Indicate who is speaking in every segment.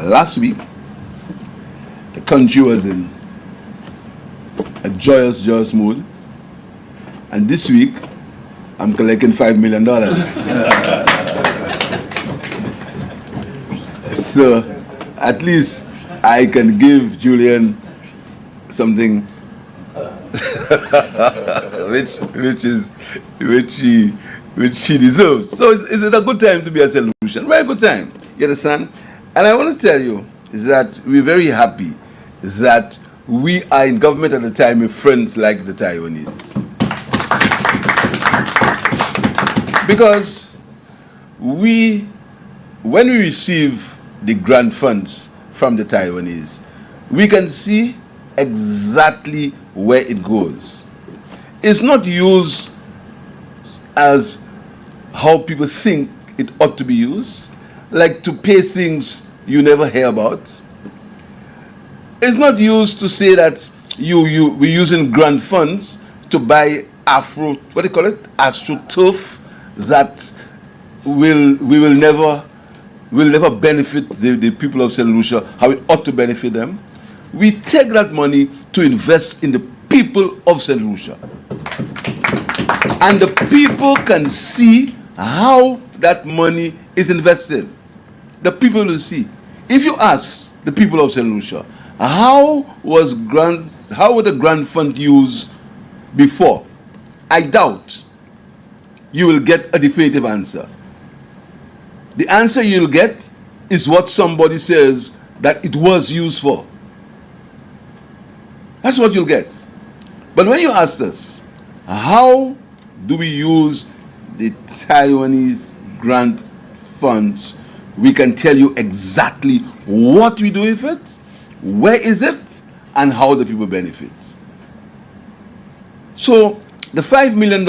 Speaker 1: Last week, the country was in a joyous mood, and this week, I'm collecting $5 million. So, at least I can give Julian something which she deserves. So it's a good time to be a solution. Very good time. You understand? And I want to tell you that we're very happy that we are in government at the time with friends like the Taiwanese. Because when we receive the grant funds from the Taiwanese, we can see exactly where it goes. It's not used as how people think it ought to be used, like to pay things you never hear about. It's not used to say that we're using grant funds to buy AstroTurf that will never benefit the people of St. Lucia how it ought to benefit them. We take that money to invest in the people of St. Lucia. And the people can see how that money is invested. The people will see. If you ask the people of St. Lucia, how was the grant fund used before? I doubt you will get a definitive answer. The answer you'll get is what somebody says that it was used for. That's what you'll get. But when you ask us, how do we use the Taiwanese grant funds, we can tell you exactly what we do with it, where is it, and how the people benefit. So the $5 million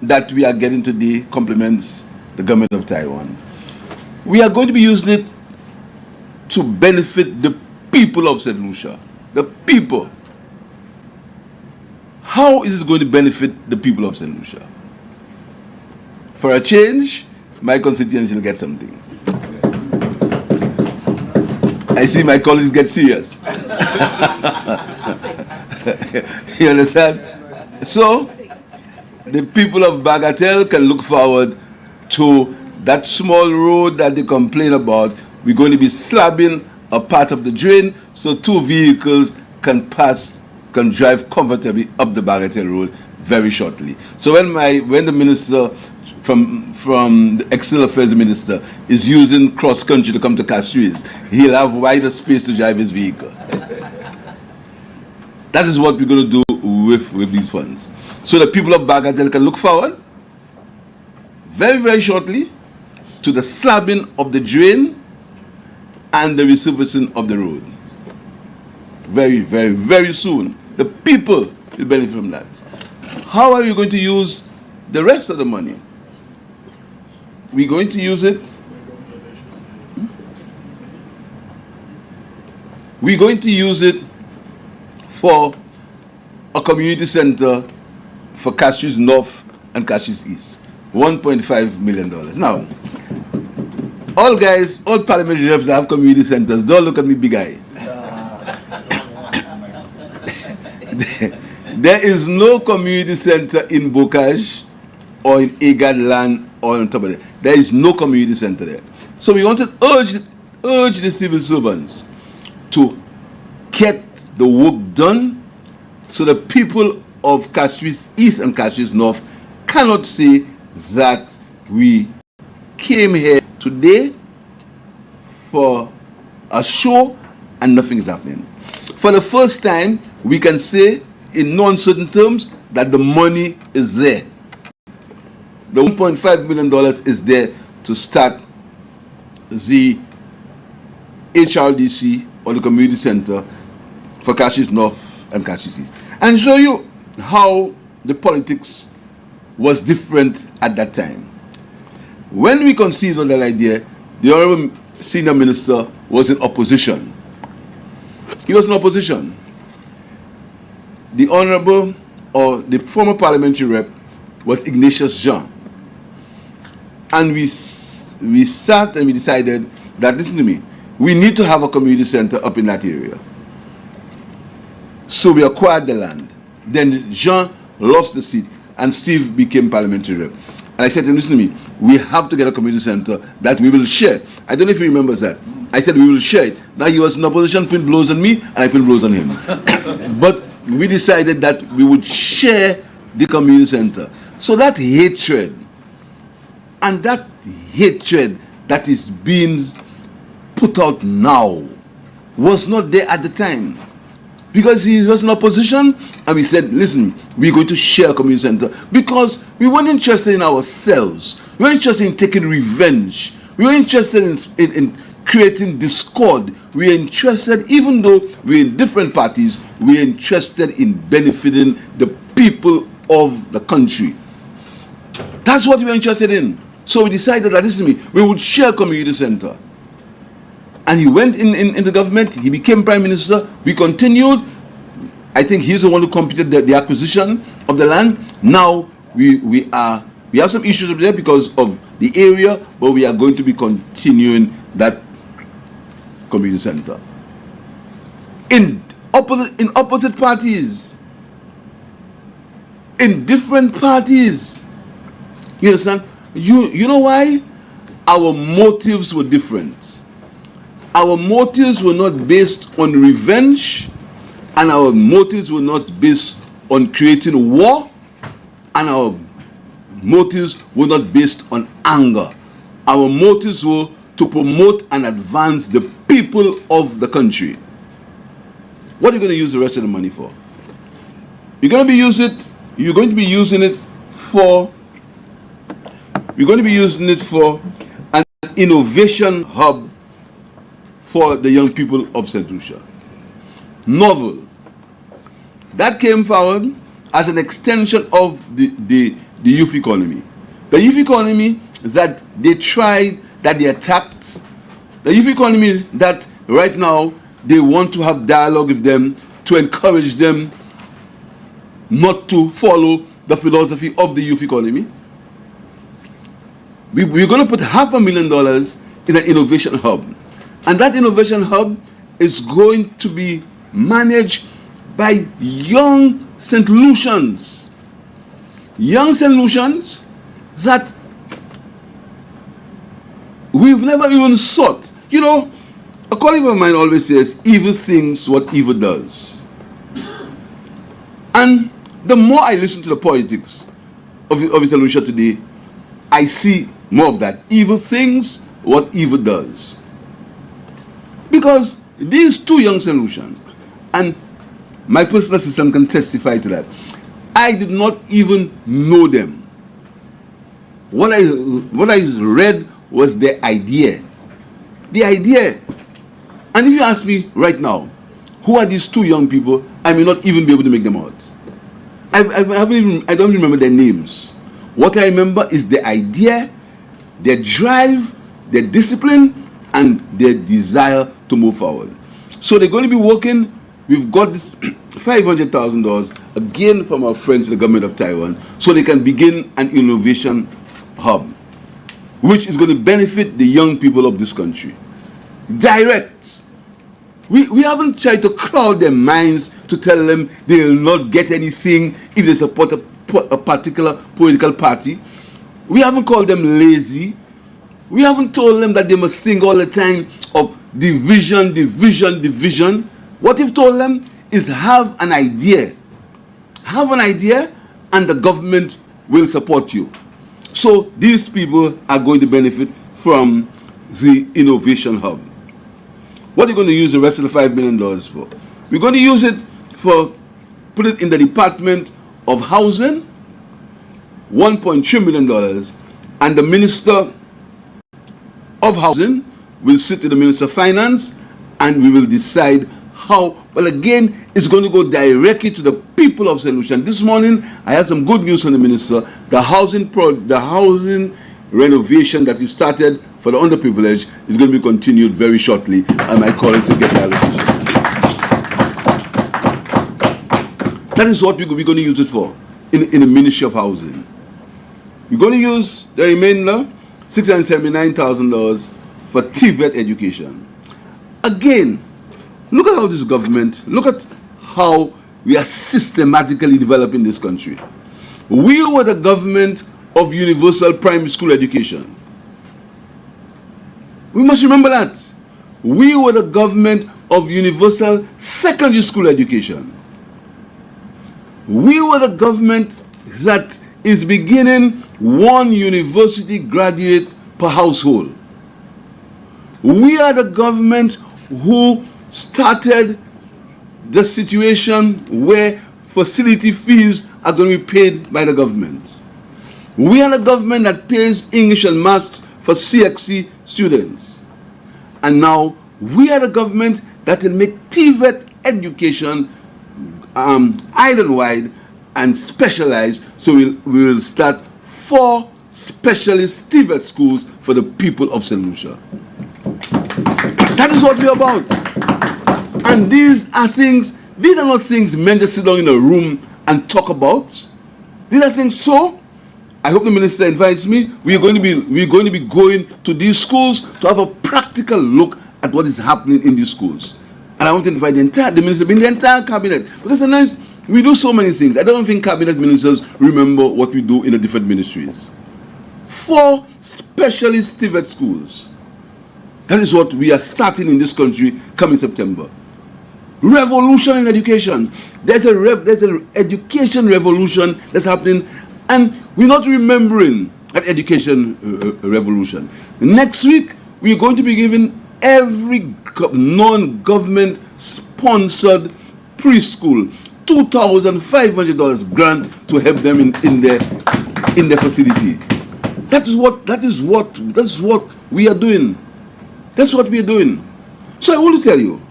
Speaker 1: that we are getting today complements the government of Taiwan. We are going to be using it to benefit the people of St. Lucia. The people. How is it going to benefit the people of St. Lucia? For a change, my constituents will get something. I see my colleagues get serious. You understand? So, the people of Bagatelle can look forward to that small road that they complain about. We're going to be slabbing a part of the drain so 2 vehicles can drive comfortably up the Bagatelle road very shortly. So when the minister from the External Affairs Minister is using cross country to come to Castries, he'll have wider space to drive his vehicle. That is what we're going to do with these funds. So the people of Bagatelle can look forward very, very shortly to the slabbing of the drain and the resurfacing of the road. Very, very, very soon. The people will benefit from that. How are we going to use the rest of the money? We're going to use it. We're going to use it for a community center for Castries North and Castries East. $1.5 million. Now, all parliamentary reps that have community centers, don't look at me, big eye. There is no community center in Bocage or in Agad land or on top of it. There is no community center there. So we want to urge the civil servants to get the work done so the people of Castries East and Castries North cannot say that we came here today for a show and nothing is happening. For the first time, we can say in no uncertain terms that the money is there. The $1.5 million is there to start the HRDC or the community center for Castries North and Castries East, and show you how the politics was different at that time. When we conceived of that idea, the Honorable Senior Minister was in opposition. He was in opposition. The Honorable, or the former parliamentary rep, was Ignatius Jean. And we sat and we decided that, listen to me, we need to have a community center up in that area. So we acquired the land. Then Jean lost the seat and Steve became parliamentary rep. And I said to him, listen to me, we have to get a community center that we will share. I don't know if he remembers that. I said we will share it. Now he was in opposition, put blows on me, and I put blows on him. But we decided that we would share the community center. So that hatred, and that hatred that is being put out now, was not there at the time. Because he was in opposition, and we said, listen, we're going to share a community center. Because we weren't interested in ourselves. We weren't interested in taking revenge. We were interested in creating discord. We were interested, even though we're in different parties, we're interested in benefiting the people of the country. That's what we were interested in. So we decided that, listen to me, we would share a community center. And he went into government, he became prime minister, we continued. I think he's the one who completed the acquisition of the land. Now we have some issues up there because of the area, but we are going to be continuing that community center. In opposite parties, in different parties. You understand? You know why? Our motives were different. Our motives were not based on revenge, and our motives were not based on creating war, and our motives were not based on anger. Our motives were to promote and advance the people of the country. What are you going to use the rest of the money for? You're going to be using it for an innovation hub for the young people of St. Lucia. Novel. That came forward as an extension of the youth economy. The youth economy that they tried, that they attacked. The youth economy that right now they want to have dialogue with them to encourage them not to follow the philosophy of the youth economy. We're going to put $500,000 in an innovation hub. And that innovation hub is going to be managed by young St. Lucians. Young St. Lucians that we've never even sought. You know, a colleague of mine always says, evil things what evil does. And the more I listen to the politics of St. Lucia today, I see more of that. Evil things what evil does. Because these two young St. Lucians, and my personal assistant can testify to that, I did not even know them. What I read was the idea. The idea. And if you ask me right now, who are these two young people, I may not even be able to make them out. I don't remember their names. What I remember is the idea, their drive, their discipline, and their desire to move forward. So they're going to be working. We've got this $500,000 again from our friends in the government of Taiwan, so they can begin an innovation hub, which is going to benefit the young people of this country. Direct. We haven't tried to cloud their minds to tell them they'll not get anything if they support a particular political party. We haven't called them lazy. We haven't told them that they must think all the time of division, division, division. What we've told them is have an idea. Have an idea and the government will support you. So these people are going to benefit from the innovation hub. What are you going to use the rest of the $5 million for? We're going to use it for, put it in the Department of Housing, $1.3 million, and the Minister of Housing will sit with the Minister of Finance, and we will decide how. Well, again, it's going to go directly to the people of St. Lucia. This morning, I had some good news from the minister. The housing renovation that we started for the underprivileged is going to be continued very shortly, and my colleagues will get the allocation. That is what we're going to use it for in the Ministry of Housing. We're going to use the remainder, $679,000 for TVET education. Again, look at how this government, look at how we are systematically developing this country. We were the government of universal primary school education. We must remember that. We were the government of universal secondary school education. We were the government that is beginning one university graduate per household. We are the government who started the situation where facility fees are going to be paid by the government. We are the government that pays English and Maths for CXC students. And now we are the government that will make TVET education island-wide and specialized. So we will start 4 specialist TVET schools for the people of St. Lucia. That is what we're about. And these are not things men just sit down in a room and talk about. These are things, so I hope the minister invites me. We're going to be going to these schools to have a practical look at what is happening in these schools. And I want to invite the minister, the entire cabinet, because sometimes we do so many things. I don't think cabinet ministers remember what we do in the different ministries. 4 specialist TVET schools. That is what we are starting in this country coming September. Revolution in education. There's an education revolution that's happening, and we're not remembering that education revolution. Next week, we're going to be giving every non-government sponsored preschool $2,500 grant to help them in their facility. That is what we are doing. That's what we are doing. So I want to tell you,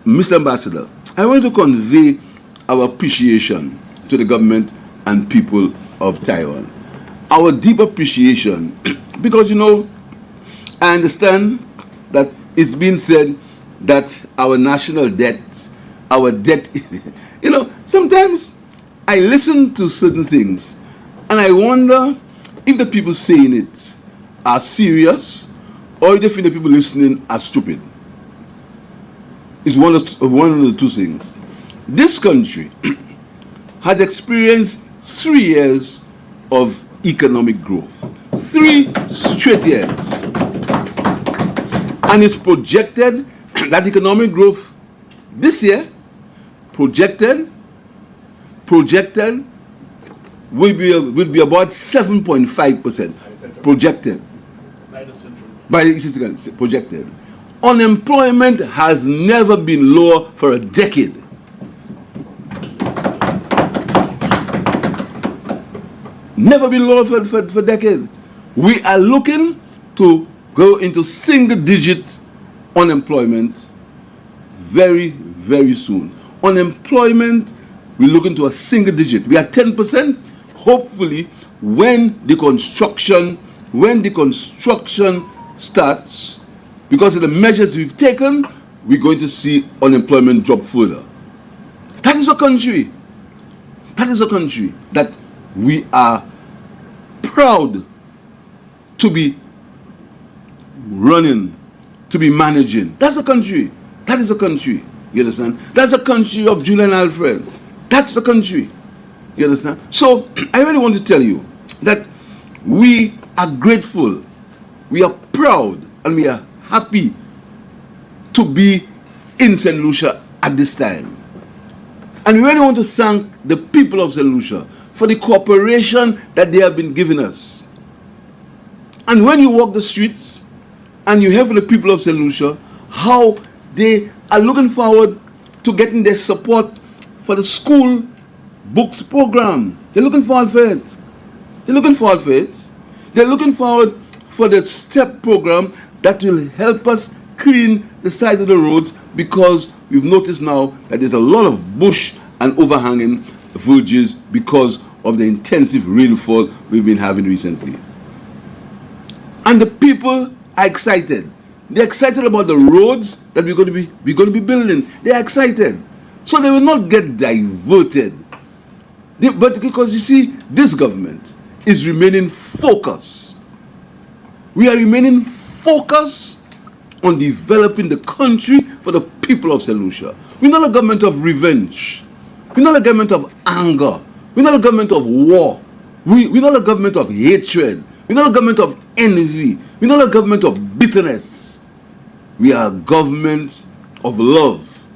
Speaker 1: Mr. Ambassador, I want to convey our appreciation to the government and people of Taiwan. Our deep appreciation, because I understand that it's been said that our national debt, sometimes I listen to certain things and I wonder if the people saying it are serious or if they feel the people listening are stupid. It's one of the two things. This country has experienced 3 years of economic growth. 3 straight years. And it's projected that economic growth this year, projected will be about 7.5%. Projected. By the central bank, projected. Unemployment has never been lower for a decade. Never been lower for a decade. We are looking to go into single-digit unemployment very, very soon. Unemployment, we're looking to a single digit. We are 10%. Hopefully, when the construction starts, because of the measures we've taken, we're going to see unemployment drop further. That is a country. That is a country that we are proud to be running, to be managing. That's a country. That is a country. You understand? That's a country of Julian Alfred. That's the country. You understand? So I really want to tell you that we are grateful, we are proud, and we are happy to be in St. Lucia at this time. And we really want to thank the people of St. Lucia for the cooperation that they have been giving us. And when you walk the streets and you hear from the people of St. Lucia how they are looking forward to getting their support for the school books program. They're looking forward for it. They're looking forward for it. They're looking forward for the STEP program that will help us clean the sides of the roads, because we've noticed now that there's a lot of bush and overhanging verges because of the intensive rainfall we've been having recently. And the people are excited. They're excited about the roads that we're going to be building. They're excited. So they will not get diverted. But because you see, this government is remaining focused. We are remaining focused on developing the country for the people of St. Lucia. We're not a government of revenge. We're not a government of anger. We're not a government of war. We're not a government of hatred. We're not a government of envy. We're not a government of bitterness. We are a government of love.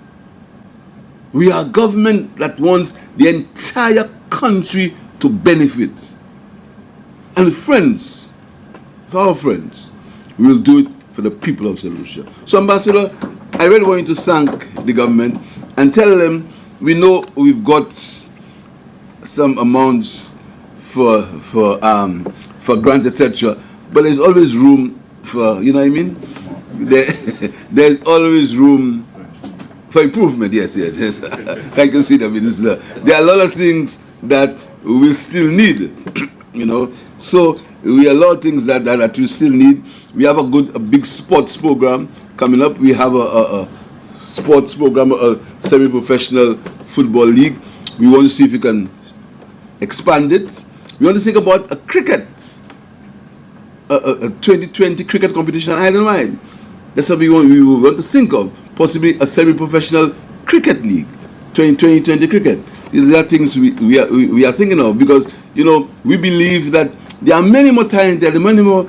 Speaker 1: We are a government that wants the entire country to benefit. And friends, for our friends, we will do it for the people of St. Lucia. So, Ambassador, I really want you to thank the government and tell them we know we've got some amounts for grants, etc. But there's always room for, you know what I mean? There's always room for improvement. Yes. Thank you, Senior Minister. There are a lot of things that we still need, you know. So we have a lot of things that we still need. We have a big sports program coming up. We have a sports program, a semi-professional football league. We want to see if we can expand it. We want to think about a 2020 cricket competition island-wide. That's what we want to think of. Possibly a semi-professional cricket league, 2020 cricket. These are things we are thinking of, because, you know, we believe that there are many more talent, there are many more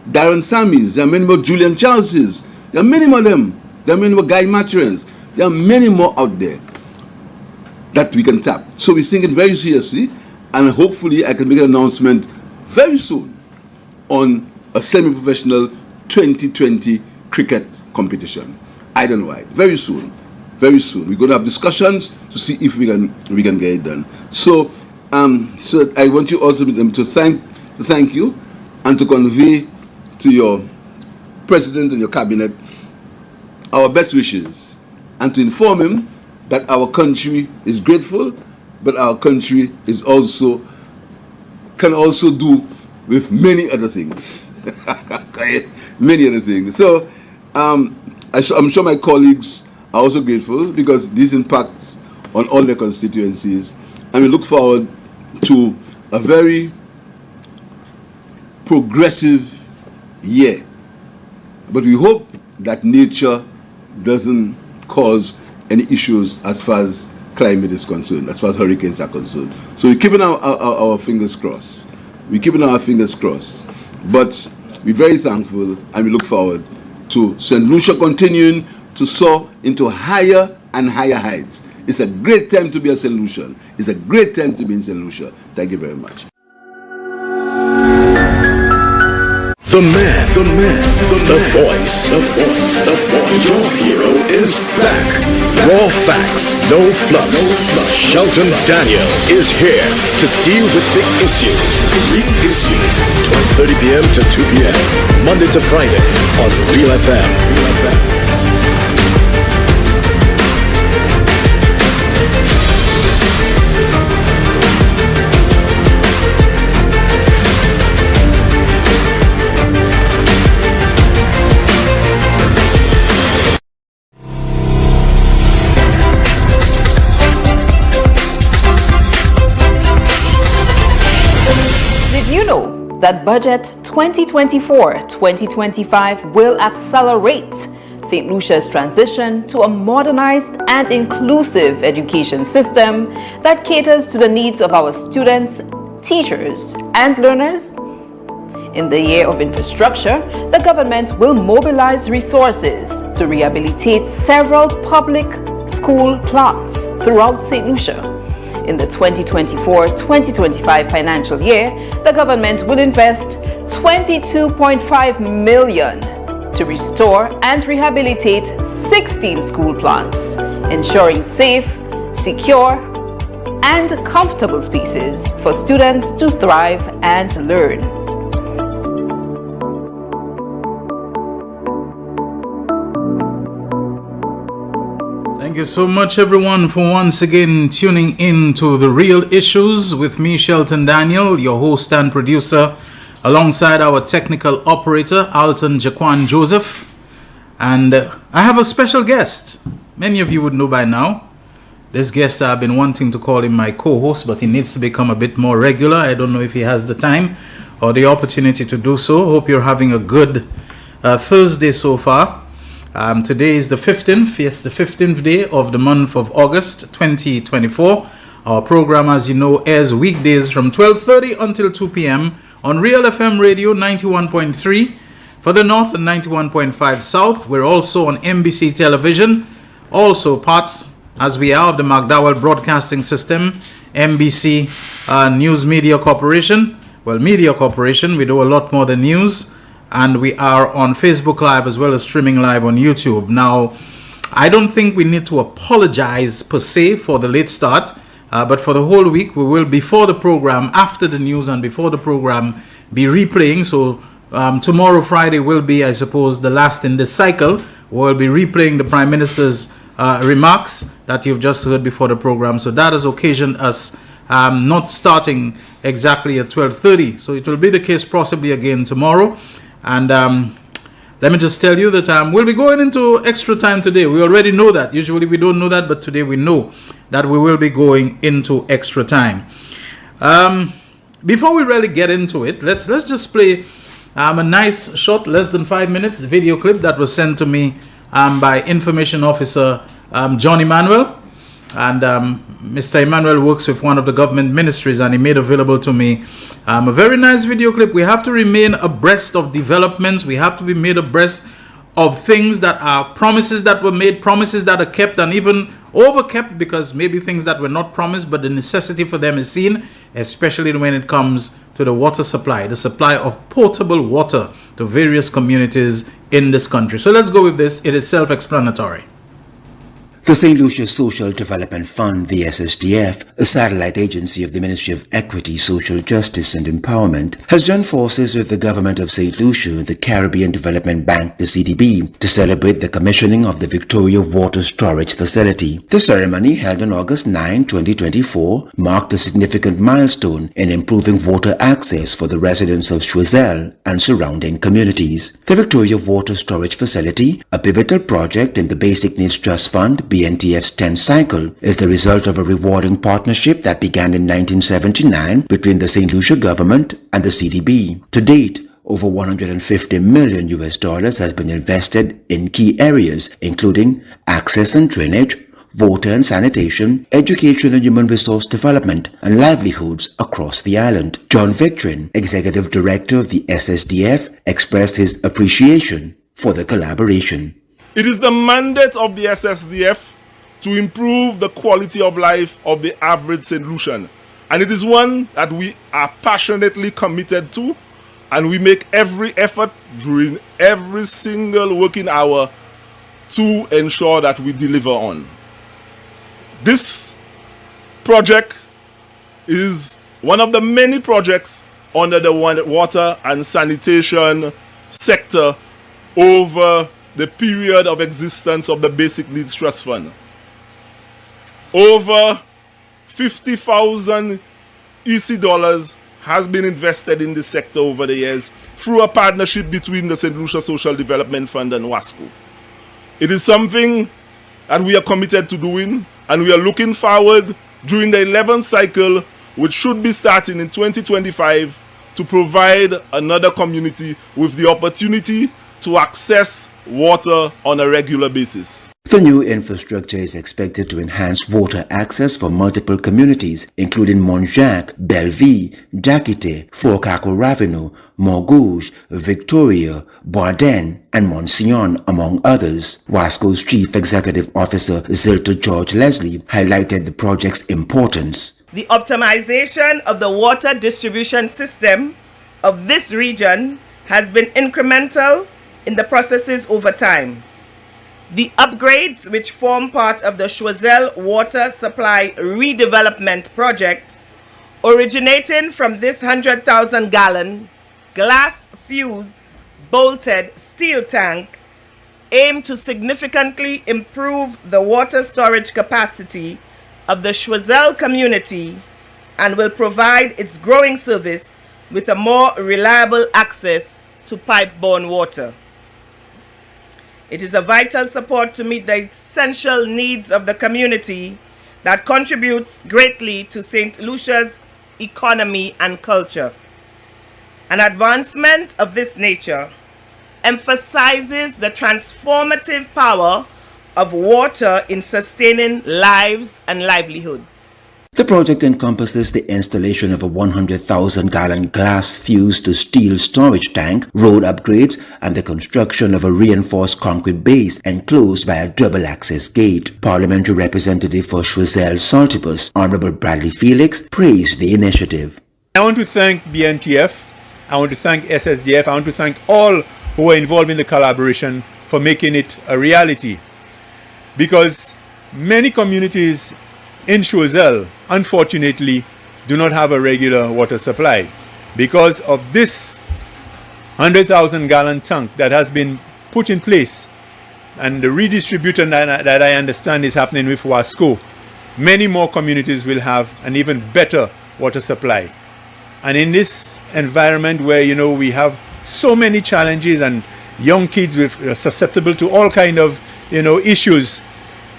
Speaker 1: Darren Sammys, there are many more Julian Charleses, there are many more of them, there are many more Guy Matrons, there are many more out there that we can tap. So we're thinking very seriously, and hopefully I can make an announcement very soon on a semi-professional 2020 cricket competition, island-wide, very soon. Very soon. We're going to have discussions to see if we can get it done. So I want you also to thank you and to convey to your president and your cabinet our best wishes, and to inform him that our country is grateful, but our country is can also do with many other things. Many other things. So I'm sure my colleagues are also grateful, because this impacts on all their constituencies, and we look forward to a very progressive year. But we hope that nature doesn't cause any issues as far as climate is concerned, as far as hurricanes are concerned. So we're keeping our fingers crossed. We're keeping our fingers crossed. But we're very thankful, and we look forward to St. Lucia continuing to soar into higher and higher heights. It's a great time to be a St. Lucian. It's a great time to be in St. Lucia. Thank you very much.
Speaker 2: The voice. Your hero is back. Raw facts, no fluff. Shelton Daniel is here to deal with the issues. 12:30 p.m. to 2 p.m. Monday to Friday on Real FM.
Speaker 3: That budget 2024-2025 will accelerate St. Lucia's transition to a modernized and inclusive education system that caters to the needs of our students, teachers, and learners. In the year of infrastructure, the government will mobilize resources to rehabilitate several public school plots throughout St. Lucia. In the 2024-2025 financial year, the government will invest $22.5 million to restore and rehabilitate 16 school plots, ensuring safe, secure, and comfortable spaces for students to thrive and learn.
Speaker 4: Thank you so much, everyone, for once again tuning in to The Real Issues with me, Shelton Daniel, your host and producer, alongside our technical operator, Alton Jaquan Joseph. And I have a special guest. Many of you would know by now. This guest, I've been wanting to call him my co-host, but he needs to become a bit more regular. I don't know if he has the time or the opportunity to do so. Hope you're having a good Thursday so far. Today is the 15th. Yes, the 15th day of the month of August 2024. Our program, as you know, airs weekdays from 12:30 until 2 p.m. on Real FM Radio 91.3 for the North and 91.5 South. We're also on NBC Television, also parts, as we are, of the McDowell Broadcasting System, NBC News Media Corporation. Well, Media Corporation, we do a lot more than news. And we are on Facebook Live as well as streaming live on YouTube. Now, I don't think we need to apologize per se for the late start. But for the whole week, we will, before the program, after the news and before the program, be replaying. So tomorrow, Friday, will be, I suppose, the last in this cycle. We'll be replaying the Prime Minister's remarks that you've just heard before the program. So that has occasioned us not starting exactly at 12:30. So it will be the case possibly again tomorrow. And let me just tell you that we'll be going into extra time today. We already know that. Usually we don't know that, but today we know that we will be going into extra time. Before we really get into it, let's just play a nice short, less than 5 minutes video clip that was sent to me by Information Officer John Emmanuel. And Mr. Emmanuel works with one of the government ministries, and he made available to me a very nice video clip. We have to remain abreast of developments. We have to be made abreast of things that are promises that were made, promises that are kept, and even overkept, because maybe things that were not promised, but the necessity for them is seen, especially when it comes to the water supply, the supply of potable water to various communities in this country. So let's go with this. It is self-explanatory.
Speaker 5: The St. Lucia Social Development Fund, the SSDF, a satellite agency of the Ministry of Equity, Social Justice and Empowerment, has joined forces with the government of St. Lucia and the Caribbean Development Bank, the CDB, to celebrate the commissioning of the Victoria Water Storage Facility. The ceremony, held on August 9, 2024, marked a significant milestone in improving water access for the residents of Choiseul and surrounding communities. The Victoria Water Storage Facility, a pivotal project in the Basic Needs Trust Fund, BNTF's 10th cycle, is the result of a rewarding partnership that began in 1979 between the St. Lucia government and the CDB. To date, over $150 million has been invested in key areas, including access and drainage, water and sanitation, education and human resource development, and livelihoods across the island. John Victorin, Executive Director of the SSDF, expressed his appreciation for the collaboration.
Speaker 6: It is the mandate of the SSDF to improve the quality of life of the average St. Lucian. And it is one that we are passionately committed to, and we make every effort during every single working hour to ensure that we deliver on. This project is one of the many projects under the water and sanitation sector over the period of existence of the Basic Needs Trust Fund. Over 50,000 EC dollars has been invested in this sector over the years through a partnership between the St. Lucia Social Development Fund and WASCO. It is something that we are committed to doing, and we are looking forward during the 11th cycle, which should be starting in 2025, to provide another community with the opportunity to access water on a regular basis.
Speaker 5: The new infrastructure is expected to enhance water access for multiple communities, including Montjacques, Belleville, Dakite, Fort Ravino, Morgouge, Victoria, Bourdain, and Monsignor, among others. WASCO's Chief Executive Officer, Zilta George Leslie, highlighted the project's importance.
Speaker 7: The optimization of the water distribution system of this region has been incremental in the processes over time. The upgrades, which form part of the Choiseul Water Supply Redevelopment Project, originating from this 100,000 gallon glass-fused bolted steel tank, aim to significantly improve the water storage capacity of the Choiseul community and will provide its growing service with a more reliable access to pipe-borne water. It is a vital support to meet the essential needs of the community that contributes greatly to St. Lucia's economy and culture. An advancement of this nature emphasizes the transformative power of water in sustaining lives and livelihoods.
Speaker 5: The project encompasses the installation of a 100,000-gallon glass-fused to steel storage tank, road upgrades, and the construction of a reinforced concrete base enclosed by a double-access gate. Parliamentary Representative for Choiseul Saltibus, Honorable Bradley Felix, praised the initiative.
Speaker 8: I want to thank BNTF, I want to thank SSDF, I want to thank all who were involved in the collaboration for making it a reality. Because many communities in Choiseul, unfortunately, do not have a regular water supply. Because of this 100,000-gallon tank that has been put in place and the redistribution that I understand is happening with Wasco, many more communities will have an even better water supply. And in this environment where, we have so many challenges and young kids are susceptible to all kind of, issues,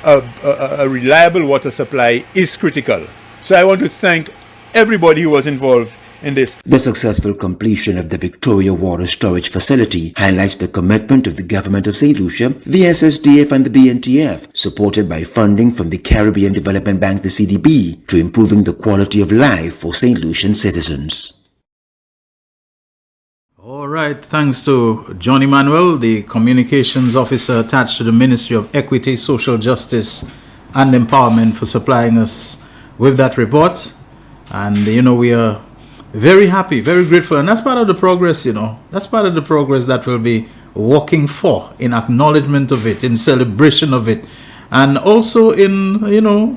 Speaker 8: a reliable water supply is critical. So I want to thank everybody who was involved in this.
Speaker 5: The successful completion of the Victoria Water Storage Facility highlights the commitment of the Government of St. Lucia, the SSDF and the BNTF, supported by funding from the Caribbean Development Bank, the CDB, to improving the quality of life for St. Lucian citizens.
Speaker 4: All right, thanks to John Emmanuel, the Communications Officer attached to the Ministry of Equity, Social Justice and Empowerment, for supplying us with that report. And, we are very happy, very grateful. And that's part of the progress, That's part of the progress that we'll be working for, in acknowledgement of it, in celebration of it. And also in,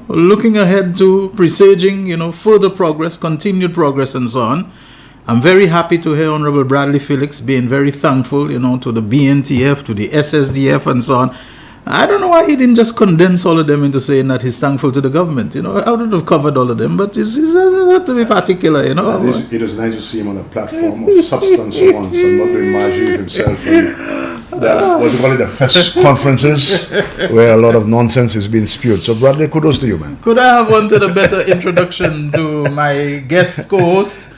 Speaker 4: looking ahead to presaging, further progress, continued progress and so on. I'm very happy to hear Honorable Bradley Felix being very thankful, to the BNTF, to the SSDF and so on. I don't know why he didn't just condense all of them into saying that he's thankful to the government. I would have covered all of them, but it's not to be particular,
Speaker 9: It is nice to see him on a platform of substance once and not doing magic himself. The FES conferences where a lot of nonsense is being spewed. So Bradley, kudos to you, man.
Speaker 4: Could I have wanted a better introduction to my guest co-host,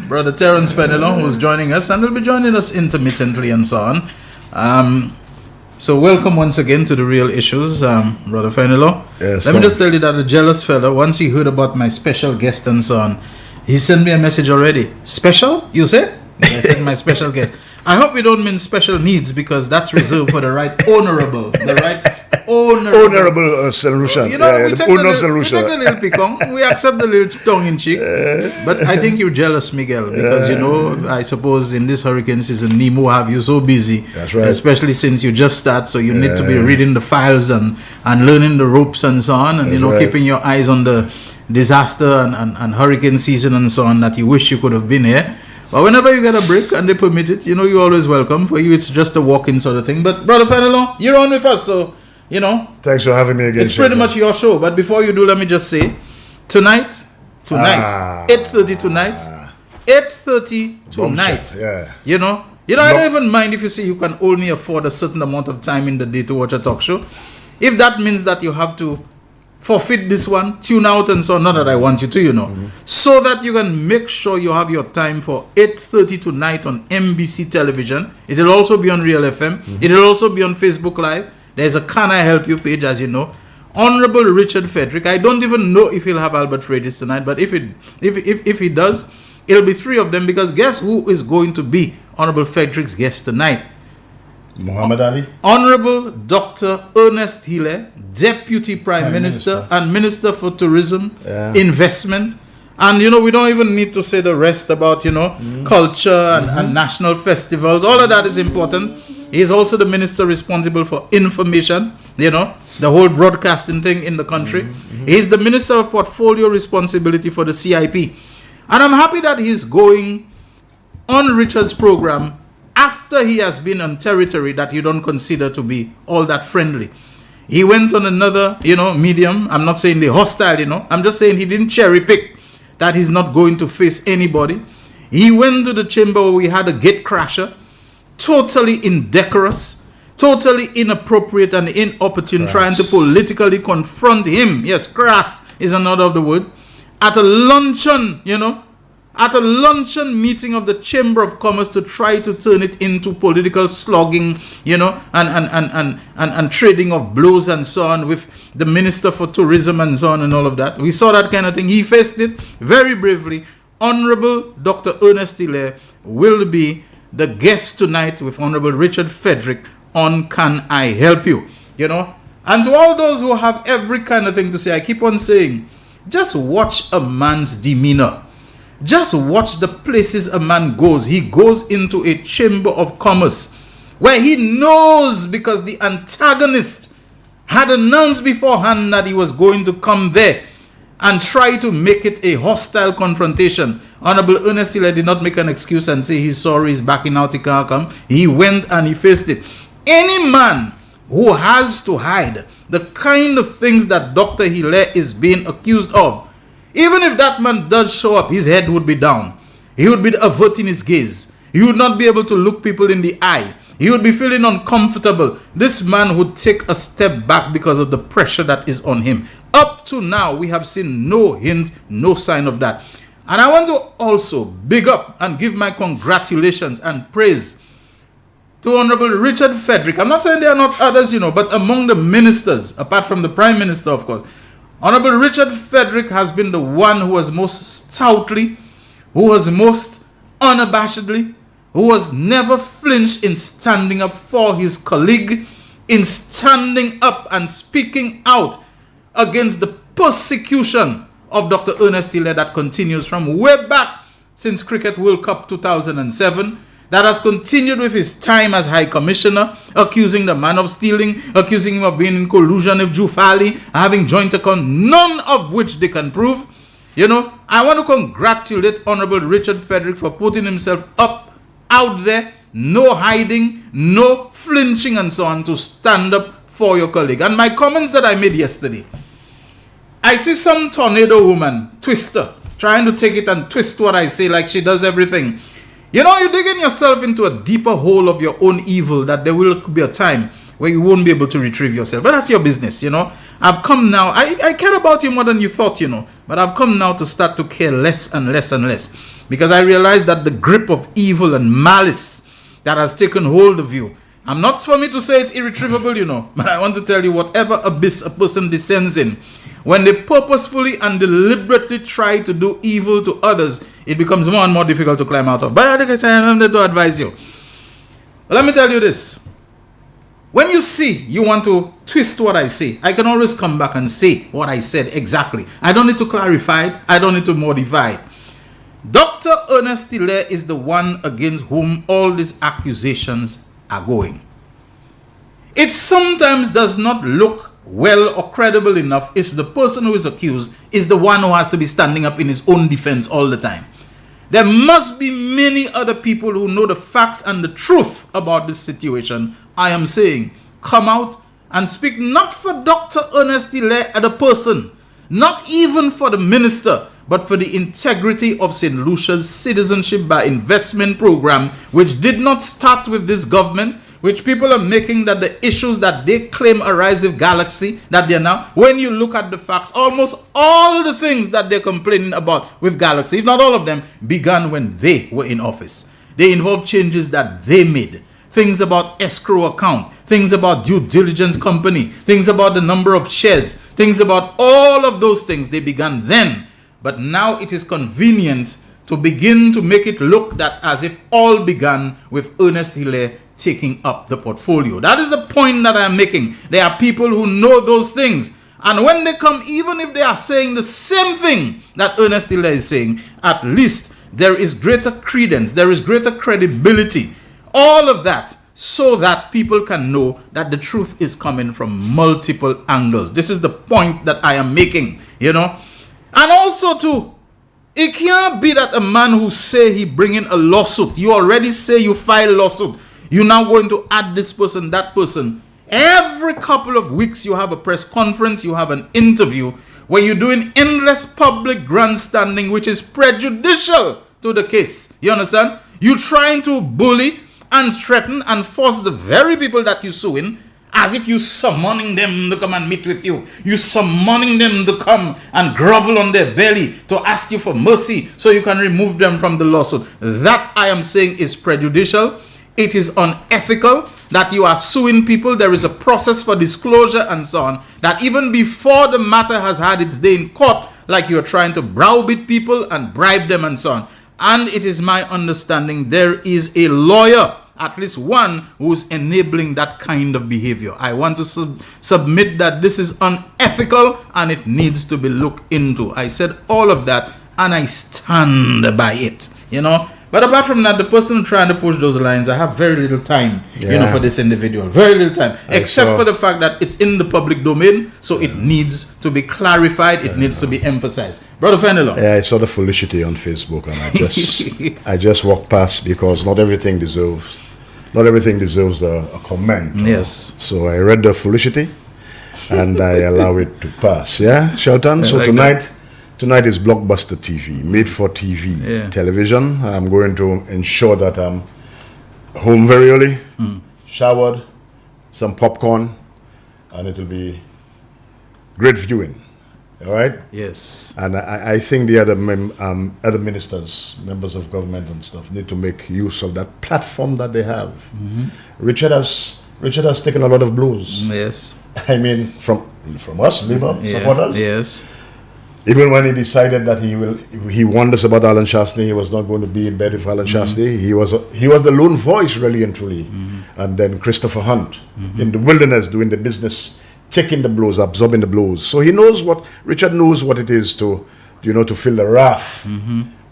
Speaker 4: Brother Terence Fenelon, who's joining us and will be joining us intermittently and so on. So welcome once again to The Real Issues, Brother Fenelon.
Speaker 9: Yes,
Speaker 4: Let me just tell you that a jealous fellow, once he heard about my special guest and so on, he sent me a message already. Special, you say? I said my special guest. I hope you don't mean special needs, because that's reserved for the right honorable.
Speaker 9: Honorable solution.
Speaker 4: We take the little picong, we accept the little tongue in cheek. But I think you're jealous, Miguel, because I suppose in this hurricane season, Nemo have you so busy.
Speaker 9: That's right.
Speaker 4: Especially since you just start, so you need to be reading the files and learning the ropes and so on, and keeping your eyes on the disaster and hurricane season and so on, that you wish you could have been here. But whenever you get a break and they permit it, you're always welcome. For you, it's just a walk-in sort of thing. But Brother Fenelon, you're on with us, so,
Speaker 9: Thanks for having me again.
Speaker 4: It's pretty much your show. But before you do, let me just say, tonight, 8:30 tonight, 8:30 tonight.
Speaker 9: Yeah.
Speaker 4: I don't even mind if you say you can only afford a certain amount of time in the day to watch a talk show. If that means that you have to forfeit this one, tune out and so on, not that I want you to, so that you can make sure you have your time for 8:30 tonight on MBC television. It will also be on Real FM. It will also be on Facebook Live. There's a Can I Help You page, as you know. Honorable Richard Frederick. I don't even know if he'll have Albert Fredis tonight, but if he does, it'll be three of them, because guess who is going to be Honorable Frederick's guest tonight?
Speaker 9: Muhammad Ali.
Speaker 4: Honorable Dr. Ernest Hille, Deputy Prime Minister and Minister for Tourism, Investment. And, we don't even need to say the rest about, culture and national festivals. All of that is important. He's also the minister responsible for information, the whole broadcasting thing in the country. He's the minister of portfolio responsibility for the CIP. And I'm happy that he's going on Richard's program after he has been on territory that you don't consider to be all that friendly. He went on another, medium. I'm not saying the hostile, I'm just saying he didn't cherry pick, that he's not going to face anybody. He went to the chamber where we had a gate crasher, totally indecorous, totally inappropriate and inopportune, trying to politically confront him. Yes, crass is another of the word. At a luncheon, at a luncheon meeting of the Chamber of Commerce to try to turn it into political slogging, and trading of blows and so on with the Minister for Tourism and so on and all of that. We saw that kind of thing. He faced it very bravely. Honorable Dr. Ernest Hilaire will be the guest tonight with Honorable Richard Frederick on Can I Help You? And to all those who have every kind of thing to say, I keep on saying, just watch a man's demeanor. Just watch the places a man goes. He goes into a chamber of commerce where he knows, because the antagonist had announced beforehand that he was going to come there and try to make it a hostile confrontation. Honorable Ernest Hilaire did not make an excuse and say he's sorry, he's backing out, he can't come. He went and he faced it. Any man who has to hide the kind of things that Dr. Hilaire is being accused of, even if that man does show up, his head would be down. He would be averting his gaze. He would not be able to look people in the eye. He would be feeling uncomfortable. This man would take a step back because of the pressure that is on him. Up to now, we have seen no hint, no sign of that. And I want to also big up and give my congratulations and praise to Honorable Richard Frederick. I'm not saying there are not others, but among the ministers, apart from the Prime Minister, of course, Honorable Richard Frederick has been the one who has most stoutly, who has most unabashedly, who has never flinched in standing up for his colleague, in standing up and speaking out against the persecution of Dr. Ernest Hilaire that continues from way back since Cricket World Cup 2007, that has continued with his time as High Commissioner, accusing the man of stealing, accusing him of being in collusion with Jufali, having joint account, none of which they can prove. I want to congratulate Honorable Richard Frederick for putting himself out there, no hiding, no flinching and so on, to stand up for your colleague. And my comments that I made yesterday, I see some tornado woman, twister, trying to take it and twist what I say like she does everything. You're digging yourself into a deeper hole of your own evil that there will be a time where you won't be able to retrieve yourself. But that's your business, I've come now, I care about you more than you thought, but I've come now to start to care less and less and less, because I realize that the grip of evil and malice that has taken hold of you, I'm not for me to say it's irretrievable, but I want to tell you, whatever abyss a person descends in, when they purposefully and deliberately try to do evil to others, it becomes more and more difficult to climb out of. But I think I'm there to advise you. Let me tell you this. When you see you want to twist what I say, I can always come back and say what I said exactly. I don't need to clarify it. I don't need to modify it. Dr. Ernest Hilaire is the one against whom all these accusations are going. It sometimes does not look well or credible enough if the person who is accused is the one who has to be standing up in his own defense all the time. There must be many other people who know the facts and the truth about this situation. I am saying, come out and speak, not for Dr. Ernest Hilaire the person, not even for the minister, but for the integrity of St. Lucia's citizenship by investment program, which did not start with this government, which people are making that the issues that they claim arise with Galaxy, that they're now, when you look at the facts, almost all the things that they're complaining about with Galaxy, if not all of them, began when they were in office. They involve changes that they made. Things about escrow account, things about due diligence company, things about the number of shares, things about all of those things. They began then. But now it is convenient to begin to make it look that as if all began with Ernest Hilaire taking up the portfolio. That is the point that I am making. There are people who know those things. And when they come, even if they are saying the same thing that Ernest Hilaire is saying, at least there is greater credence, there is greater credibility. All of that so that people can know that the truth is coming from multiple angles. This is the point that I am making, And also too, it can't be that a man who say he bring in a lawsuit, you already say you file lawsuit, you're now going to add this person, that person. Every couple of weeks you have a press conference, you have an interview where you're doing endless public grandstanding, which is prejudicial to the case. You understand? You're trying to bully and threaten and force the very people that you're suing as if you summoning them to come and meet with you. You summoning them to come and grovel on their belly to ask you for mercy so you can remove them from the lawsuit. That, I am saying, is prejudicial. It is unethical that you are suing people. There is a process for disclosure and so on, that even before the matter has had its day in court, like you are trying to browbeat people and bribe them and so on. And it is my understanding there is a lawyer, at least one, who's enabling that kind of behavior. I want to submit that this is unethical and it needs to be looked into. I said all of that and I stand by it, you know. But apart from that, the person trying to push those lines, I have very little time, you know, for this individual. Very little time. Except for the fact that it's in the public domain, so it needs to be clarified, it needs to be emphasized. Brother Fenelon.
Speaker 9: Yeah, I saw the felicity on Facebook and I just walked past because not everything deserves a comment.
Speaker 4: Yes.
Speaker 9: So I read the felicity and I allow it to pass. Yeah, Shelton. So
Speaker 4: like
Speaker 9: tonight is Blockbuster TV, made for TV, television. I'm going to ensure that I'm home very early, showered, some popcorn, and it'll be great viewing. All right?
Speaker 4: Yes.
Speaker 9: And I think the other other ministers, members of government and stuff, need to make use of that platform that they have. Richard has taken a lot of blows.
Speaker 4: Yes.
Speaker 9: I mean, from us, Labour supporters.
Speaker 4: Yes.
Speaker 9: Even when he decided that he warned us about Alan Shastney, he was not going to be in bed with Alan Shastney. He was the lone voice, really and truly. And then Christopher Hunt in the wilderness doing the business, taking the blows, absorbing the blows. So Richard knows what it is to feel the wrath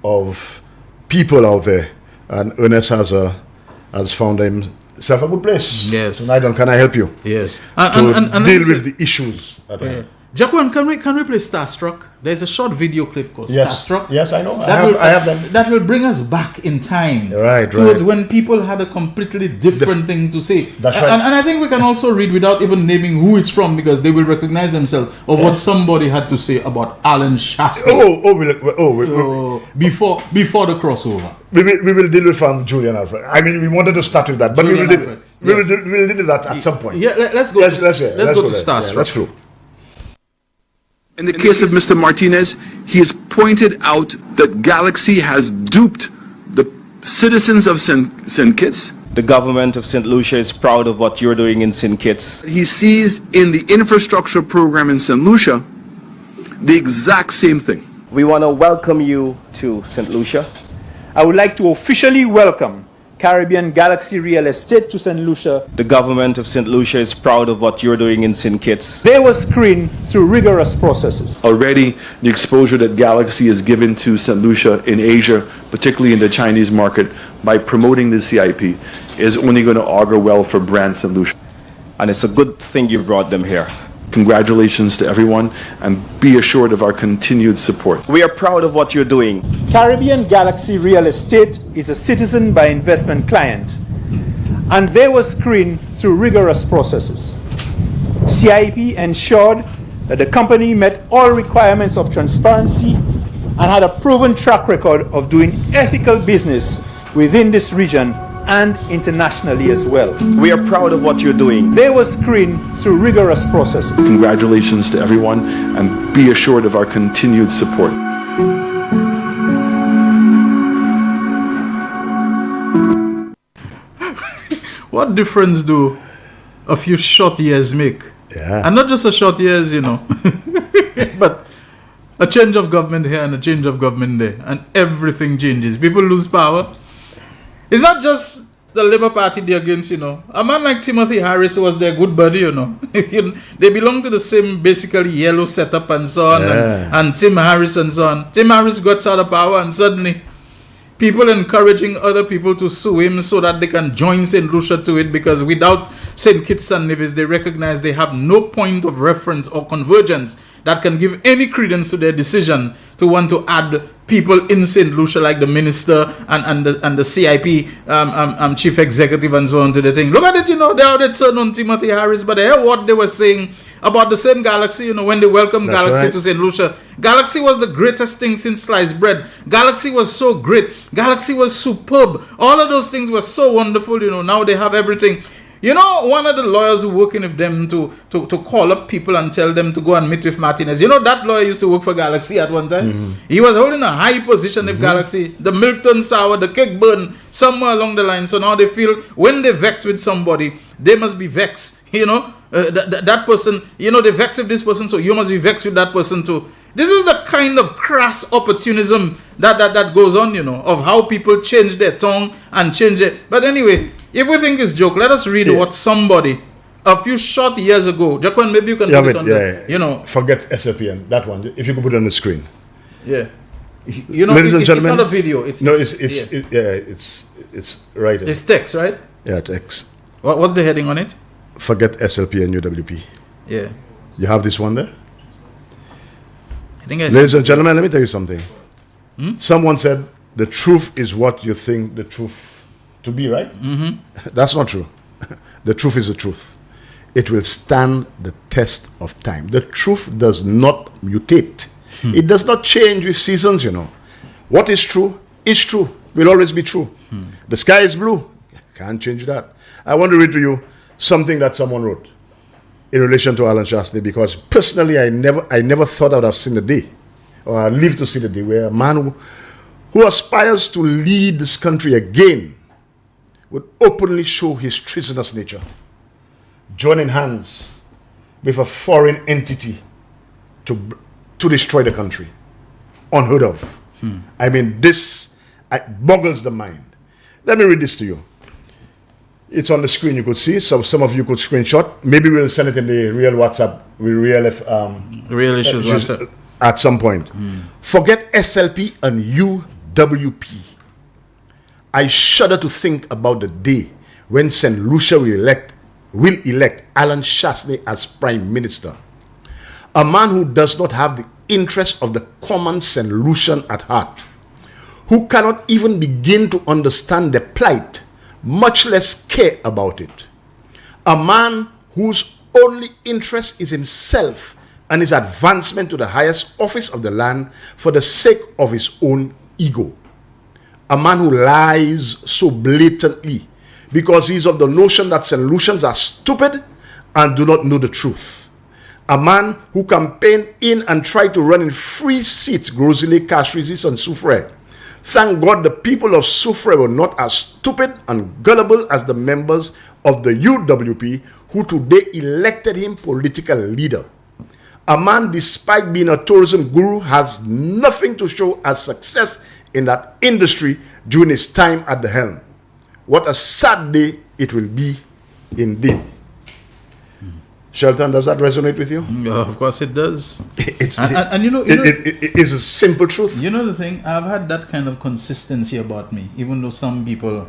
Speaker 9: of people out there. And Ernest has found himself a good place.
Speaker 4: Yes.
Speaker 9: Tonight on Can I Help You?
Speaker 4: Yes.
Speaker 9: To deal with the issues at hand.
Speaker 4: Jacqueline, can we play Starstruck? There's a short video clip called Starstruck.
Speaker 9: Yes, I know. I have them.
Speaker 4: That will bring us back in time.
Speaker 9: Right.
Speaker 4: Towards when people had a completely different thing to say.
Speaker 9: That's right.
Speaker 4: And I think we can also read without even naming who it's from, because they will recognize themselves of what somebody had to say about Alan Shastney. Before the crossover.
Speaker 9: We will deal with Julian Alfred. I mean, we wanted to start with that, but we'll deal with that at some point.
Speaker 4: Yeah, let's go to Starstruck.
Speaker 9: Let's flow.
Speaker 1: In the case of Mr. Martinez, he has pointed out that Galaxy has duped the citizens of St. Kitts.
Speaker 10: The government of St. Lucia is proud of what you're doing in St. Kitts.
Speaker 1: He sees in the infrastructure program in St. Lucia the exact same thing.
Speaker 10: We want to welcome you to St. Lucia.
Speaker 8: I would like to officially welcome Caribbean Galaxy Real Estate to St. Lucia.
Speaker 10: The government of St. Lucia is proud of what you're doing in St. Kitts.
Speaker 8: They were screened through rigorous processes.
Speaker 11: Already, the exposure that Galaxy has given to St. Lucia in Asia, particularly in the Chinese market, by promoting the CIP, is only going to augur well for brand St. Lucia.
Speaker 10: And it's a good thing you brought them here.
Speaker 11: Congratulations to everyone, and be assured of our continued support.
Speaker 10: We are proud of what you're doing.
Speaker 8: Caribbean Galaxy Real Estate is a citizen by investment client, and they were screened through rigorous processes. CIP ensured that the company met all requirements of transparency and had a proven track record of doing ethical business within this region and internationally as well.
Speaker 10: We are proud of what you're doing.
Speaker 8: They were screened through rigorous processes.
Speaker 11: Congratulations to everyone, and be assured of our continued support.
Speaker 4: What difference do a few short years make?
Speaker 9: Yeah.
Speaker 4: And not just a short years, but a change of government here and a change of government there, and everything changes. People lose power. It's not just the Labour Party they're against, A man like Timothy Harris was their good buddy, They belong to the same, basically, yellow setup and so on, and Tim Harris and so on. Tim Harris got out of power, and suddenly people encouraging other people to sue him so that they can join St. Lucia to it, because without St. Kitts and Nevis, they recognize they have no point of reference or convergence that can give any credence to their decision to want to add people in St. Lucia like the minister and the CIP chief executive and so on to the thing. Look at it, they turned on Timothy Harris, but they heard what they were saying about the same Galaxy, when they welcomed Galaxy to St. Lucia. Galaxy was the greatest thing since sliced bread. Galaxy was so great. Galaxy was superb. All of those things were so wonderful, Now they have everything. You know, one of the lawyers who working with them to call up people and tell them to go and meet with Martinez. You know, that lawyer used to work for Galaxy at one time. He was holding a high position with Galaxy. The milk turned sour, the cake burned somewhere along the line. So now they feel when they vex with somebody, they must be vexed. You know, that person, you know, they vex with this person, so you must be vexed with that person too. This is the kind of crass opportunism that goes on, you know, of how people change their tongue and change it. But anyway, if we think it's joke, let us read what somebody a few short years ago. Jacqueline, maybe you can put it on you know.
Speaker 9: Forget SLPN, that one. If you could put it on the screen.
Speaker 4: Yeah. You know,
Speaker 9: Ladies and gentlemen,
Speaker 4: it's not a video. It's
Speaker 9: right.
Speaker 4: It's text, right?
Speaker 9: Yeah, text.
Speaker 4: What's the heading on it?
Speaker 9: Forget SLPN UWP.
Speaker 4: Yeah.
Speaker 9: You have this one there?
Speaker 4: I think
Speaker 9: Ladies and gentlemen, let me tell you something. Someone said the truth is what you think the truth to be, right? That's not true. The truth is the truth. It will stand the test of time. The truth does not mutate. It does not change with seasons, you know. What is true, will always be true. The sky is blue. Can't change that. I want to read to you something that someone wrote in relation to Alan Shastney, because personally I never thought I would have seen the day, or I lived to see the day, where a man who aspires to lead this country again would openly show his treasonous nature, joining hands with a foreign entity to destroy the country. Unheard of. I mean, this boggles the mind. Let me read this to you. It's on the screen, you could see, so some of you could screenshot. Maybe we'll send it in the real WhatsApp, real
Speaker 4: issues WhatsApp
Speaker 9: at some point. Forget SLP and UWP. I shudder to think about the day when St. Lucia will elect Alan Shastney as Prime Minister. A man who does not have the interest of the common St. Lucian at heart, who cannot even begin to understand the plight, much less care about it. A man whose only interest is himself and his advancement to the highest office of the land for the sake of his own ego. A man who lies so blatantly because he's of the notion that St. Lucians are stupid and do not know the truth. A man who campaigned in and tried to run in free seats, Grosile, Castries, and Soufrière. Thank God the people of Soufrière were not as stupid and gullible as the members of the UWP who today elected him political leader. A man, despite being a tourism guru, has nothing to show as success in that industry during his time at the helm. What a sad day it will be indeed. Shelton, does that resonate with you?
Speaker 4: Of course it does.
Speaker 9: It's a simple truth.
Speaker 4: You know the thing, I've had that kind of consistency about me, even though some people,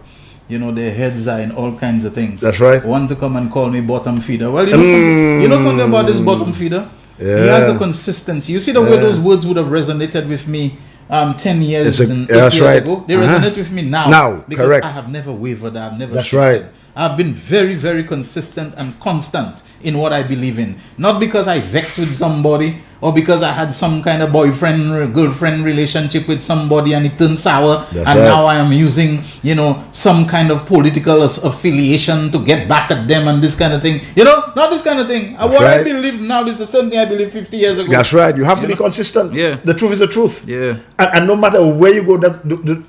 Speaker 4: you know, their heads are in all kinds of things.
Speaker 9: That's right.
Speaker 4: Want to come and call me bottom feeder. Well, you know something about this bottom feeder?
Speaker 9: Yeah.
Speaker 4: He has a consistency. You see the way those words would have resonated with me 10 years and 8 years ago? They resonate with me now. Because
Speaker 9: correct.
Speaker 4: I have never wavered. I have never
Speaker 9: That's
Speaker 4: shifted.
Speaker 9: right.
Speaker 4: I've been very, very consistent and constant in what I believe in. Not because I vex with somebody or because I had some kind of boyfriend or girlfriend relationship with somebody and it turned sour. Now I am using, you know, some kind of political affiliation to get back at them and this kind of thing. You know, not this kind of thing. What I believe now is the same thing I believed 50 years ago.
Speaker 9: That's right. You have to be consistent.
Speaker 4: Yeah.
Speaker 9: The truth is the truth.
Speaker 4: Yeah.
Speaker 9: And no matter where you go,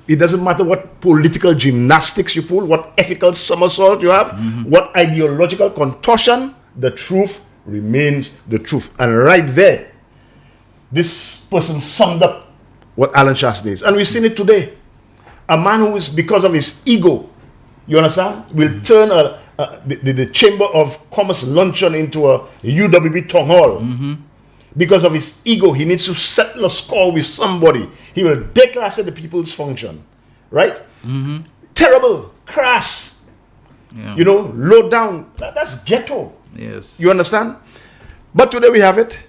Speaker 9: it doesn't matter what political gymnastics you pull, what ethical somersault you have, what ideological contortion, the truth remains the truth. And right there, this person summed up what Alan Shastney is. And we've seen it today. A man who is, because of his ego, you understand, will turn the Chamber of Commerce luncheon into a UWP town hall. Because of his ego, he needs to settle a score with somebody. He will declass the people's function. Right? Terrible, crass, you know, low down. That's ghetto.
Speaker 4: Yes.
Speaker 9: You understand? But today we have it.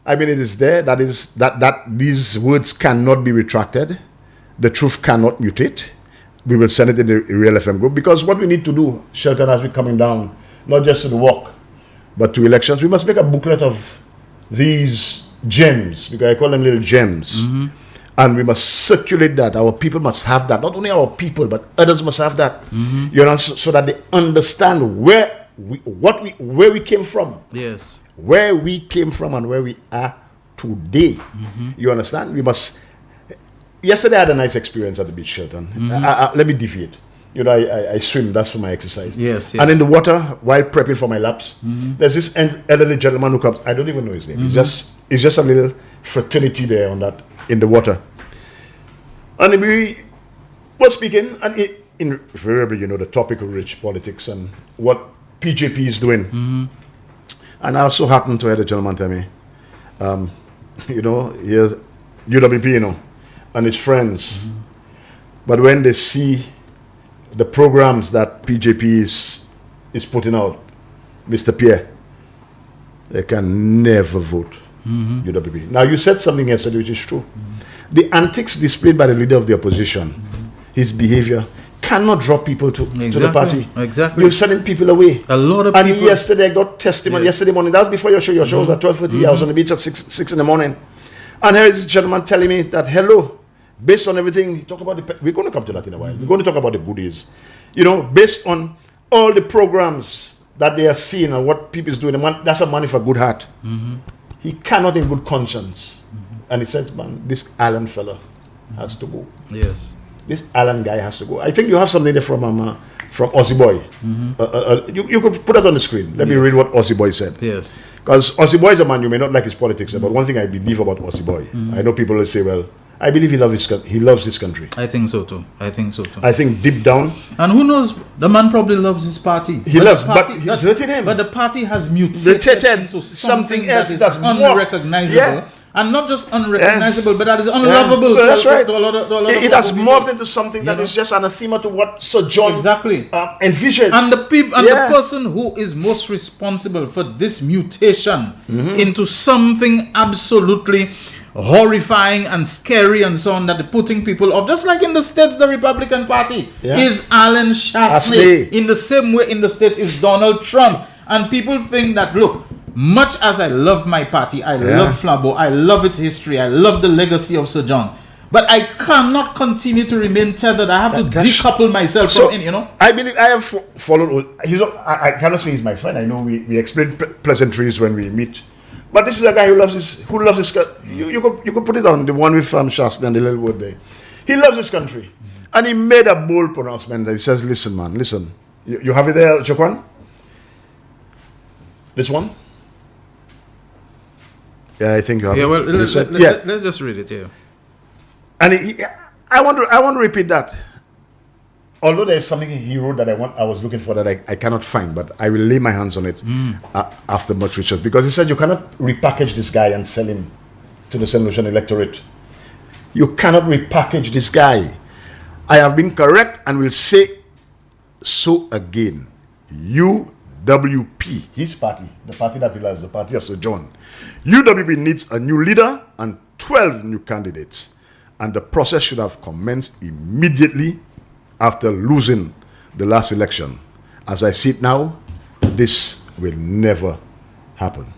Speaker 9: I mean, it is there. That is that these words cannot be retracted. The truth cannot mutate. We will send it in the Real FM group, because what we need to do, Shelton, as we're coming down, not just to the walk, but to elections, we must make a booklet of these gems, because I call them little gems. And we must circulate that. Our people must have that. Not only our people, but others must have that. You know, so that they understand where we came from.
Speaker 4: Yes.
Speaker 9: Where we came from and where we are today. You understand? We must. Yesterday I had a nice experience at the beach, Shelton. Let me deviate. You know, I swim. That's for my exercise.
Speaker 4: Yes.
Speaker 9: And in the water, while prepping for my laps, there's this elderly gentleman who comes. I don't even know his name. It's just a little fraternity there on that in the water. And we were speaking, and invariably, you know, the topic of rich politics and what PJP is doing. And I also happened to hear the gentleman tell me, you know, here's UWP, you know, and his friends. But when they see the programs that PJP is putting out, Mr. Pierre, they can never vote UWP. Now, you said something yesterday which is true. The antics displayed by the leader of the opposition, his behavior, cannot draw people to the party.
Speaker 4: Exactly.
Speaker 9: You're sending people away.
Speaker 4: A lot of
Speaker 9: and
Speaker 4: people.
Speaker 9: Yesterday I got testimony. Yesterday morning, that was before your show. Your show was at 12:30. I was on the beach at 6 in the morning. And here is a gentleman telling me that, hello, based on everything, talk about we're going to come to that in a while. We're going to talk about the goodies. You know, based on all the programs that they are seeing and what people is doing, that's a man with a good heart. He cannot in good conscience. And he says, man, this Alan fella has to go.
Speaker 4: Yes.
Speaker 9: This Alan guy has to go. I think you have something there from Aussie Boy. You could put that on the screen. Let me read what Aussie Boy said.
Speaker 4: Yes.
Speaker 9: Because Aussie Boy is a man, you may not like his politics, but one thing I believe about Aussie Boy, I know people will say, well, I believe he loves his country.
Speaker 4: I think so too. I
Speaker 9: think deep down.
Speaker 4: And who knows, the man probably loves his party.
Speaker 9: But he's hurting him.
Speaker 4: But the party has mutated into something else that is unrecognizable.
Speaker 9: Yeah.
Speaker 4: And not just unrecognizable, but that is unlovable.
Speaker 9: Well, that's right.
Speaker 4: To a lot of
Speaker 9: it has
Speaker 4: people.
Speaker 9: morphed into something that is just anathema to what Sir John envisioned.
Speaker 4: And the person who is most responsible for this mutation into something absolutely horrifying and scary and so on that they're putting people off, just like in the States, the Republican Party is Alan Shasney. In the same way in the States is Donald Trump. And people think that, look, much as I love my party, I love Flambeau, I love its history, I love the legacy of Sir John, but I cannot continue to remain tethered. I have to decouple myself from it, you know.
Speaker 9: I believe I have followed. I cannot say he's my friend. I know we explain pleasantries when we meet, but this is a guy who loves his you could put it on the one with Shasta and the little word there. He loves his country, and he made a bold pronouncement that he says, "Listen, man, listen. You have it there, Jokwan? This one." Yeah, I think you have.
Speaker 4: Yeah, well, let's just read it here.
Speaker 9: And I want to repeat that. Although there is something he wrote that I was looking for that I cannot find, but I will lay my hands on it after much research, because he said you cannot repackage this guy and sell him to the St. Lucian electorate. You cannot repackage this guy. I have been correct and will say so again. UWP, his party, the party that he loves, the party of Sir John. UWP needs a new leader and 12 new candidates. And the process should have commenced immediately after losing the last election. As I see it now, this will never happen.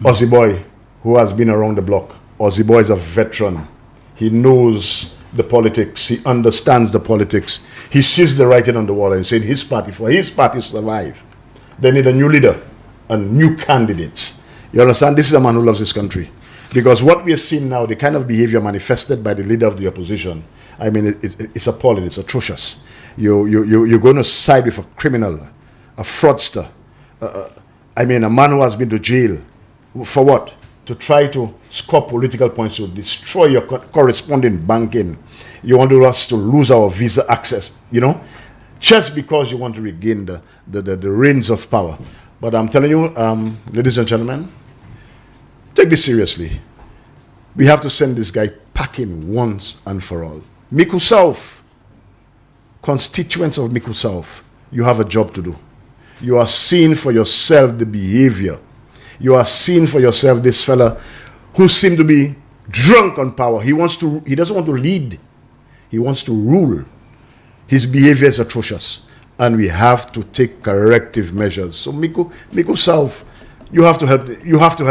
Speaker 9: Aussie Boy, who has been around the block, Aussie Boy is a veteran. He knows the politics. He understands the politics. He sees the writing on the wall and said for his party to survive, they need a new leader and new candidates. You understand? This is a man who loves his country. Because what we are seeing now, the kind of behavior manifested by the leader of the opposition, I mean, it's appalling. It's atrocious. You're going to side with a criminal, a fraudster. A man who has been to jail. For what? To try to score political points, to destroy your corresponding banking. You want us to lose our visa access, you know, just because you want to regain the reins of power. But I'm telling you, ladies and gentlemen, take this seriously. We have to send this guy packing once and for all. Miku South, constituents of Miku South, you have a job to do. You are seeing for yourself the behavior. You are seeing for yourself this fella who seemed to be drunk on power. He doesn't want to lead. He wants to rule. His behavior is atrocious. And we have to take corrective measures. So Miku South, you have to help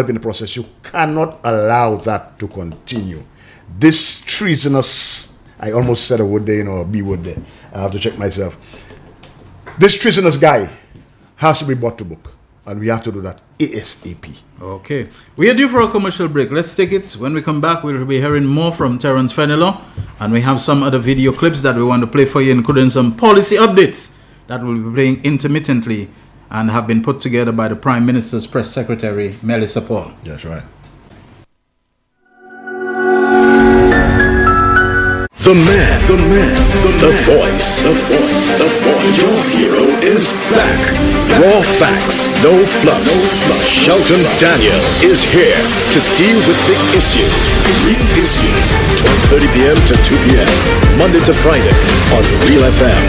Speaker 9: in the process. You cannot allow that to continue. this treasonous, I almost said a word there, a B word there. I have to check myself. This treasonous guy has to be brought to book, and we have to do that ASAP.
Speaker 4: Okay. We are due for a commercial break. Let's take it. When we come back, we'll be hearing more from Terence Fenelon, and we have some other video clips that we want to play for you, including some policy updates that will be playing intermittently and have been put together by the Prime Minister's Press Secretary, Melissa Paul.
Speaker 9: That's right.
Speaker 2: The man, the voice. Your hero is back. Raw facts, no fluff. Shelton Daniel is here to deal with the issues. Real issues. 12:30 p.m. to 2 p.m. Monday to Friday on Real FM.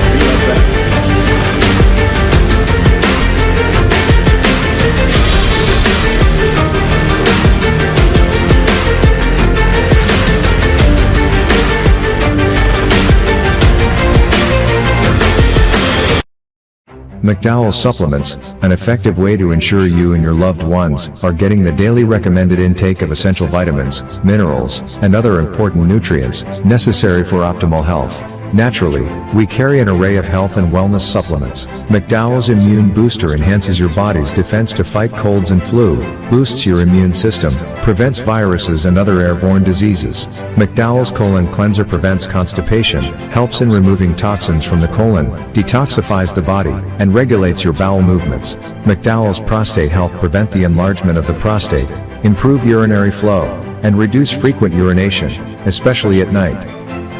Speaker 12: McDowell's Supplements, an effective way to ensure you and your loved ones are getting the daily recommended intake of essential vitamins, minerals, and other important nutrients necessary for optimal health. Naturally, we carry an array of health and wellness supplements. McDowell's Immune Booster enhances your body's defense to fight colds and flu, boosts your immune system, prevents viruses and other airborne diseases. McDowell's Colon Cleanser prevents constipation, helps in removing toxins from the colon, detoxifies the body, and regulates your bowel movements. McDowell's Prostate Health prevent the enlargement of the prostate, improve urinary flow, and reduce frequent urination, especially at night.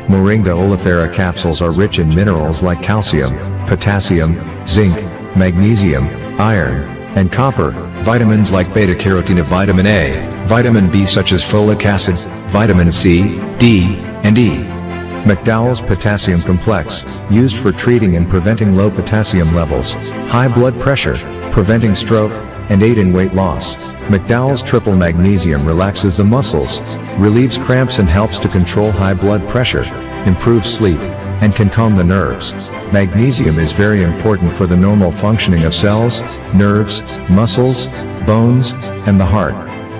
Speaker 12: Moringa oleifera capsules are rich in minerals like calcium, potassium, zinc, magnesium, iron, and copper, vitamins like beta-carotene of vitamin A, vitamin B such as folic acid, vitamin C, D, and E. McDowell's Potassium Complex, used for treating and preventing low potassium levels, high blood pressure, preventing stroke, and aid in weight loss. McDowell's Triple Magnesium relaxes the muscles, relieves cramps and helps to control high blood pressure, improves sleep, and can calm the nerves. Magnesium is very important for the normal functioning of cells, nerves, muscles, bones, and the heart.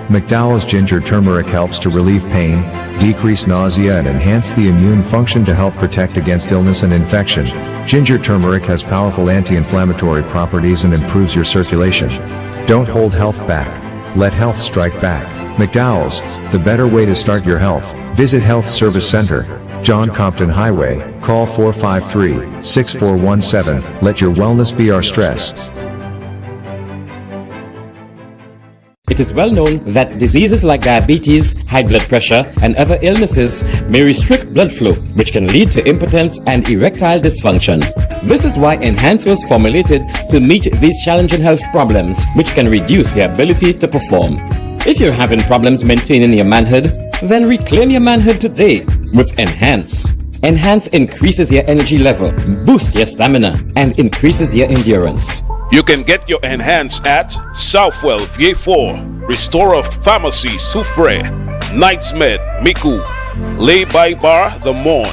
Speaker 12: McDowell's Ginger Turmeric helps to relieve pain, decrease nausea and enhance the immune function to help protect against illness and infection. Ginger turmeric has powerful anti-inflammatory properties and improves your circulation. Don't hold health back. Let health strike back. McDowell's, the better way to start your health. Visit Health Service Center, John Compton Highway. Call 453-6417. Let your wellness be our stress.
Speaker 13: It is well known that diseases like diabetes, high blood pressure, and other illnesses may restrict blood flow, which can lead to impotence and erectile dysfunction. This is why Enhance was formulated to meet these challenging health problems, which can reduce your ability to perform. If you're having problems maintaining your manhood, then reclaim your manhood today with Enhance. Enhance increases your energy level, boosts your stamina, and increases your endurance.
Speaker 14: You can get your Enhance at Southwell VA4, Restorer Pharmacy Soufre, Knights Med Miku, Lay by Bar The Morn,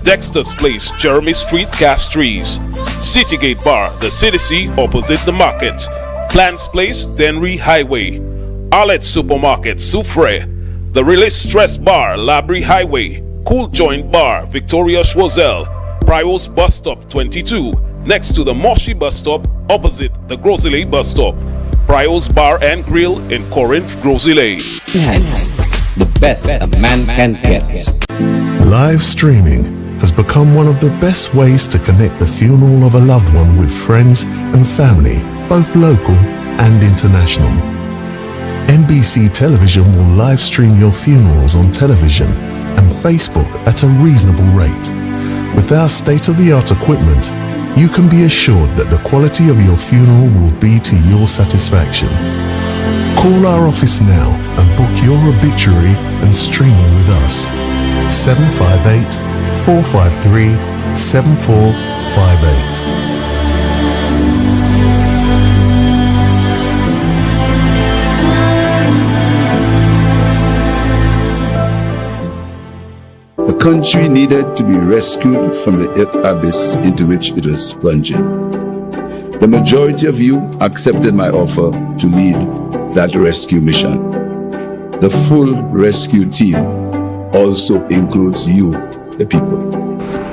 Speaker 14: Dexter's Place Jeremy Street Castries, Citygate Bar The City opposite the market, Plants Place Denry Highway, Arlette Supermarket Soufre, The Release Stress Bar Labrie Highway, Cool Joint Bar Victoria Schwazel, Prios Bus Stop 22, next to the Moshi Bus Stop, opposite the Grosile Bus Stop. Prios Bar and Grill in Corinth, Grosile.
Speaker 13: Enhance, the best a man can get.
Speaker 15: Live streaming has become one of the best ways to connect the funeral of a loved one with friends and family, both local and international. NBC Television will live stream your funerals on television and Facebook at a reasonable rate. With our state-of-the-art equipment, you can be assured that the quality of your funeral will be to your satisfaction. Call our office now and book your obituary and streaming with us. 758-453-7458.
Speaker 1: The country needed to be rescued from the abyss into which it was plunging. The majority of you accepted my offer to lead that rescue mission. The full rescue team also includes you, the people.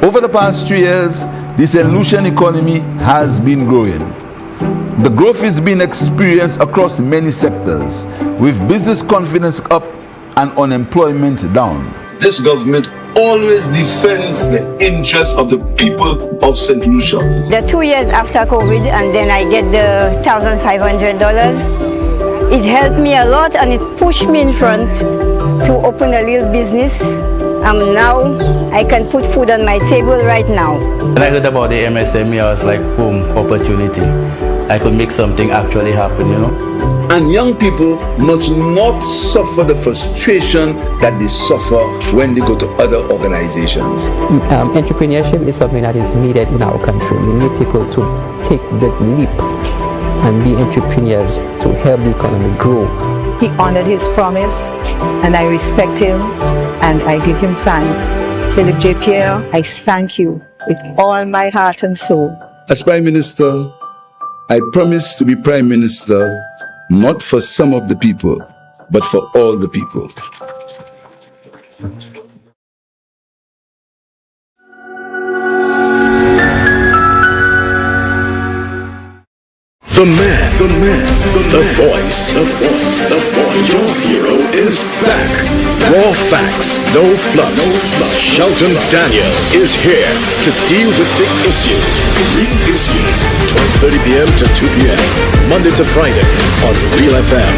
Speaker 1: Over the past 3 years, the St. Lucian economy has been growing. The growth is being experienced across many sectors, with business confidence up and unemployment down. This government always defends the interests of the people of St. Lucia.
Speaker 16: The 2 years after COVID, and then I get the $1,500. It helped me a lot, and it pushed me in front to open a little business. Now I can put food on my table right now.
Speaker 17: When I heard about the MSME, I was like, boom, opportunity. I could make something actually happen, you know.
Speaker 1: And young people must not suffer the frustration that they suffer when they go to other organizations.
Speaker 18: Entrepreneurship is something that is needed in our country. We need people to take the leap and be entrepreneurs to help the economy grow.
Speaker 19: He honored his promise, and I respect him, and I give him thanks. Philip J. Pierre, I thank you with all my heart and soul.
Speaker 1: As Prime Minister, I promise to be Prime Minister not for some of the people, but for all the people.
Speaker 2: The man, the voice. Your hero is back. Raw facts, no fluff. Shelton Daniel is here to deal with the issues. 12:30 p.m. to 2 p.m. Monday to Friday on Real FM.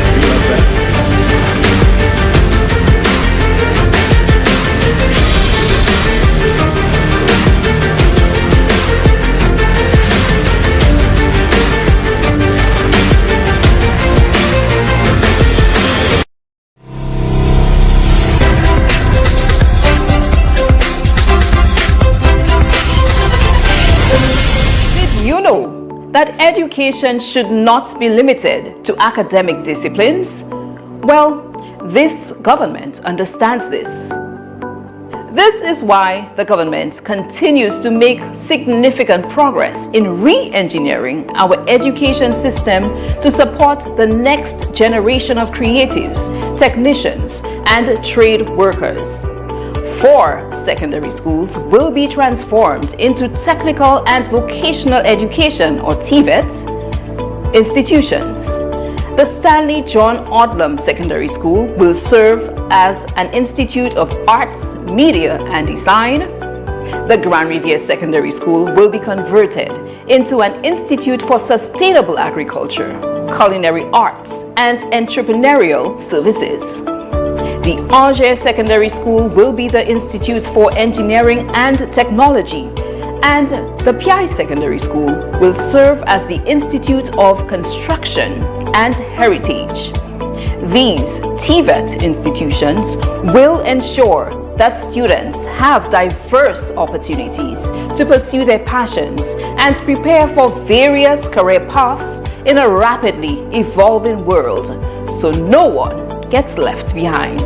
Speaker 3: That education should not be limited to academic disciplines? Well, this government understands this. This is why the government continues to make significant progress in re-engineering our education system to support the next generation of creatives, technicians, and trade workers. 4 secondary schools will be transformed into technical and vocational education, or TVET, institutions. The Stanley John Odlum Secondary School will serve as an Institute of Arts, Media and Design. The Grand Riviere Secondary School will be converted into an Institute for Sustainable Agriculture, Culinary Arts and Entrepreneurial Services. The Angers Secondary School will be the Institute for Engineering and Technology, and the Piaille Secondary School will serve as the Institute of Construction and Heritage. These TVET institutions will ensure that students have diverse opportunities to pursue their passions and prepare for various career paths in a rapidly evolving world, so no one gets left behind.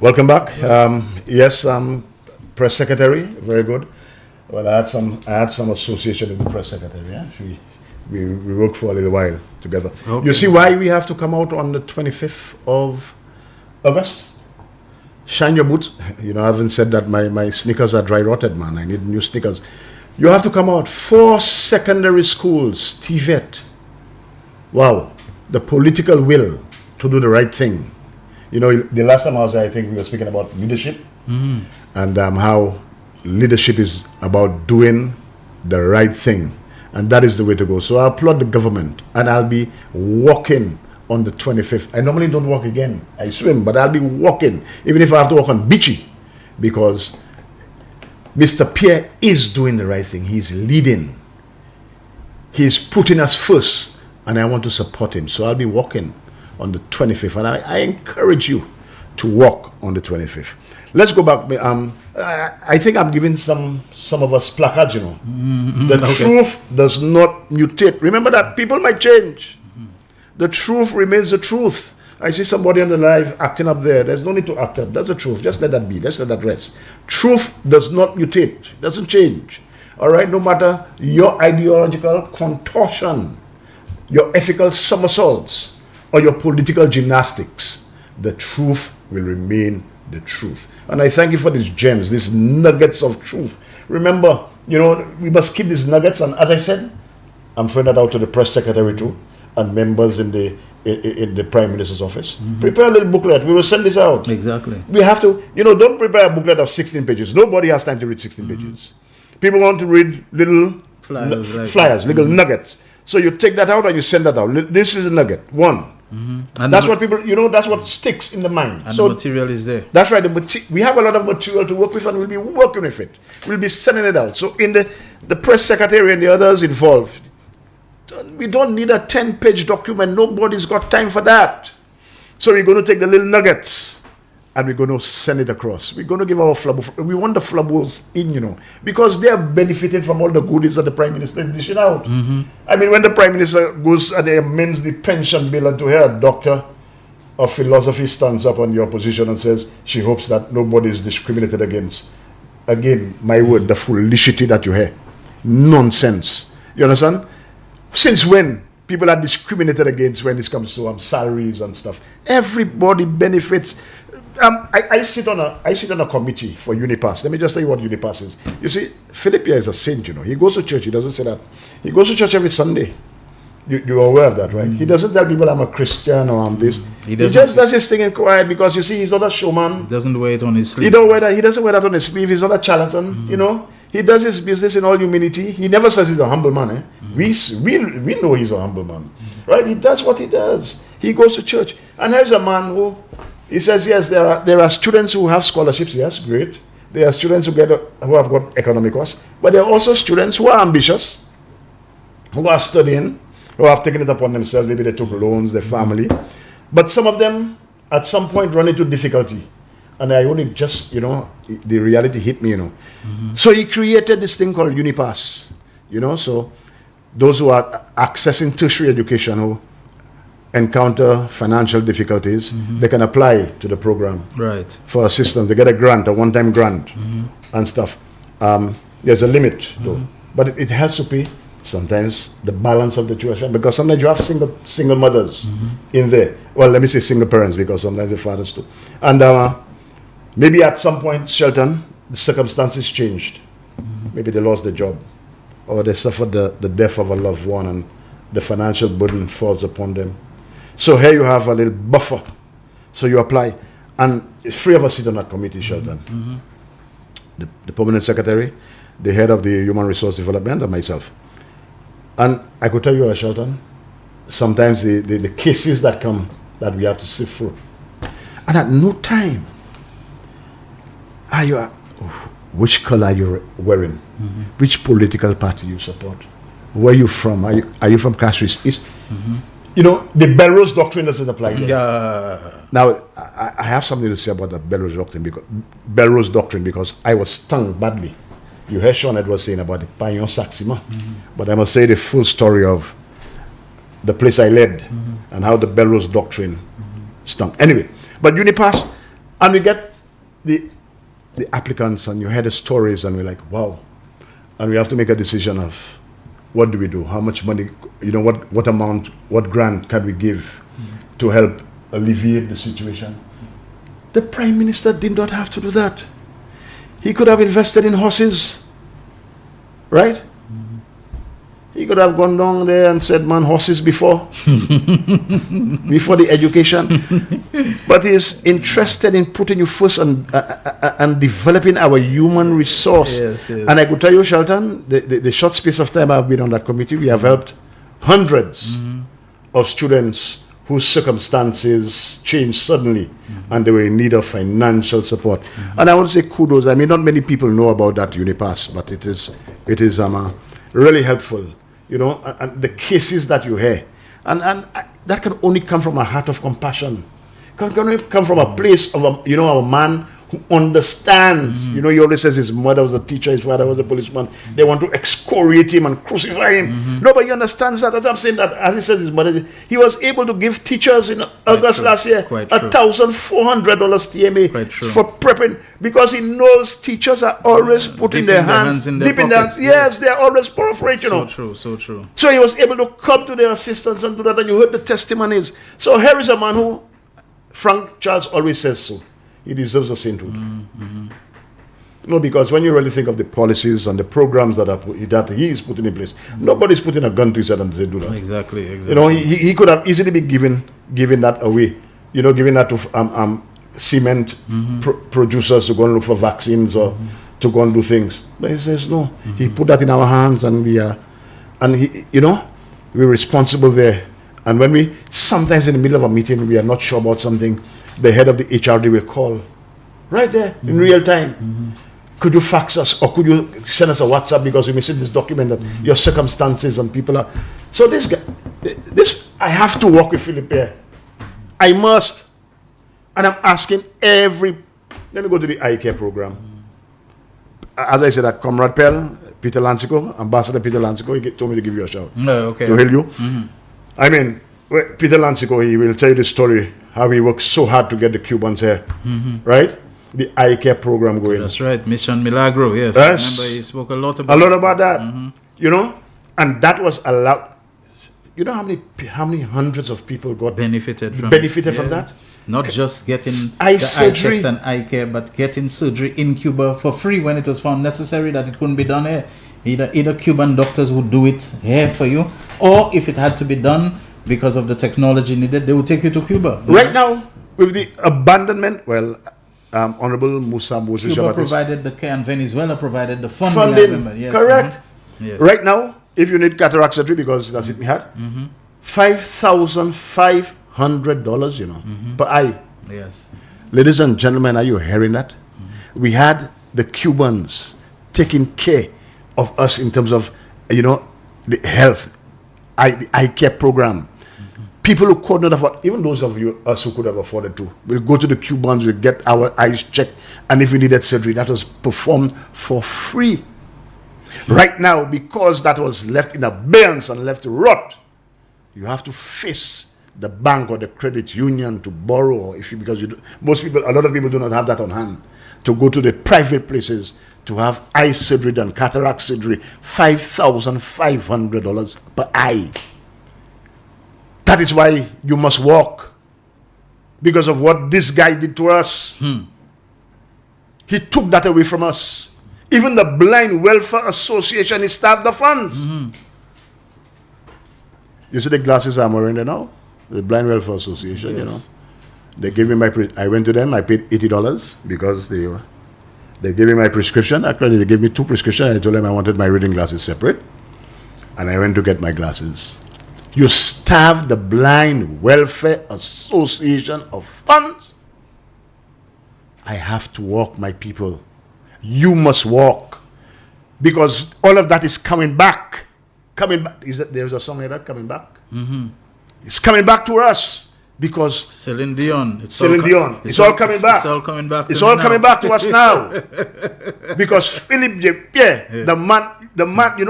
Speaker 9: Welcome back. Yes, press secretary, very good. Well, I had some association with the press secretary. Yeah? We worked for a little while together. Okay. You see why we have to come out on the 25th of August? Shine your boots. You know, I haven't said that my sneakers are dry rotted, man. I need new sneakers. You have to come out. 4 secondary schools, TVET. Wow, the political will to do the right thing. You know, the last time I was there, I think we were speaking about leadership and how leadership is about doing the right thing. And that is the way to go. So I applaud the government, and I'll be walking on the 25th. I normally don't walk again. I swim, but I'll be walking, even if I have to walk on Beachy, because Mr. Pierre is doing the right thing. He's leading. He's putting us first, and I want to support him. So I'll be walking on the 25th, and I encourage you to walk on the 25th. Let's go back. I think I'm giving some of us placards, you know. The truth does not mutate. Remember that people might change. The truth remains the truth. I see somebody on the live acting up there. There's no need to act up. That's the truth. Just let that be. Just let that rest. Truth does not mutate. Doesn't change. All right, no matter your ideological contortion, your ethical somersaults, or your political gymnastics, the truth will remain the truth. And I thank you for these gems, these nuggets of truth. Remember, we must keep these nuggets. And as I said, I'm sending that out to the press secretary too, and members in the Prime Minister's office. Prepare a little booklet. We will send this out.
Speaker 4: Exactly.
Speaker 9: We have to, don't prepare a booklet of 16 pages. Nobody has time to read 16 pages. People want to read little flyers, little nuggets. So you take that out and you send that out. This is a nugget. One. And that's what people, that's what sticks in the mind.
Speaker 4: And so the material is there.
Speaker 9: That's right. We have a lot of material to work with, and we'll be working with it. We'll be sending it out. So in the press secretary and the others involved, we don't need a 10-page document. Nobody's got time for that. So we're going to take the little nuggets and we're going to send it across. We're going to give our flabo. We want the flabos in, because they are benefiting from all the goodies that the Prime Minister is dishing out. I mean, when the Prime Minister goes and amends the pension bill, and to hear a doctor of philosophy stands up on the opposition and says she hopes that nobody is discriminated against. Again, my word, the foolishness that you hear. Nonsense. You understand? Since when people are discriminated against when it comes to salaries and stuff? Everybody benefits. I sit on a committee for Unipass. Let me just tell you what Unipass is. You see, Philip here is a saint. He goes to church. He doesn't say that. He goes to church every Sunday. You're aware of that, right? He doesn't tell people I'm a Christian or I'm this. He just does his thing in quiet, because you see, he's not a showman.
Speaker 4: He doesn't wear it on his sleeve.
Speaker 9: He doesn't wear that on his sleeve. He's not a charlatan. He does his business in all humility. He never says he's a humble man. We know he's a humble man, right? He does what he does. He goes to church, and here's a man who, he says, yes, there are students who have scholarships. Yes, great. There are students who have got economic costs, but there are also students who are ambitious, who are studying, who have taken it upon themselves. Maybe they took loans, their family, but some of them at some point run into difficulty. And I only just, the reality hit me, So he created this thing called Unipass, so those who are accessing tertiary education, who encounter financial difficulties, they can apply to the program for assistance. They get a grant, a one-time grant and stuff. There's a limit though, but it helps to pay sometimes the balance of the tuition, because sometimes you have single mothers in there. Well, let me say single parents, because sometimes the fathers too. And maybe at some point, Shelton, the circumstances changed. Maybe they lost their job, or they suffered the death of a loved one, and the financial burden falls upon them. So here you have a little buffer. So you apply, and 3 of us sit on that committee, Shelton. The permanent secretary, the head of the human resource development, and myself. And I could tell you, Shelton, sometimes the cases that come that we have to sift through, and at no time are you, which color are you wearing, which political party you support, where you from, are you from Castries East? The Belrose doctrine doesn't apply there. Now, I have something to say about the Belrose doctrine because I was stung badly. You heard Sean Edwards saying about the Payon Saxima, but I must say the full story of the place I led and how the Belrose doctrine stung. Anyway, but Unipass, and we get the applicants, and you hear the stories, and we're like, wow. And we have to make a decision of what do we do? How much money, what amount, what grant can we give to help alleviate the situation? The Prime Minister did not have to do that. He could have invested in horses, right? He could have gone down there and said, man, horses before the education. But he's interested in putting you first and developing our human resource.
Speaker 4: Yes.
Speaker 9: And I could tell you, Shelton, the short space of time I've been on that committee, we have helped hundreds of students whose circumstances changed suddenly and they were in need of financial support. And I want to say kudos. I mean, not many people know about that Unipass, but it is really helpful. And the cases that you hear, and that can only come from a heart of compassion. Can only come from a place of a man who understands. You know, he always says his mother was a teacher, his father was a policeman. They want to excoriate him and crucify him. No, but he understands that. As I'm saying that, as he says his mother, he was able to give teachers in August last year $1,400 TMA for prepping, because he knows teachers are always putting their hands
Speaker 4: in their
Speaker 9: deep in their hands. Yes, they're always perforating.
Speaker 4: So true, so true.
Speaker 9: So he was able to come to their assistance and do that, and you heard the testimonies. So here is a man who, Frank Charles always says so, he deserves a sainthood. No, because when you really think of the policies and the programs that he is putting in place, nobody's putting a gun to his head and say do that.
Speaker 4: Exactly.
Speaker 9: You know, he could have easily been giving that away. You know, giving that to cement producers to go and look for vaccines or to go and do things. But he says no. He put that in our hands, and we're responsible there. And when we sometimes in the middle of a meeting we are not sure about something, the head of the HRD will call right there in real time. Could you fax us, or could you send us a WhatsApp, because we missing this document that your circumstances and people are. So this guy, I have to work with Philip here. I must. And I'm asking let me go to the eye care program. As I said, that Comrade Pell, Peter Lansico, Ambassador Peter Lansico, he told me to give you a shout. To hail you. I mean, Peter Lansico, he will tell you the story, how he worked so hard to get the Cubans here, right? The eye care program going.
Speaker 4: That's right, Mission Milagro, yes. I remember he spoke a lot about
Speaker 9: that. You know, and that was allowed. You know how many hundreds of people got benefited from that?
Speaker 4: Not just getting
Speaker 9: eye
Speaker 4: the
Speaker 9: surgery
Speaker 4: eye checks and eye care, but getting surgery in Cuba for free when it was found necessary that it couldn't be done here. Either Cuban doctors would do it here for you, or if it had to be done because of the technology needed, they would take you to Cuba.
Speaker 9: Right now, with the abandonment, Honorable Musa Moses
Speaker 4: Cuba
Speaker 9: Jabatis
Speaker 4: provided the care and Venezuela provided the funding. I remember. Yes.
Speaker 9: Correct.
Speaker 4: Yes.
Speaker 9: Right now, if you need cataract surgery, because that's it we had, $5,500, per eye.
Speaker 4: Yes.
Speaker 9: Ladies and gentlemen, are you hearing that? We had the Cubans taking care of us in terms of, the health, the eye care program. People who could not afford, even those of us who could have afforded to, will go to the Cubans, we'll get our eyes checked, and if we needed surgery, that was performed for free. Right now, because that was left in abeyance and left to rot, you have to face the bank or the credit union to borrow, because a lot of people do not have that on hand, to go to the private places to have eye surgery done, cataract surgery, $5,500 per eye. That is why you must walk, because of what this guy did to us. He took that away from us. Even the Blind Welfare Association, he started the funds. You see the glasses I'm wearing there now? The Blind Welfare Association,
Speaker 4: Yes.
Speaker 9: They gave me I went to them, I paid $80 because they gave me my prescription. Actually, they gave me 2 prescriptions. I told them I wanted my reading glasses separate. And I went to get my glasses. You starve the Blind Welfare Association of funds. I have to walk, my people. You must walk, because all of that is coming back. There's a song like that, coming back. It's coming back to us, because
Speaker 4: Celine Dion.
Speaker 9: It's all coming back.
Speaker 4: It's all coming back.
Speaker 9: It's all coming back to us now, because Philip J. Pierre, the man. You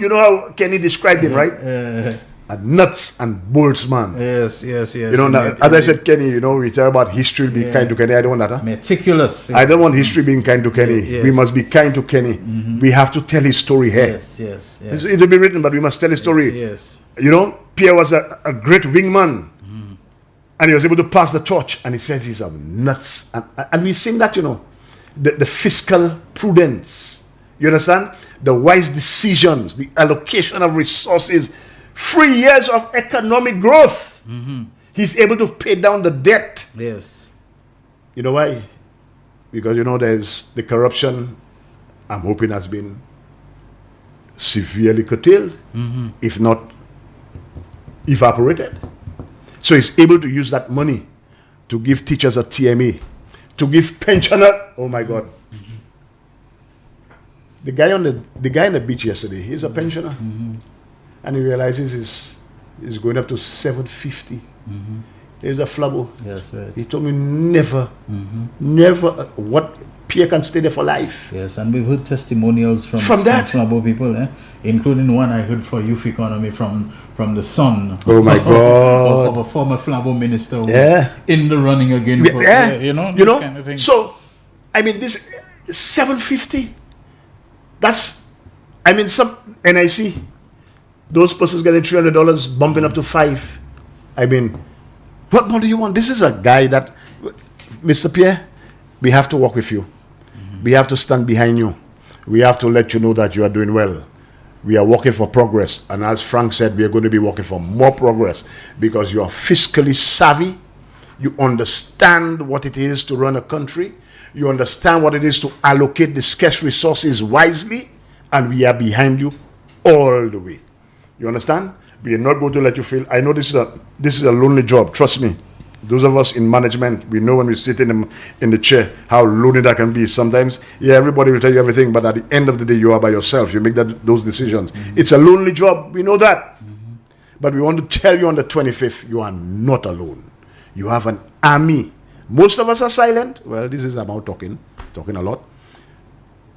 Speaker 9: know how Kenny described him, right? A nuts and bolts man.
Speaker 4: Yes.
Speaker 9: As I said, Kenny, we talk about history being kind to Kenny. I don't want that.
Speaker 4: Meticulous.
Speaker 9: I don't want history being kind to Kenny.
Speaker 4: Yes.
Speaker 9: We must be kind to Kenny. We have to tell his story here.
Speaker 4: Yes.
Speaker 9: It will be written, but we must tell his story.
Speaker 4: Yes.
Speaker 9: Pierre was a great wingman. And he was able to pass the torch. And he says he's a nuts. And we sing that, the fiscal prudence. You understand? The wise decisions, the allocation of resources, 3 years of economic growth. He's able to pay down the debt.
Speaker 4: Yes.
Speaker 9: You know why? Because there's the corruption, I'm hoping, has been severely curtailed, if not evaporated. So he's able to use that money to give teachers a TMA, to give pensioner. Oh my God. The guy on the beach yesterday, he's a pensioner. And he realizes he's going up to $750. There's a flabo.
Speaker 4: Yes, right.
Speaker 9: He told me never, what Pierre can stay there for life.
Speaker 4: Yes, and we've heard testimonials from
Speaker 9: that
Speaker 4: Flabo people, including one I heard for youth economy from the son.
Speaker 9: Oh my God!
Speaker 4: of a former Flabo minister. Who
Speaker 9: Yeah.
Speaker 4: in the running again. For, you know, kind of thing.
Speaker 9: So, I mean, this 750. That's, I mean, some NIC. Those persons getting $300, bumping up to $5. I mean, what more do you want? This is a guy that, Mr. Pierre, we have to work with you. We have to stand behind you. We have to let you know that you are doing well. We are working for progress. And as Frank said, we are going to be working for more progress because you are fiscally savvy. You understand what it is to run a country. You understand what it is to allocate the scarce resources wisely. And we are behind you all the way. You understand? We are not going to let you fail. I know this is a lonely job. Trust me. Those of us in management, we know when we sit in the chair how lonely that can be. Sometimes, everybody will tell you everything, but at the end of the day, you are by yourself. You make those decisions. It's a lonely job. We know that. But we want to tell you on the 25th, you are not alone. You have an army. Most of us are silent. Well, this is about talking a lot.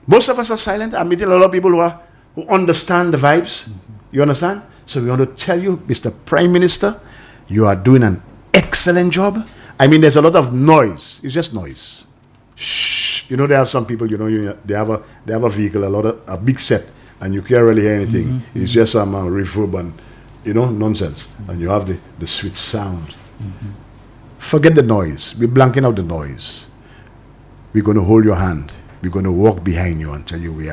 Speaker 9: Most of us are silent. I'm meeting a lot of people who understand the vibes. You understand? So we want to tell you, Mr. Prime Minister, you are doing an excellent job. I mean, there's a lot of noise. It's just noise. Shh. You know, they have some people, they have a vehicle, a big set, and you can't really hear anything. It's just some reverb and, nonsense. And you have the sweet sound. Forget the noise. We're blanking out the noise. We're going to hold your hand. We're going to walk behind you and tell you we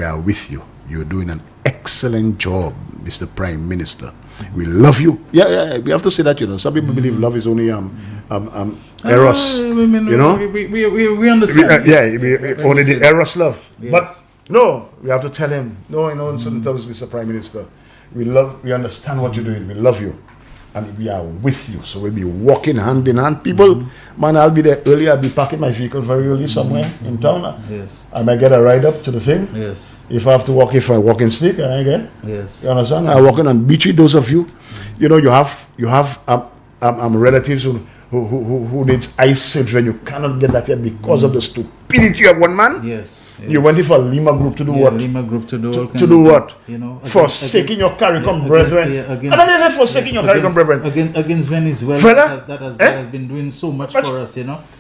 Speaker 9: are with you. You're doing an excellent job, Mr. Prime Minister. We love you. Yeah, we have to say that, Some people believe love is only eros.
Speaker 4: We understand.
Speaker 9: Only the eros love. Yes. But no, we have to tell him, no, in certain terms, Mr. Prime Minister, we understand what you're doing. We love you. And we are with you. So we'll be walking hand in hand. People, man, I'll be there early. I'll be parking my vehicle very early somewhere in town.
Speaker 4: Yes.
Speaker 9: I might get a ride up to the thing.
Speaker 4: Yes.
Speaker 9: If I have to walk, if I walk in stick, I get.
Speaker 4: Yes.
Speaker 9: You understand? I walk in on beachy. Those of you, you have relatives who needs eye surgery and you cannot get that yet because of the stupidity of one man.
Speaker 4: Yes.
Speaker 9: You went in for Lima Group to do what?
Speaker 4: Lima Group to do
Speaker 9: to do what? Forsaking your CARICOM brethren. And then they said forsaking your CARICOM brethren.
Speaker 4: Against Venezuela, that has been doing so much for us,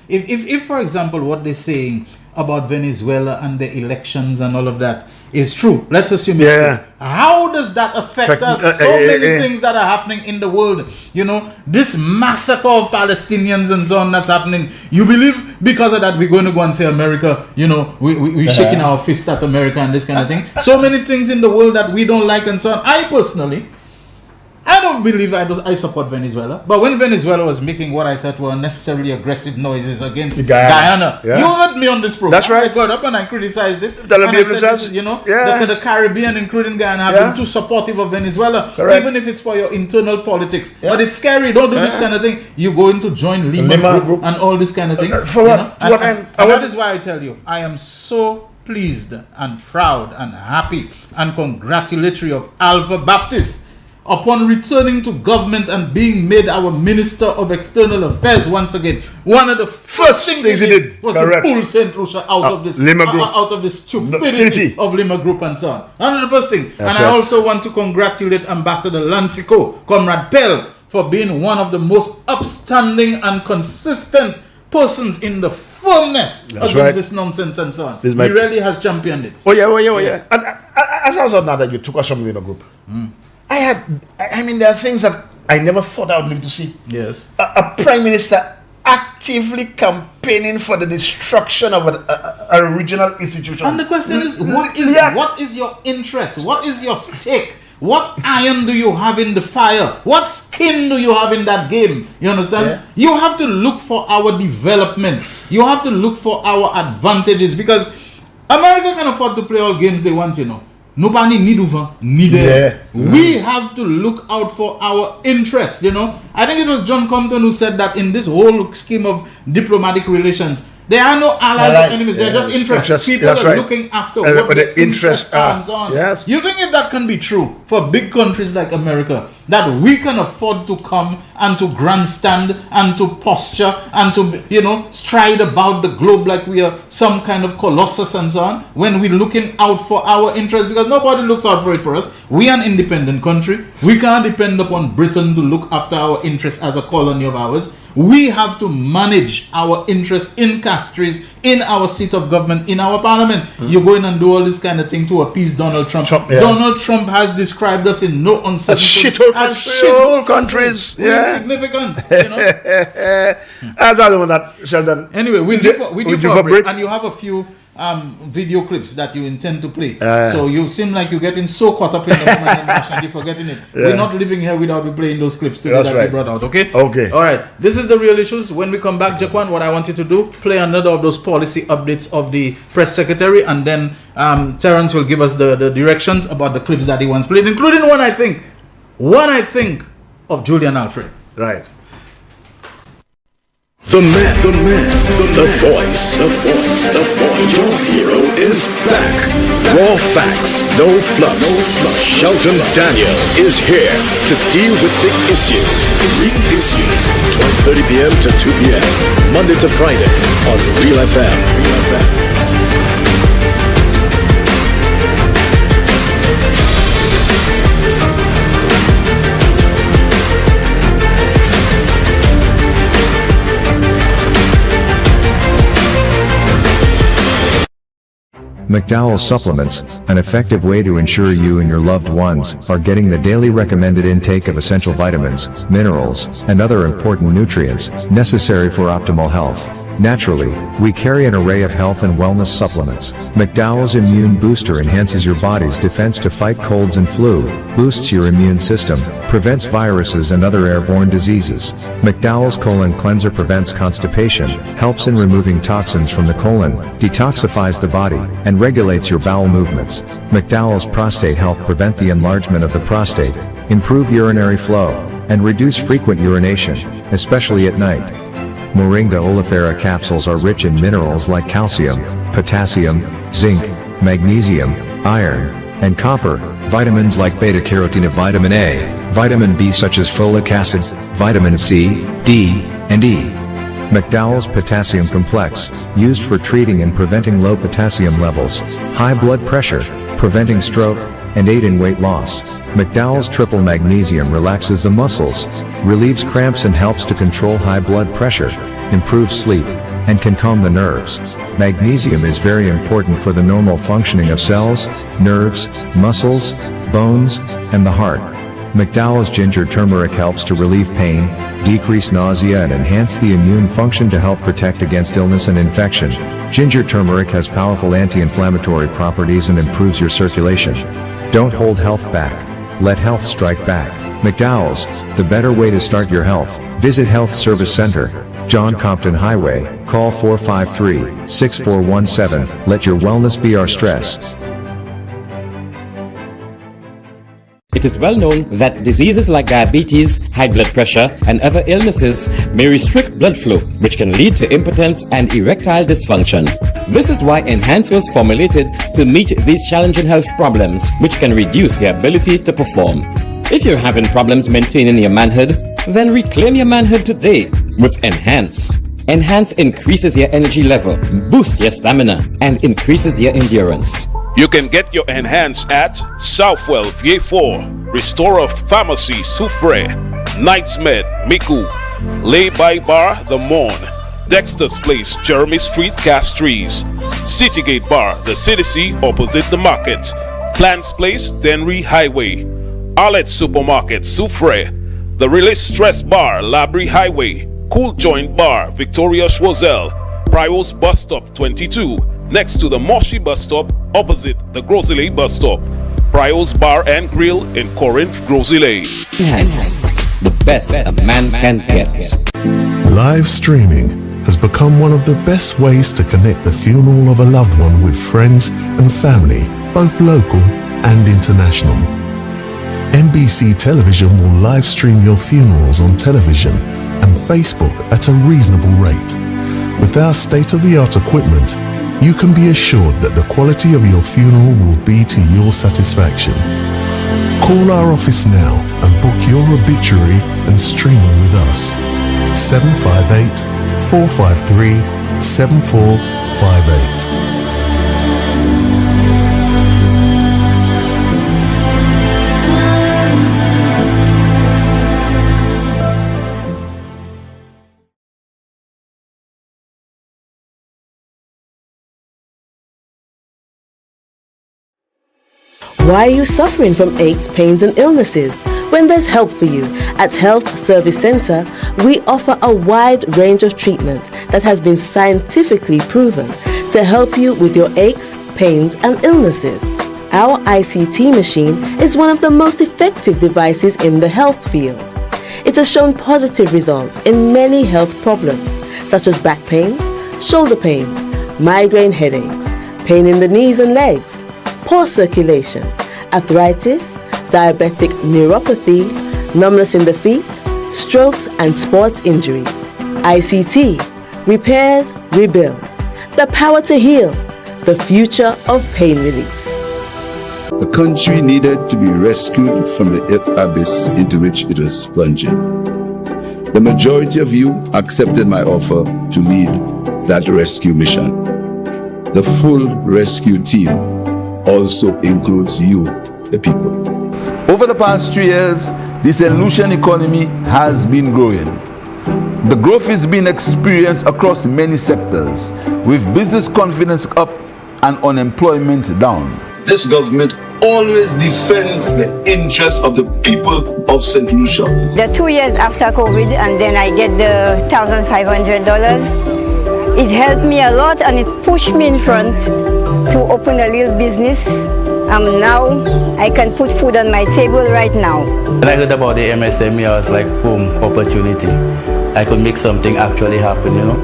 Speaker 4: If, for example, what they're saying about Venezuela and the elections and all of that is true, let's assume it's true. How does that affect us? So many things that are happening in the world. This massacre of Palestinians and so on that's happening. You believe because of that we're going to go and say America, we're shaking our fist at America and this kind of thing. So many things in the world that we don't like and so on. I don't believe I support Venezuela. But when Venezuela was making what I thought were unnecessarily aggressive noises against Guyana, you heard me on this program.
Speaker 9: That's right.
Speaker 4: I got up and I criticized it. And I said, this is, the Caribbean, including Guyana, have been too supportive of Venezuela, even if it's for your internal politics. But it's scary. Don't do this kind of thing. You're going to join Lima Group and all this kind of thing.
Speaker 9: For what?
Speaker 4: And that is why I tell you, I am so pleased and proud and happy and congratulatory of Alpha Baptist upon returning to government and being made our Minister of External Affairs once again. One of the first things he did was to pull St. Lucia out of this out of the stupidity of Lima Group and so on. One of the first thing. I also want to congratulate Ambassador Lancico, Comrade Pell, for being one of the most upstanding and consistent persons in the firmness against this nonsense and so on. He really has championed it.
Speaker 9: Oh yeah. And as I was now that you took us from Lima Group, I mean, there are things that I never thought I would live to see.
Speaker 4: Yes.
Speaker 9: A prime minister actively campaigning for the destruction of a regional institution.
Speaker 4: And the question is, what is your interest? What is your stake? What iron do you have in the fire? What skin do you have in that game? You understand? Yeah. You have to look for our development. You have to look for our advantages because America can afford to play all games they want, Nobody need there. We have to look out for our interest, I think it was John Compton who said that in this whole scheme of diplomatic relations, There are no allies or enemies. They're just interests. People
Speaker 9: that's
Speaker 4: are
Speaker 9: right.
Speaker 4: looking after
Speaker 9: But
Speaker 4: what
Speaker 9: the interest
Speaker 4: hands on.
Speaker 9: Yes.
Speaker 4: You think if that can be true for big countries like America, that we can afford to come and to grandstand and to posture and to, stride about the globe like we are some kind of colossus and so on, when we're looking out for our interests, because nobody looks out for it for us. We are an independent country. We can't depend upon Britain to look after our interests as a colony of ours. We have to manage our interests in Castries, in our seat of government, in our parliament. You go in and do all this kind of thing to appease Donald Trump. Donald Trump has described us in no uncertain
Speaker 9: as shithole countries.
Speaker 4: We're insignificant.
Speaker 9: As I know that, Sheldon.
Speaker 4: Anyway, we do for a break, and you have a few video clips that you intend to play. So you seem like you're getting so caught up in the moment and you're forgetting it. We're not living here without you playing those clips today that we brought out, okay?
Speaker 9: Okay.
Speaker 4: All right. This is the real issues. When we come back, Jaquan, what I want you to do, play another of those policy updates of the press secretary, and then Terence will give us the directions about the clips that he once played, including one I think of Julian Alfred.
Speaker 9: Right.
Speaker 2: The man, the voice. Your hero is back. Raw facts, no fluff. Shelton Daniel is here to deal with the issues. Real issues. 12:30 p.m. to 2 p.m. Monday to Friday on Real FM.
Speaker 12: McDowell Supplements, an effective way to ensure you and your loved ones are getting the daily recommended intake of essential vitamins, minerals, and other important nutrients necessary for optimal health. Naturally, we carry an array of health and wellness supplements. McDowell's Immune Booster enhances your body's defense to fight colds and flu, boosts your immune system, prevents viruses and other airborne diseases. McDowell's Colon Cleanser prevents constipation, helps in removing toxins from the colon, detoxifies the body, and regulates your bowel movements. McDowell's Prostate Health prevent the enlargement of the prostate, improve urinary flow, and reduce frequent urination, especially at night. Moringa oleifera capsules are rich in minerals like calcium, potassium, zinc, magnesium, iron, and copper, vitamins like beta-carotene of vitamin A, vitamin B such as folic acid, vitamin C, D, and E. McDowell's Potassium Complex, used for treating and preventing low potassium levels, high blood pressure, preventing stroke, and aid in weight loss. McDowell's Triple Magnesium relaxes the muscles, relieves cramps and helps to control high blood pressure, improves sleep, and can calm the nerves. Magnesium is very important for the normal functioning of cells, nerves, muscles, bones, and the heart. McDowell's Ginger Turmeric helps to relieve pain, decrease nausea and enhance the immune function to help protect against illness and infection. Ginger turmeric has powerful anti-inflammatory properties and improves your circulation. Don't hold health back. Let health strike back. McDowell's, the better way to start your health. Visit Health Service Center, John Compton Highway. Call 453-6417. Let your wellness be our stress.
Speaker 13: It is well known that diseases like diabetes, high blood pressure, and other illnesses may restrict blood flow, which can lead to impotence and erectile dysfunction. This is why Enhance was formulated to meet these challenging health problems, which can reduce your ability to perform. If you're having problems maintaining your manhood, then reclaim your manhood today with Enhance. Enhance increases your energy level, boosts your stamina, and increases your endurance.
Speaker 14: You can get your Enhance at Southwell VA4, Restorer Pharmacy Soufre, Knights Med Miku, Lay by Bar The Morn, Dexter's Place Jeremy Street Castries, Citygate Bar The CDC opposite the market, Plants Place Denry Highway, Arlette Supermarket Soufre, The Release Stress Bar Labrie Highway, Cool Joint Bar Victoria Schwazel, Prios Bus Stop 22, next to the Moshi Bus Stop opposite the Grosile Bus Stop. Prios Bar and Grill in Corinth, Grosile.
Speaker 13: Enhance, the best a man can get.
Speaker 15: Live streaming has become one of the best ways to connect the funeral of a loved one with friends and family, both local and international. NBC Television will live stream your funerals on television and Facebook at a reasonable rate. With our state-of-the-art equipment, you can be assured that the quality of your funeral will be to your satisfaction. Call our office now and book your obituary and streaming with us. 758-453-7458.
Speaker 20: Why are you suffering from aches, pains, and illnesses? When there's help for you. At Health Service Center, we offer a wide range of treatment that has been scientifically proven to help you with your aches, pains, and illnesses. Our ICT machine is one of the most effective devices in the health field. It has shown positive results in many health problems, such as back pains, shoulder pains, migraine headaches, pain in the knees and legs, poor circulation, arthritis, diabetic neuropathy, numbness in the feet, strokes and sports injuries. ICT, repairs, rebuild. The power to heal, the future of pain relief.
Speaker 21: The country needed to be rescued from the abyss into which it was plunging. The majority of you accepted my offer to lead that rescue mission. The full rescue team also includes you, the people.
Speaker 1: Over the past 3 years, the St. Lucian economy has been growing. The growth is being experienced across many sectors, with business confidence up and unemployment down.
Speaker 21: This government always defends the interests of the people of St. Lucia.
Speaker 16: The 2 years after COVID, and then I get the $1,500. It helped me a lot, and it pushed me in front to open a little business. Now I can put food on my table right now.
Speaker 17: When I heard about the MSME, I was like, boom, opportunity. I could make something actually happen, you know.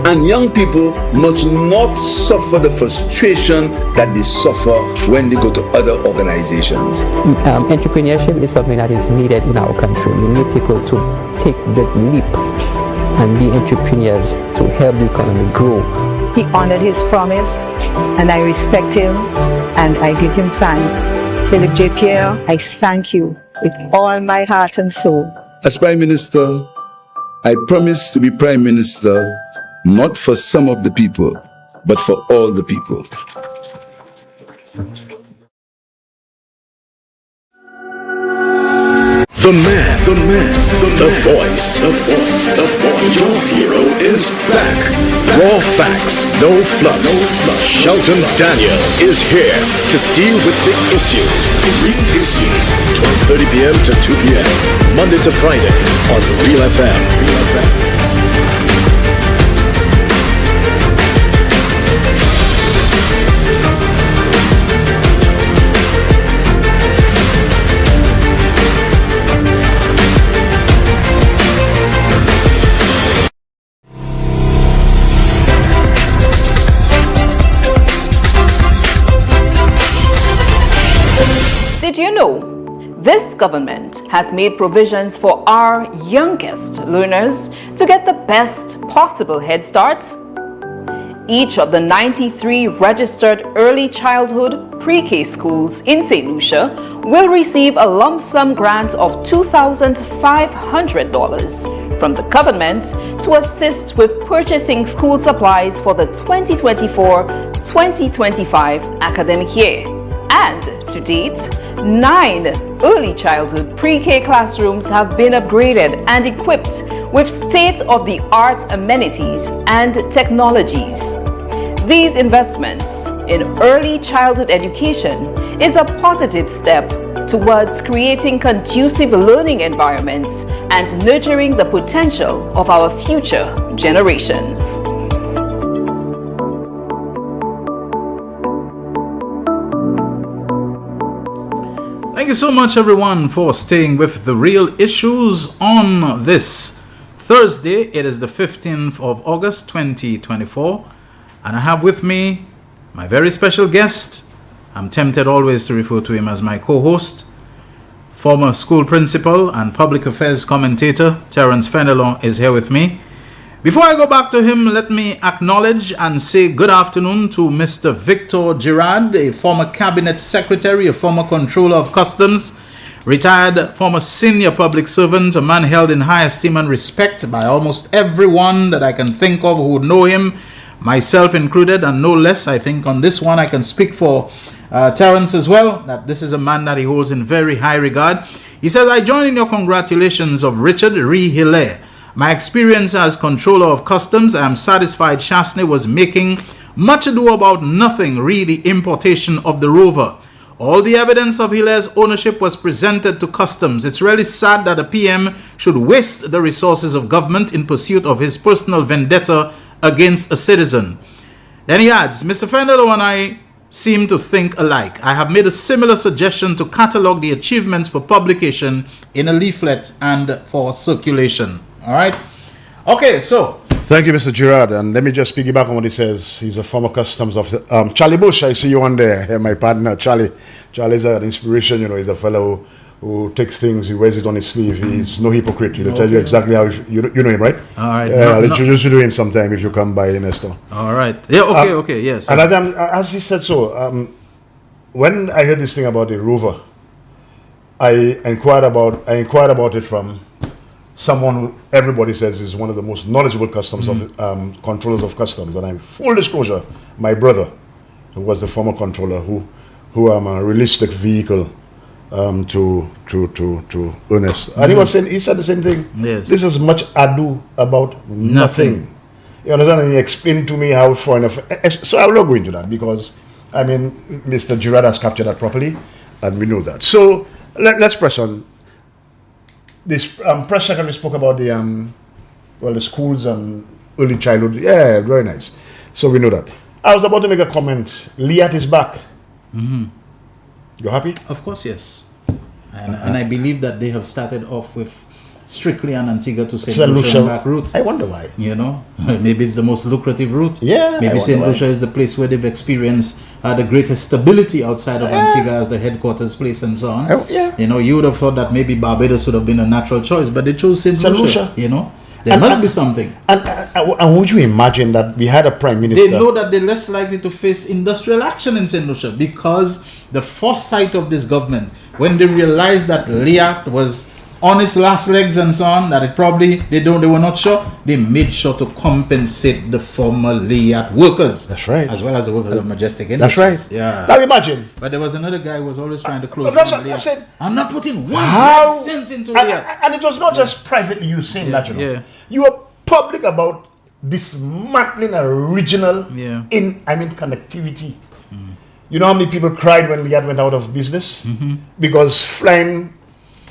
Speaker 21: And young people must not suffer the frustration that they suffer when they go to other organizations.
Speaker 18: Entrepreneurship is something that is needed in our country. We need people to take the leap and be entrepreneurs to help the economy grow.
Speaker 19: He honored his promise, and I respect him, and I give him thanks. Philip J. Pierre, I thank you with all my heart and soul.
Speaker 21: As Prime Minister, I promise to be Prime Minister not for some of the people, but for all the people.
Speaker 2: The man, the voice. Your hero is back. Raw facts, no fluff. Shelton Daniel is here to deal with the issues. Real issues. 12:30 p.m. to 2 p.m. Monday to Friday on Real FM.
Speaker 3: Did you know this government has made provisions for our youngest learners to get the best possible head start? Each of the 93 registered early childhood pre-K schools in St. Lucia will receive a lump sum grant of $2,500 from the government to assist with purchasing school supplies for the 2024-2025 academic year. And to date, 9 early childhood pre-K classrooms have been upgraded and equipped with state-of-the-art amenities and technologies. These investments in early childhood education is a positive step towards creating conducive learning environments and nurturing the potential of our future generations.
Speaker 4: Thank you so much, everyone, for staying with the real issues on this Thursday. It is the 15th of August 2024, and I have with me my very special guest. I'm tempted always to refer to him as my co-host, former school principal and public affairs commentator Terence Fenelon is here with me. Before I go back to him, let me acknowledge and say good afternoon to Mr. Victor Girard, a former cabinet secretary, a former controller of customs, retired former senior public servant, a man held in high esteem and respect by almost everyone that I can think of who would know him, myself included, and no less. I think on this one I can speak for Terence as well, that this is a man that he holds in very high regard. He says, I join in your congratulations of Richard Rihile. My experience as controller of customs, I am satisfied Chasney was making much ado about nothing, really, importation of the rover. All the evidence of Hila's ownership was presented to customs. It's really sad that a PM should waste the resources of government in pursuit of his personal vendetta against a citizen. Then he adds, Mr. Fendelo and I seem to think alike. I have made a similar suggestion to catalogue the achievements for publication in a leaflet and for circulation. All right. Okay, so.
Speaker 9: Thank you, Mr. Girard. And let me just piggyback on what he says. He's a former customs officer. Charlie Bush, I see you on there. My partner, Charlie. Charlie's an inspiration. He's a fellow who takes things, he wears it on his sleeve. He's no hypocrite. He'll tell you exactly how you know him, right?
Speaker 4: All right.
Speaker 9: I'll introduce you to him sometime if you come by, Nestor.
Speaker 4: All right. Yeah. Okay. Yes.
Speaker 9: And as he said so, when I heard this thing about the rover, I inquired about it from someone who everybody says is one of the most knowledgeable customs controllers of customs. And I'm full disclosure, my brother, who was the former controller, who released the vehicle to Ernest. And he said the same thing.
Speaker 4: Yes.
Speaker 9: This is much ado about nothing. You understand? And he explained to me how foreign affairs. So I will not go into that because Mr. Girard has captured that properly, and we know that. So let's press on. This press secretary spoke about the schools and early childhood. Yeah, very nice. So we know that. I was about to make a comment. Liat is back.
Speaker 4: Mm-hmm.
Speaker 9: You happy?
Speaker 4: Of course, yes. And I believe that they have started off with strictly an Antigua to St. Lucia back route.
Speaker 9: I wonder why.
Speaker 4: Maybe it's the most lucrative route.
Speaker 9: Yeah.
Speaker 4: Maybe St. Lucia is the place where they've experienced the greatest stability outside of Antigua as the headquarters place and so on. You would have thought that maybe Barbados would have been a natural choice, but they chose St. Lucia. There must be something.
Speaker 9: And would you imagine that we had a prime minister?
Speaker 4: They know that they're less likely to face industrial action in St. Lucia because the foresight of this government, when they realized that Liat was on its last legs and so on, that they were not sure, they made sure to compensate the former Liat workers.
Speaker 9: That's right.
Speaker 4: As well as the workers of Majestic Industries.
Speaker 9: That's right.
Speaker 4: Yeah.
Speaker 9: Now imagine.
Speaker 4: But there was another guy who was always trying to close
Speaker 9: that's
Speaker 4: down
Speaker 9: what I'm saying.
Speaker 4: I'm not putting one cent into Liat.
Speaker 9: And it was not just privately you saying that, You were public about dismantling a regional connectivity. You know how many people cried when Liat went out of business?
Speaker 4: Mm-hmm.
Speaker 9: Because flying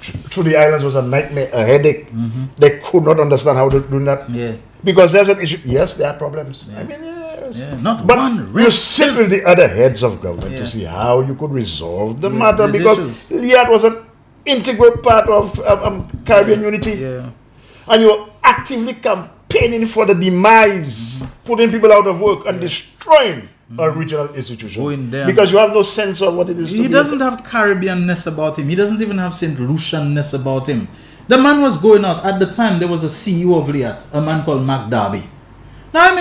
Speaker 9: through the islands was a nightmare, a headache.
Speaker 4: Mm-hmm.
Speaker 9: They could not understand how to do that.
Speaker 4: Yeah.
Speaker 9: Because there's an issue. Yes, there are problems.
Speaker 4: Yeah. But
Speaker 9: you sit with the other heads of government to see how you could resolve the matter, because Liat was an integral part of Caribbean unity.
Speaker 4: Yeah.
Speaker 9: And you're actively campaigning for the demise, putting people out of work and destroying a regional institution. Because you have no sense of what it is to be.
Speaker 4: He doesn't have Caribbean-ness about him. He doesn't even have St. Lucian-ness about him. The man was going out. At the time, there was a CEO of Liat, a man called Mac Darby. Now,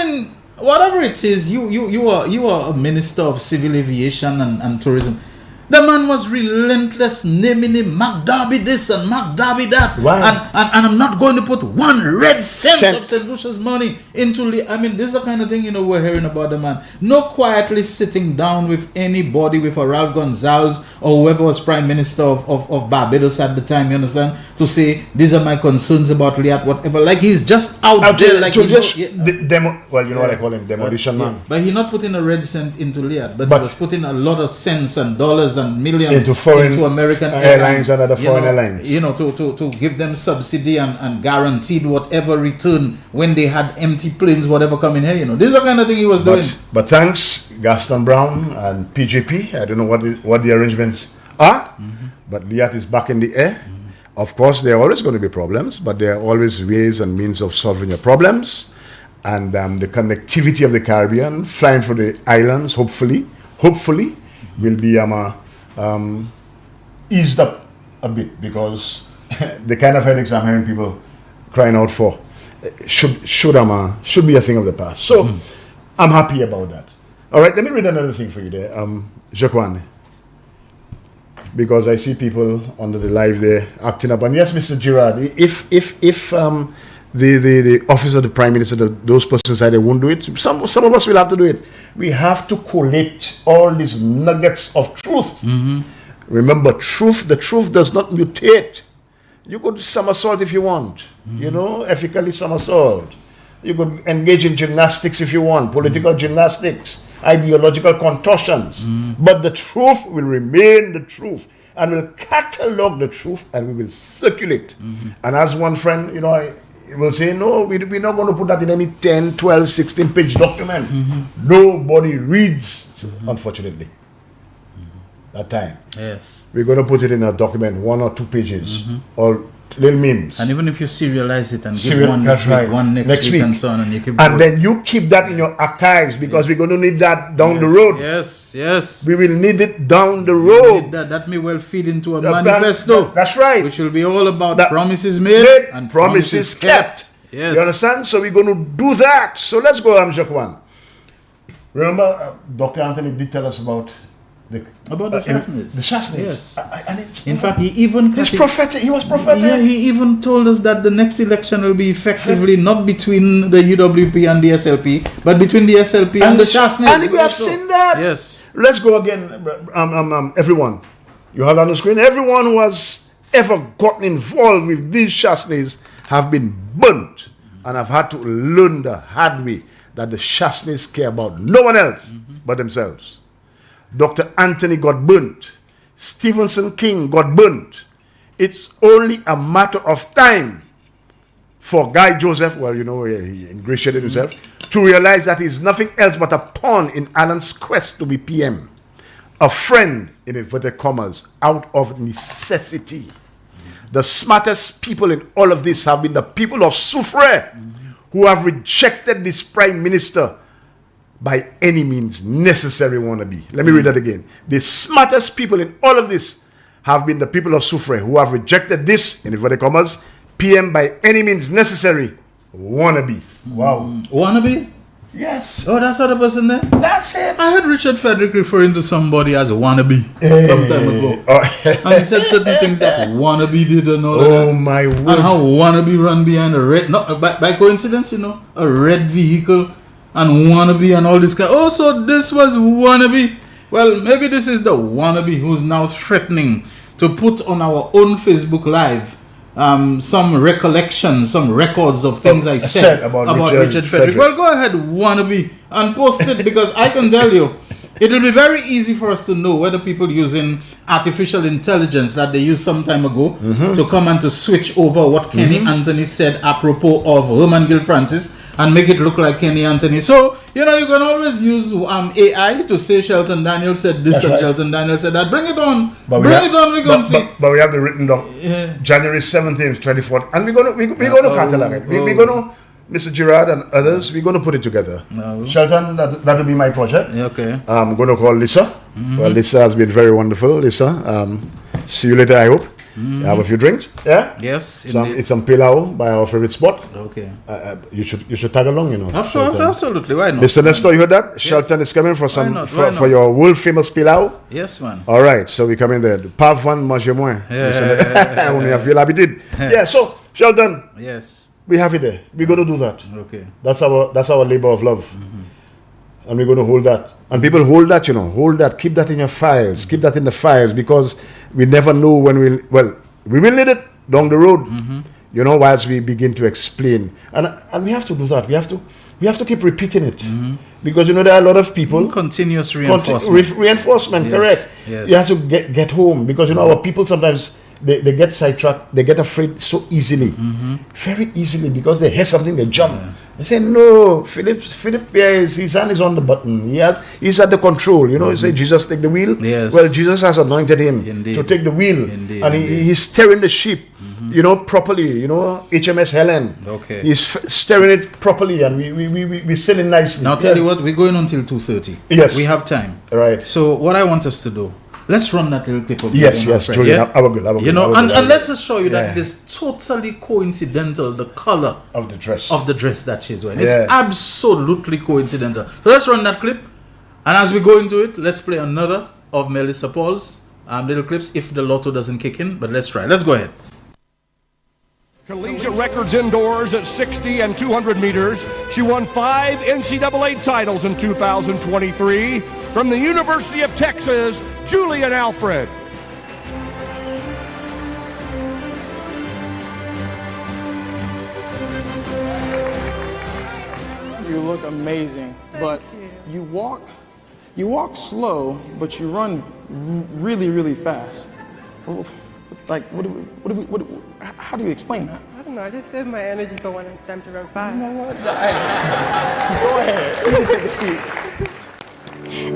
Speaker 4: whatever it is, you are a minister of civil aviation and tourism. The man was relentless, naming him Mac Darby this and Mac Darby that.
Speaker 9: Why?
Speaker 4: And I'm not going to put one red cent of St. Lucia's money into this is the kind of thing we're hearing about the man. No quietly sitting down with anybody, with a Ralph Gonzalez or whoever was Prime Minister of Barbados at the time, you understand? To say, these are my concerns about Liat, whatever. Like he's just out there. Like
Speaker 9: what I call him, demolition man.
Speaker 4: But he's not putting a red cent into Liat, but he was putting a lot of cents and dollars and millions
Speaker 9: into
Speaker 4: American
Speaker 9: airlines and other foreign airlines.
Speaker 4: To give them subsidy and guaranteed whatever return when they had empty planes, whatever coming here. This is the kind of thing he was doing.
Speaker 9: But thanks, Gaston Brown and PJP. I don't know what the arrangements are, but Liat is back in the air. Of course, there are always going to be problems, but there are always ways and means of solving your problems. And the connectivity of the Caribbean, flying for the islands, hopefully, will be eased up a bit, because the kind of headaches I'm hearing people crying out for should be a thing of the past. So I'm happy about that. All right, let me read another thing for you there, Jacquan, because I see people under the live there acting up. And yes, Mr. Girard, if the office of the Prime Minister, those persons say they won't do it, some of us will have to do it. We have to collate all these nuggets of truth. Remember, the truth does not mutate. You could somersault if you want, ethically somersault. You could engage in gymnastics if you want, political gymnastics, ideological contortions. But the truth will remain the truth, and we'll catalog the truth, and we will circulate. And as one friend, I will say, no, we're not going to put that in any 10, 12, 16 page document. Nobody reads, unfortunately. That time.
Speaker 4: Yes.
Speaker 9: We're going to put it in a document, 1 or 2 pages, or little memes.
Speaker 4: And even if you serialize it and give one this week, one next week, and so on, and you keep
Speaker 9: then you keep that in your archives, because we're going to need that down the road.
Speaker 4: Yes.
Speaker 9: We will need it down the road.
Speaker 4: That may well feed into a manifesto.
Speaker 9: That's right.
Speaker 4: Which will be all about promises made and promises kept. Yes.
Speaker 9: You understand? So we're going to do that. So let's go, Jacquan. Remember, Dr. Anthony did tell us about the
Speaker 4: Shasnis.
Speaker 9: The Shasnis.
Speaker 4: Yes.
Speaker 9: And it's
Speaker 4: in fact, he was prophetic.
Speaker 9: Yeah,
Speaker 4: he even told us that the next election will be effectively not between the UWP and the SLP, but between the SLP and the Shasnis.
Speaker 9: And we have seen that.
Speaker 4: Yes.
Speaker 9: Let's go again, everyone. You have on the screen. Everyone who has ever gotten involved with these Shasnis have been burnt, and have had to learn the hard way that the Shasnis care about no one else but themselves. Dr. Anthony got burnt. Stephenson King got burnt. It's only a matter of time for Guy Joseph, he ingratiated himself, to realize that he's nothing else but a pawn in Alan's quest to be PM. A friend, in inverted commas, out of necessity. The smartest people in all of this have been the people of Soufrière, who have rejected this Prime Minister by any means necessary wannabe. Let me read that again. The smartest people in all of this have been the people of Soufrière, who have rejected this, in inverted commas, PM by any means necessary wannabe. Wow.
Speaker 4: Wannabe?
Speaker 9: Yes.
Speaker 4: Oh, that's the person there?
Speaker 9: That's it.
Speaker 4: I heard Richard Frederick referring to somebody as a wannabe some time ago. And he said certain things that wannabe did and all that.
Speaker 9: My word.
Speaker 4: And how wannabe run behind a red, by coincidence, a red vehicle, and wannabe and all this kind. Oh, so this was wannabe. Well, maybe this is the wannabe who's now threatening to put on our own Facebook Live some recollections, some records of things I said about Richard Frederick. Well, go ahead, wannabe, and post it, because I can tell you, it will be very easy for us to know whether people using artificial intelligence that they used some time ago to come and to switch over what Kenny Anthony said apropos of Herman Gill Francis and make it look like Kenny Anthony. So, you can always use AI to say Shelton Daniel said this. That's and right. Shelton Daniel said that. Bring it on. We're going to see.
Speaker 9: But we have the written down. January 17th, 24th. And we're going to catalog it. We're going to, Mr. Girard and others, we're going to put it together. Shelton, that will be my project.
Speaker 4: Okay.
Speaker 9: I'm going to call Lisa. Well, Lisa has been very wonderful. Lisa, see you later, I hope. Have a few drinks, yeah.
Speaker 4: Yes,
Speaker 9: it's some pilau by our favorite spot.
Speaker 4: Okay.
Speaker 9: You should tag along,
Speaker 4: Absolutely, why not?
Speaker 9: Mr. Nestor, you heard that? Yes. Shelton is coming for some for your world famous pilau.
Speaker 4: Yes, man.
Speaker 9: All right, so we come in there. Pas van manger moins. On y a vu l'habitude. Yeah. So Shelton.
Speaker 4: Yes.
Speaker 9: We have it there. We're going to do that.
Speaker 4: Okay.
Speaker 9: That's our labor of love. And we're going to hold that. And people hold that, hold that. Keep that in your files. Keep that in the files, because we never know when we will need it down the road, whilst we begin to explain. And we have to do that. We have to keep repeating it. Because, there are a lot of people.
Speaker 4: Continuous reinforcement.
Speaker 9: Reinforcement, yes. Correct.
Speaker 4: Yes.
Speaker 9: You have to get home. Because, our people sometimes, they get sidetracked. They get afraid so easily. Very easily, because they hear something, they jump. Yeah. They say, no, Philip, his hand is on the button. He's at the control. You say, Jesus take the wheel.
Speaker 4: Yes.
Speaker 9: Well, Jesus has anointed him to take the wheel. And he's steering the ship, properly. HMS Helen.
Speaker 4: Okay.
Speaker 9: He's steering it properly, and we're sailing nicely.
Speaker 4: Now, I'll tell you what, we're going until 2:30.
Speaker 9: Yes.
Speaker 4: We have time.
Speaker 9: Right.
Speaker 4: So, what I want us to do, Let's run that little clip of
Speaker 9: Yes, Julian. I will go.
Speaker 4: You know, and let's just show you that it is totally coincidental, the color
Speaker 9: of the dress
Speaker 4: that she's wearing. It's absolutely coincidental. So let's run that clip, and as we go into it, let's play another of Melissa Paul's little clips if the lotto doesn't kick in. But let's try. Let's go ahead.
Speaker 6: Collegiate records indoors at 60 and 200 meters. She won 5 NCAA titles in 2023. From the University of Texas, Julian Alfred.
Speaker 22: You look amazing, but you walk slow, but you run really, really fast. Like, how do you explain that?
Speaker 23: I don't know. I just save my energy for when it's time to run fast.
Speaker 22: You know what? Go ahead. You can take a seat.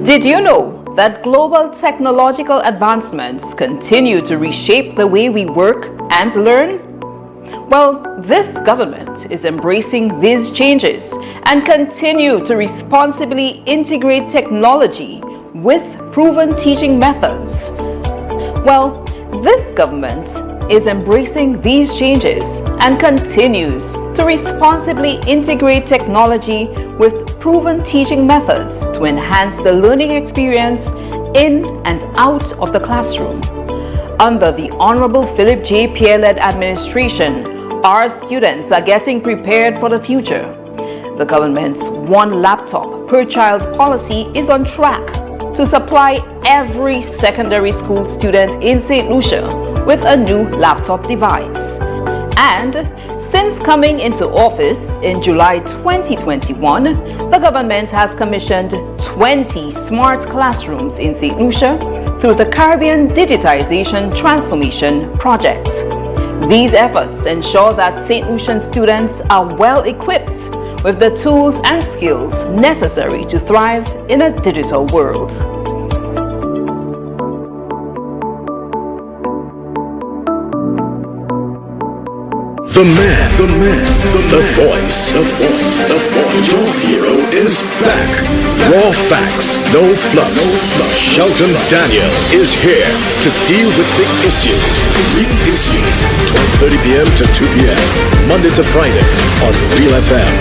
Speaker 3: Did you know that global technological advancements continue to reshape the way we work and learn? Well, this government is embracing these changes and continue to responsibly integrate technology with proven teaching methods. Well, this government is embracing these changes and continues to responsibly integrate technology with proven teaching methods to enhance the learning experience in and out of the classroom. Under the Honorable Philip J. Pierre-led administration, our students are getting prepared for the future. The government's one laptop per child policy is on track to supply every secondary school student in St. Lucia with a new laptop device. And since coming into office in July 2021, the government has commissioned 20 smart classrooms in St. Lucia through the Caribbean Digitization Transformation Project. These efforts ensure that St. Lucian students are well equipped with the tools and skills necessary to thrive in a digital world.
Speaker 2: The man, the voice. Your hero is back. Raw facts, no fluff. Shelton Daniel is here to deal with the issues. Real issues. 12:30 p.m. to 2 p.m. Monday to Friday on Real FM.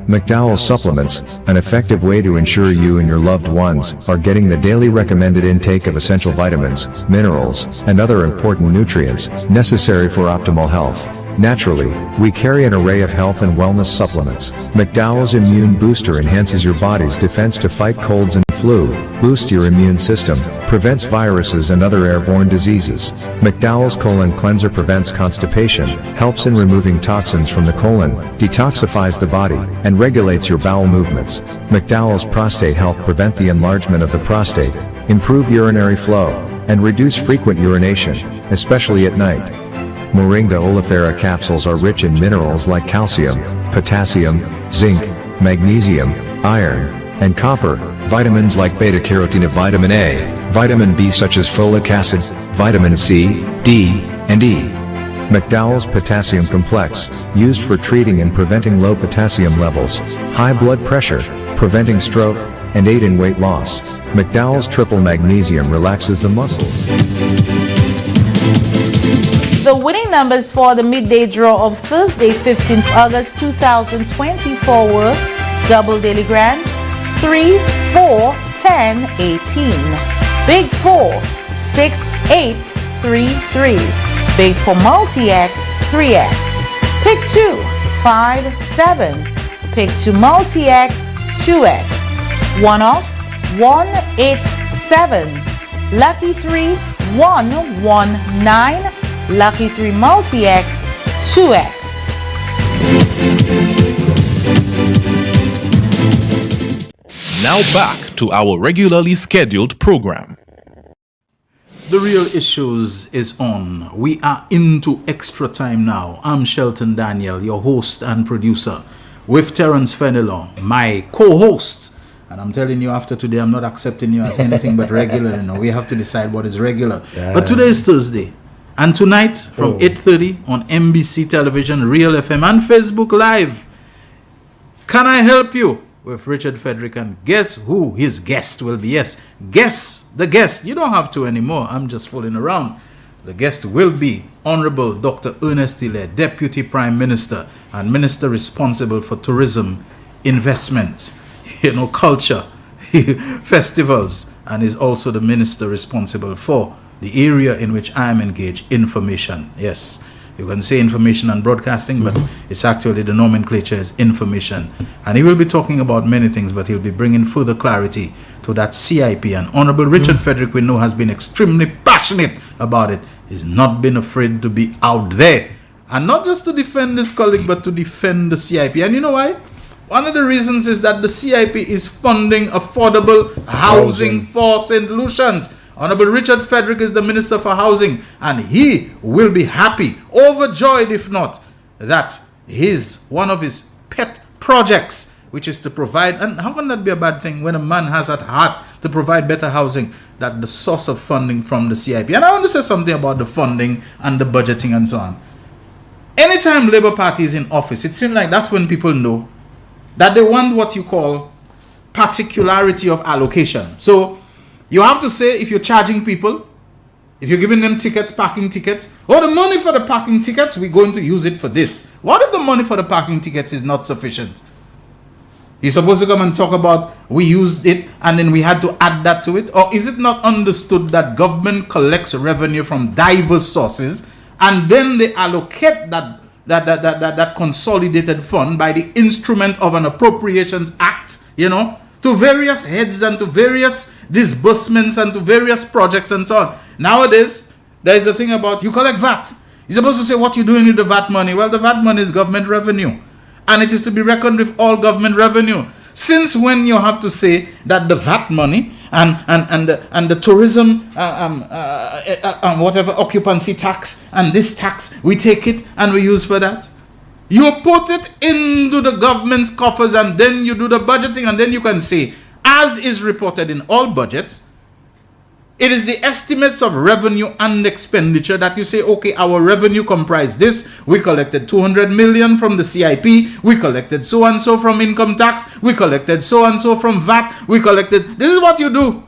Speaker 12: McDowell Supplements, an effective way to ensure you and your loved ones are getting the daily recommended intake of essential vitamins, minerals, and other important nutrients necessary for optimal health. Naturally, we carry an array of health and wellness supplements. McDowell's Immune Booster enhances your body's defense to fight colds and flu, boosts your immune system, prevents viruses and other airborne diseases. McDowell's Colon Cleanser prevents constipation, helps in removing toxins from the colon, detoxifies the body, and regulates your bowel movements. McDowell's Prostate Health prevent the enlargement of the prostate, improve urinary flow, and reduce frequent urination, especially at night. Moringa oleifera capsules are rich in minerals like calcium, potassium, zinc, magnesium, iron, and copper, vitamins like beta-carotene, vitamin A, vitamin B such as folic acid, vitamin C, D, and E. McDowell's Potassium Complex, used for treating and preventing low potassium levels, high blood pressure, preventing stroke, and aid in weight loss. McDowell's Triple Magnesium relaxes the muscles.
Speaker 24: The winning numbers for the midday draw of Thursday, 15th August 2024 were Double Daily Grand, 3, 4, 10, 18. Big 4, 6, 8, 3, 3. Big 4 Multi-X, 3X. Pick 2, 5, 7. Pick 2 Multi-X, 2X. One off, 1, 8, 7. Lucky 3, 1, 1, 9. Lucky 3 Multi-X, 2X.
Speaker 25: Now back to our regularly scheduled program.
Speaker 4: The Real Issues is on. We are into extra time now. I'm Shelton Daniel, your host and producer, with Terence Fenelon, my co-host, And I'm telling you, after today, I'm not accepting you as anything but regular. We have to decide what is regular.
Speaker 9: Yeah.
Speaker 4: But today is Thursday. And tonight, from 8:30 on NBC Television, Real FM, and Facebook Live, Can I Help You? With Richard Frederick. And guess who his guest will be? Yes, guess the guest. You don't have to anymore. I'm just fooling around. The guest will be Honorable Dr. Ernest Hilaire, Deputy Prime Minister and Minister responsible for tourism, investment, culture, festivals, and is also the minister responsible for the area in which I am engaged, information. Yes, you can say information and broadcasting, but it's actually the nomenclature is information. And he will be talking about many things, but he'll be bringing further clarity to that CIP. And Honorable Richard Frederick, we know, has been extremely passionate about it. He's not been afraid to be out there. And not just to defend his colleague, but to defend the CIP. And you know why? One of the reasons is that the CIP is funding affordable housing for St. Lucians. Honorable Richard Frederick is the Minister for Housing, and he will be happy, overjoyed if not, that one of his pet projects, which is to provide, and how can that be a bad thing when a man has at heart to provide better housing, that the source of funding from the CIP. And I want to say something about the funding and the budgeting and so on. Anytime Labour Party is in office, it seems like that's when people know that they want what you call particularity of allocation. So you have to say, if you're charging people, if you're giving them tickets, parking tickets, the money for the parking tickets, we're going to use it for this. What if the money for the parking tickets is not sufficient? You're supposed to come and talk about we used it and then we had to add that to it? Or is it not understood that government collects revenue from diverse sources and then they allocate that consolidated fund by the instrument of an Appropriations Act, to various heads and to various disbursements and to various projects and so on? Nowadays, there is a thing about you collect VAT. You're supposed to say what you're doing with the VAT money. Well, the VAT money is government revenue, and it is to be reckoned with all government revenue. Since when you have to say that the VAT money and the tourism whatever occupancy tax and this tax, we take it and we use for that? You put it into the government's coffers and then you do the budgeting, and then you can say, as is reported in all budgets, it is the estimates of revenue and expenditure that you say, okay, our revenue comprised this. We collected 200 million from the CIP. We collected so and so from income tax. We collected so and so from VAT. This is what you do.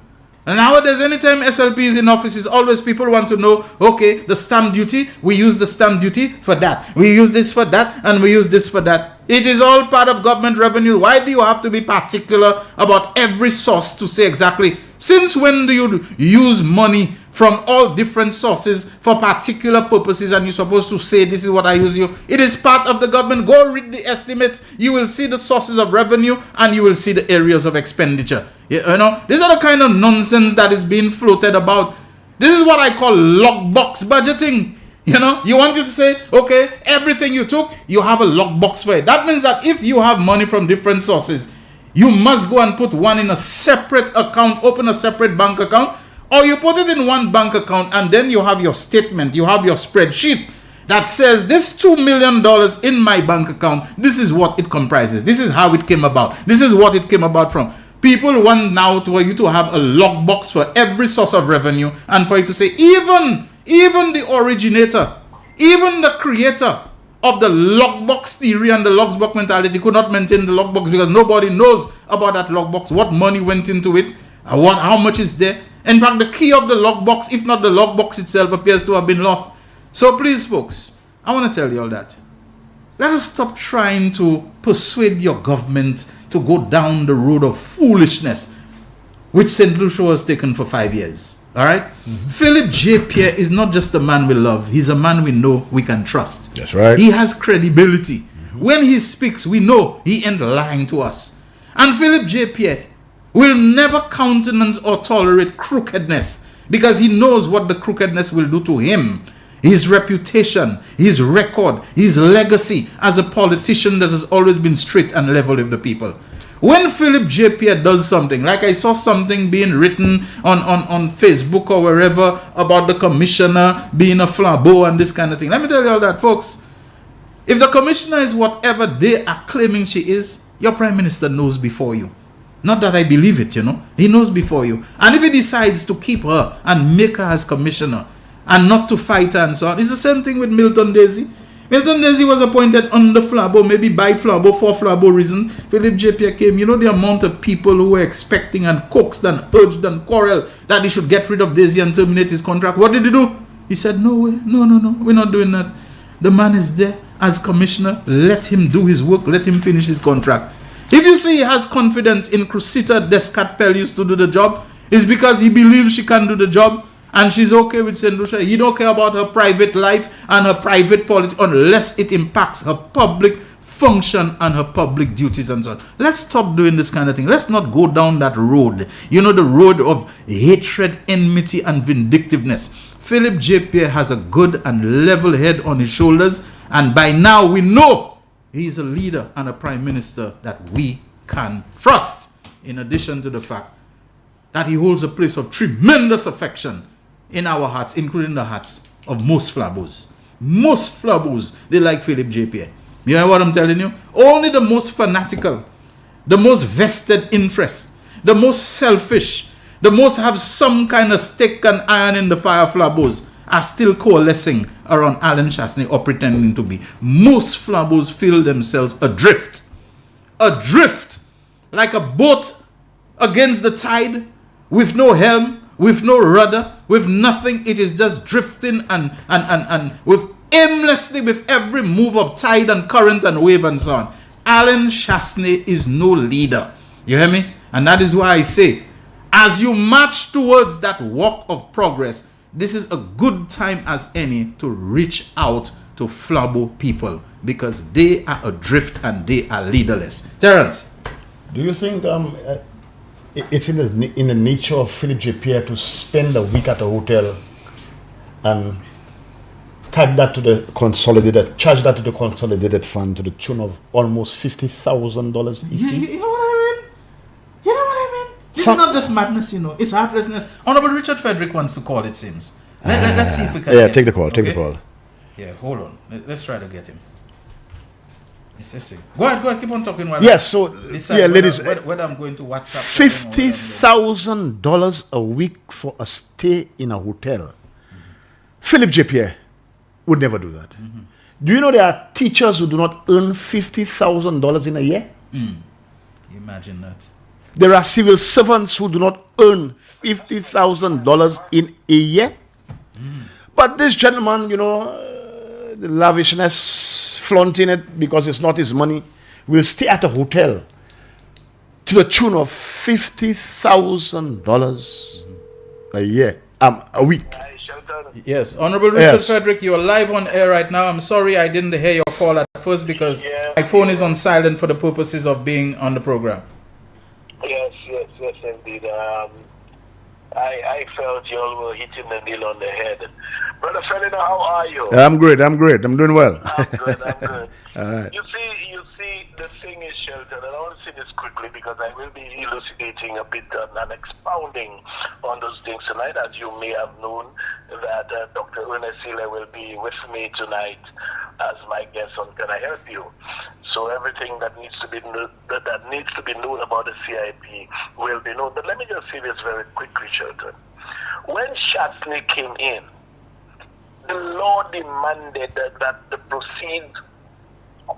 Speaker 4: And nowadays, anytime SLP is in offices, always people want to know, okay, the stamp duty, we use the stamp duty for that. We use this for that, and we use this for that. It is all part of government revenue. Why do you have to be particular about every source to say exactly? Since when do you use money from all different sources for particular purposes and you're supposed to say, this is what I use you? It is part of the government. Go read the estimates. You will see the sources of revenue and you will see the areas of expenditure. These are the kind of nonsense that is being floated about. This is what I call lockbox budgeting. You want you to say, okay, everything you took, you have a lockbox for it. That means that if you have money from different sources, you must go and put one in a separate account, open a separate bank account, or you put it in one bank account and then you have your statement, you have your spreadsheet that says this $2 million in my bank account, this is what it comprises. This is how it came about. This is what it came about from. People want now for you to have a lockbox for every source of revenue and for you to say, even the originator, even the creator of the lockbox theory and the lockbox mentality could not maintain the lockbox because nobody knows about that lockbox, what money went into it, how much is there. In fact, the key of the lockbox, if not the lockbox itself, appears to have been lost. So please, folks, I want to tell you all that. Let us stop trying to persuade your government to go down the road of foolishness, which St. Lucia was taken for 5 years. All right? Philip J. Pierre is not just a man we love. He's a man we know we can trust.
Speaker 9: That's right.
Speaker 4: He has credibility. When he speaks, we know he ain't lying to us. And Philip J. Pierre will never countenance or tolerate crookedness because he knows what the crookedness will do to him. His reputation, his record, his legacy as a politician that has always been straight and level with the people. When Philip J. Pierre does something, like I saw something being written on Facebook or wherever about the commissioner being a flambeau and this kind of thing. Let me tell you all that, folks. If the commissioner is whatever they are claiming she is, your prime minister knows before you. Not that I believe it, He knows before you. And if he decides to keep her and make her as commissioner and not to fight her and so on, it's the same thing with Milton Daisy. Milton Daisy was appointed under Flabo, maybe by Flabo, for Flabo reasons. Philip J.P. came. The amount of people who were expecting and coaxed and urged and quarreled that he should get rid of Daisy and terminate his contract. What did he do? He said, no way, no, we're not doing that. The man is there as commissioner. Let him do his work. Let him finish his contract. If you see he has confidence in Cressida Descartes-Pelleus to do the job, it's because he believes she can do the job and she's okay with St. Lucia. He don't care about her private life and her private politics unless it impacts her public function and her public duties and so on. Let's stop doing this kind of thing. Let's not go down that road. The road of hatred, enmity, and vindictiveness. Philip J. Pierre has a good and level head on his shoulders, and by now we know he is a leader and a prime minister that we can trust, in addition to the fact that he holds a place of tremendous affection in our hearts, including the hearts of most Flabos. Most Flabos, they like Philip J. Pierre. You know what I'm telling you? Only the most fanatical, the most vested interest, the most selfish, the most have some kind of stake and iron in the fire Flabos are still coalescing around Alan Chasney or pretending to be. Most Flabos feel themselves adrift. Adrift. Like a boat against the tide with no helm, with no rudder, with nothing. It is just drifting and with aimlessly with every move of tide and current and wave and so on. Alan Chasney is no leader. You hear me? And that is why I say, as you march towards that walk of progress, this is a good time as any to reach out to Flabo people because they are adrift and they are leaderless. Terence?
Speaker 9: Do you think it's in the nature of Philip J. Pierre to spend a week at a hotel and charge that to the consolidated fund to the tune of almost $50,000 EC?
Speaker 4: You know what I mean? This is not just madness, it's heartlessness. Honorable Richard Frederick wants to call, it seems. Let's see if we can
Speaker 9: get take the call, take the call.
Speaker 4: Yeah, hold on. Let's try to get him. Let's see. Go ahead, keep on talking while
Speaker 9: yes, so ladies,
Speaker 4: whether I'm going to WhatsApp
Speaker 9: $50,000 a week for a stay in a hotel. Philip J. Pierre would never do that. Do you know there are teachers who do not earn $50,000 in a year?
Speaker 4: Imagine that.
Speaker 9: There are civil servants who do not earn $50,000 in a year. But this gentleman, the lavishness, flaunting it because it's not his money, will stay at a hotel to the tune of $50,000 a year, a week.
Speaker 4: Yes, Honorable Richard Frederick, you are live on air right now. I'm sorry I didn't hear your call at first because my phone is on silent for the purposes of being on the program.
Speaker 5: Yes, indeed. I felt you all were hitting the nail on the head. Brother Felina, how are you?
Speaker 9: I'm great. I'm doing well.
Speaker 5: I'm good.
Speaker 9: All right.
Speaker 5: You see, the thing is, Shelton, and I want to say this quickly because I will be elucidating a bit and expounding on those things tonight. As you may have known, that Dr. Ernest Hiller will be with me tonight as my guest on Can I Help You? So everything that needs to be known about the CIP will be known. But let me just say this very quickly, Shelton. When Chasney came in, the law demanded that the proceeds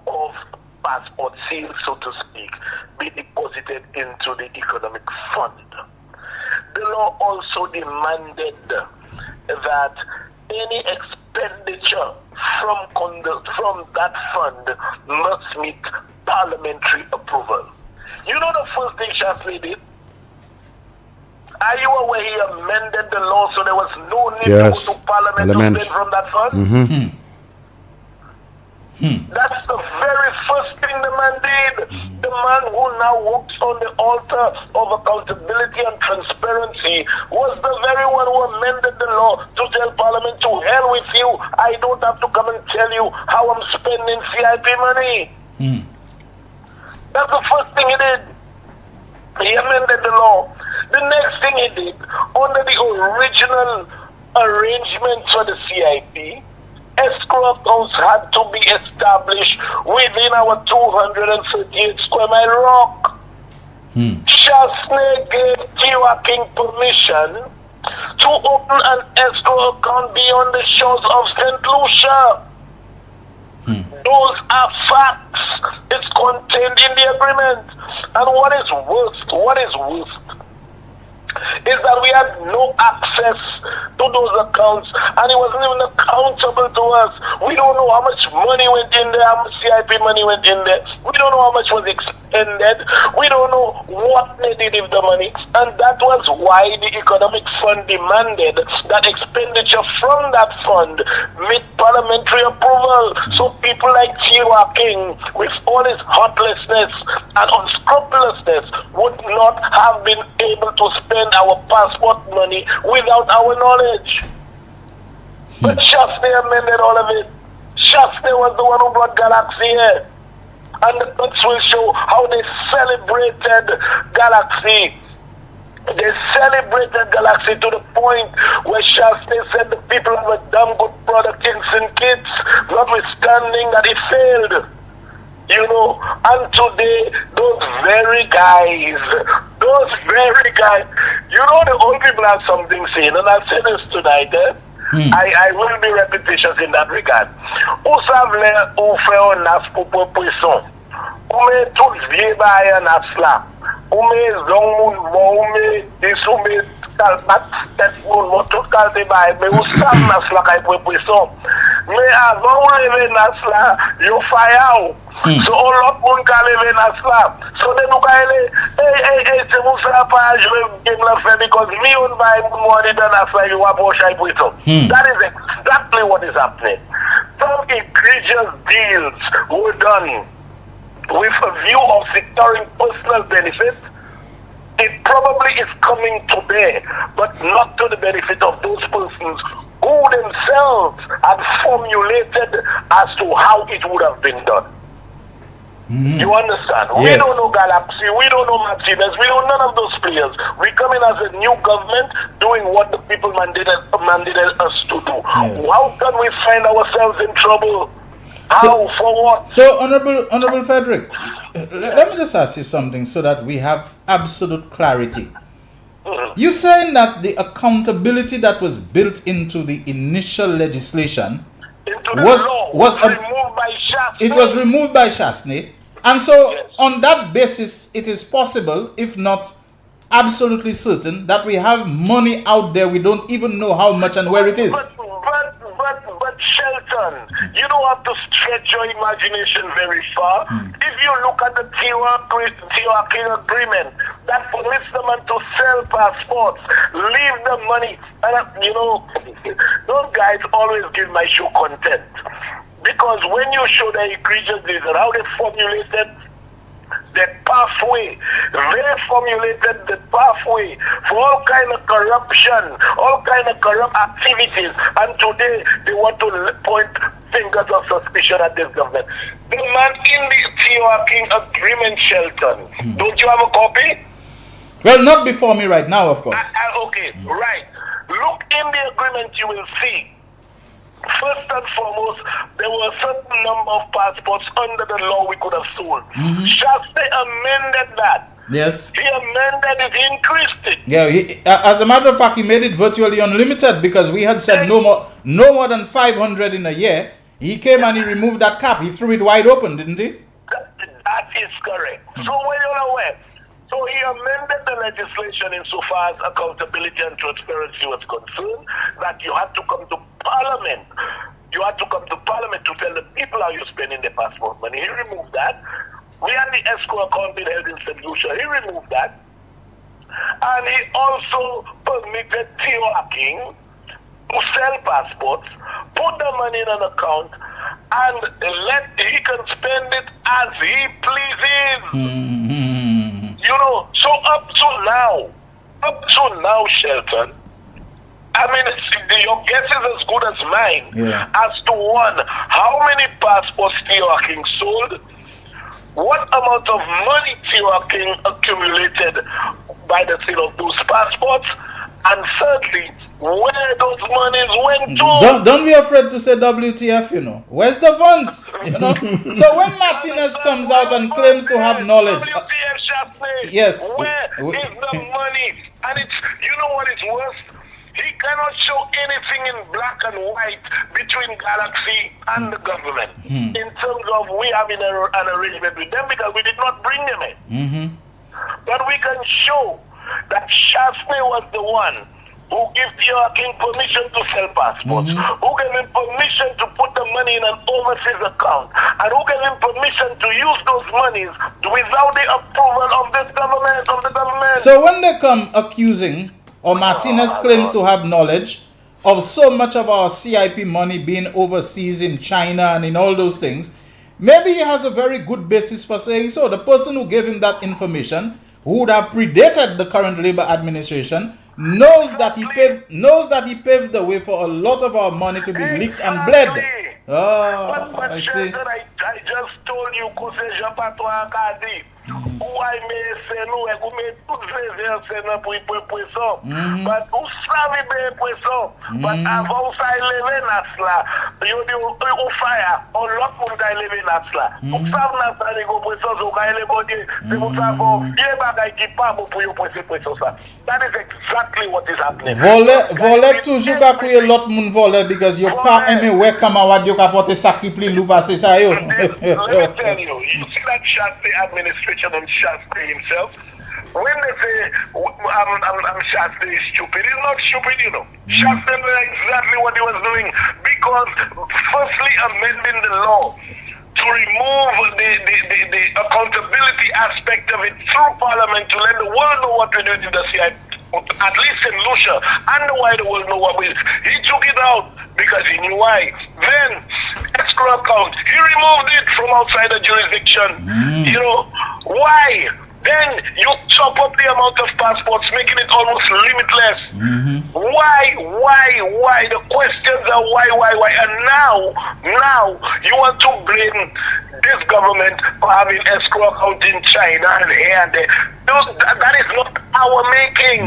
Speaker 5: of passport sales, so to speak, be deposited into the economic fund. The law also demanded that any expenditure from that fund must meet parliamentary approval. You know the first thing Chasney did? Are you aware he amended the law so there was no need to go to parliament to spend from that fund? That's the very first thing the man did. The man who now walks on the altar of accountability and transparency was the very one who amended the law to tell Parliament, to hell with you, I don't have to come and tell you how I'm spending CIP money. That's the first thing he did. He amended the law. The next thing he did, under the original arrangement for the CIP, escrow accounts had to be established within our 238 square mile rock. Shasney gave Tiwa King permission to open an escrow account beyond the shores of St. Lucia. Those are facts. It's contained in the agreement. And what is worst is that we had no access to those accounts, and it wasn't even accountable to us. We don't know how much money went in there, how much CIP money went in there. We don't know how much was expended. We don't know what they did with the money. And that was why the Economic Fund demanded that expenditure from that fund meet parliamentary approval. So people like Tiwa King, with all his heartlessness and unscrupulousness, would not have been able to spend our passport money without our knowledge. But Shasney amended all of it. Shasney was the one who brought Galaxy here. And the cuts will show how they celebrated Galaxy. They celebrated Galaxy to the point where Shasney said the people have a damn good product in St. Kitts, notwithstanding that it failed. You know, and today, those very guys, you know, the old people have something saying, and I'll say this tonight, I will be repetitious in that regard. Ou savle ou fe ou nas pou poison, ou me tout vie baye nas la, ou me zong moun bon, ou me dis ou me kalpat tet moun bon, tout kalte baye, me ou sav nas la kay poison. Me avant ou leve nas la, yo faya ou. So all lot moun ka leve nas la. So de nou ka ele, se mou sa pa jwe game la fe because me un buy moun money than nas la you wap shy poison. That is exactly what is happening. Some egregious deals were done with a view of securing personal benefit. It probably is coming to bear, but not to the benefit of those persons who themselves had formulated as to how it would have been done. You understand?
Speaker 4: Yes.
Speaker 5: We don't know Galaxy, we don't know Martinez, we don't know none of those players. We come in as a new government doing what the people mandated us to do.
Speaker 4: Yes.
Speaker 5: How can we find ourselves in trouble? How? For what?
Speaker 4: So, Honorable Frederick, let me just ask you something so that we have absolute clarity. You're saying that the accountability that was built into the initial legislation was
Speaker 5: removed by Shasney.
Speaker 4: It was removed by Shasney. And so, on that basis, it is possible, if not absolutely certain, that we have money out there we don't even know how much and where it is.
Speaker 5: But Shelton, you don't have to stretch your imagination very far. If you look at the Tiwa King agreement that permits the man to sell passports, leave the money, and you know, those guys always give my show content. Because when you show the egregious deals and how they formulated the pathway, they formulated the pathway for all kind of corruption, all kind of corrupt activities, and today they want to point fingers of suspicion at this government. The man in the Tiwa King agreement, Shelton, don't you have a copy?
Speaker 4: Well, not before me right now, of course.
Speaker 5: Okay, right. Look in the agreement, you will see. First and foremost, there were a certain number of passports under the law we could have sold. Shasney amended that.
Speaker 4: Yes.
Speaker 5: He amended it, he increased it.
Speaker 4: Yeah, as a matter of fact, he made it virtually unlimited because we had said no more than 500 in a year. He came and he removed that cap. He threw it wide open, didn't he?
Speaker 5: That is correct. So when you're aware, so he amended the legislation insofar as accountability and transparency was concerned, that you had to come to Parliament. You had to come to Parliament to tell the people how you're spending their passport money. He removed that. We had the escrow account being held in St. Lucia. He removed that. And he also permitted Tiwa King to sell passports, put the money in an account, and he can spend it as he pleases. You know, so up to now, Shelton, I mean, your guess is as good as mine as to one, how many passports Tiwa King sold, what amount of money Tiwa King accumulated by the sale of those passports, and thirdly, where those monies went to.
Speaker 4: Don't be afraid to say WTF, you know. Where's the funds? You know. So when Martinez comes out and claims to have knowledge,
Speaker 5: WTF, Shasney.
Speaker 4: yes.
Speaker 5: Where is the money. And it's, you know what is worse? He cannot show anything in black and white between Galaxy and the government in terms of we having an arrangement with them because we did not bring them in. But we can show that Shafne was the one who gave Tioa King permission to sell passports, who gave him permission to put the money in an overseas account, and who gave him permission to use those monies without the approval of this government, of the government.
Speaker 4: So when they come accusing, or Martinez claims to have knowledge of so much of our CIP money being overseas in China and in all those things, maybe he has a very good basis for saying so. The person who gave him that information, who would have predated the current Labour administration, knows that he paved the way for a lot of our money to be leaked and bled. Oh,
Speaker 5: but
Speaker 4: I see.
Speaker 5: Shelton, I just told you, who I may say no, who may toutes les say no pour ça. But who savent bien pour ça. But avant ça lever nasla, you do fire on lot pour ça lever nasla. Who savent nasla les go pour ça, so quand les body, c'est pour ça bon, il bagay qui pas pour you pour ça. That is exactly what is happening.
Speaker 4: Volet toujours ka kriye lot moun volet because you pa aime we kamawad yo ka porte sakipli loupa c'est ça yo.
Speaker 5: Let me tell you, you see that Shasta administration and Shasta himself, when they say I'm Shasta is stupid, he's not stupid, you know. Shasta knew exactly what he was doing because firstly amending the law to remove the accountability aspect of it through Parliament to let the world know what we're doing in the CIP, at least in Lucia, and the wider world know what we do. He took it out because he knew why. Then, escrow account, he removed it from outside the jurisdiction. You know, why? Then you chop up the amount of passports, making it almost limitless. Why? The questions are why? And now you want to blame this government for having escrow account in China and here and there. That is not our making.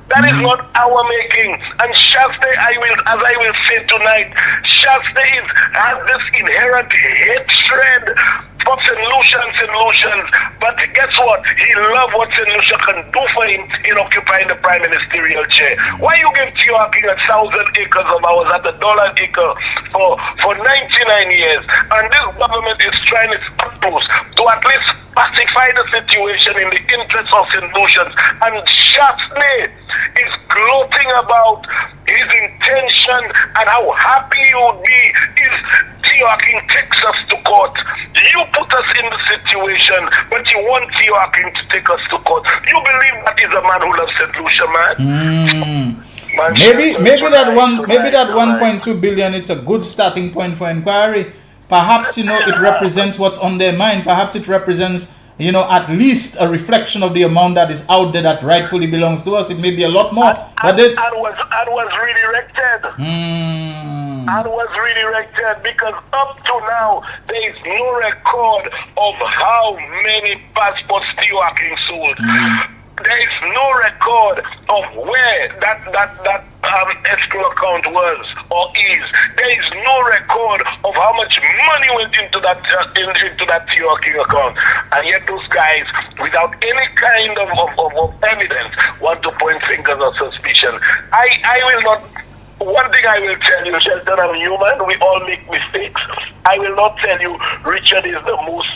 Speaker 5: That is not our making. And Shasta, as I will say tonight, Shasta has this inherent hatred for St. Lucians. But guess what? He loves what St. Lucia can do for him in occupying the prime ministerial chair. Why you give Tioa King 1,000 acres of ours at $1 acre for 99 years? And this government is trying its utmost to at least pacify the situation in the interest of St. Lucians. And Shasta is gloating about his intention and how happy he would be if Tioa King takes us to court. You put us in the situation, but you want Tioa King to take us to court. You believe that is a man who loves St. Lucia, man?
Speaker 4: Maybe that 1.2 billion is a good starting point for inquiry. Perhaps it represents what's on their mind. Perhaps it represents at least a reflection of the amount that is out there that rightfully belongs to us. It may be a lot more,
Speaker 5: and was redirected. And was redirected because up to now there is no record of how many passports Tioa King sold. There is no record of where that escrow account was or is. There is no record of how much money went into that Tioa King account. And yet those guys, without any kind of evidence, want to point fingers of suspicion. I will not. One thing I will tell you, Shelton, I'm human. We all make mistakes. I will not tell you Richard is the most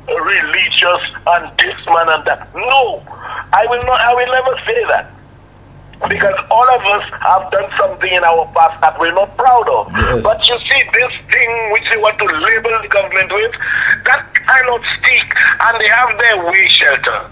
Speaker 5: religious and this man and that. No, I will not. I will never say that. Because all of us have done something in our past that we're not proud of. Yes. But you see, this thing which they want to label the government with, that cannot stick. And they have their way, Shelton.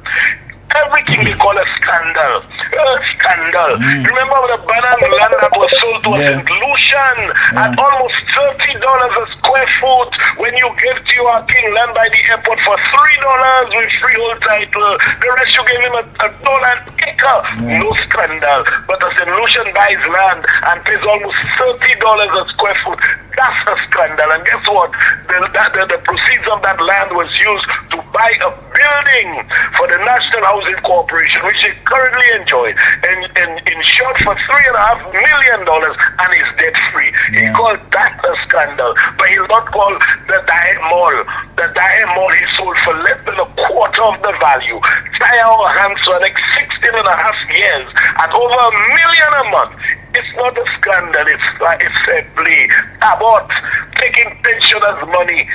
Speaker 5: Everything they call a scandal. Remember the banana land that was sold to a St. Lucian at almost $30 a square foot when you gave Tioa King land by the airport for $3 with freehold title. The rest you gave him $1 an acre. No scandal. But a St. Lucian buys land and pays almost $30 a square foot. That's a scandal. And guess what? The proceeds of that land was used to buy a building for the National Housing Corporation, which they currently enjoy, and insured for $3.5 million and is debt free. He called that a scandal, but he'll not call the Diet Mall. The Diet Mall he sold for less than a quarter of the value. Tie our hands for like 16 and a half years at over $1 million a month. It's not a scandal, it's fair play. About taking pensioners' money,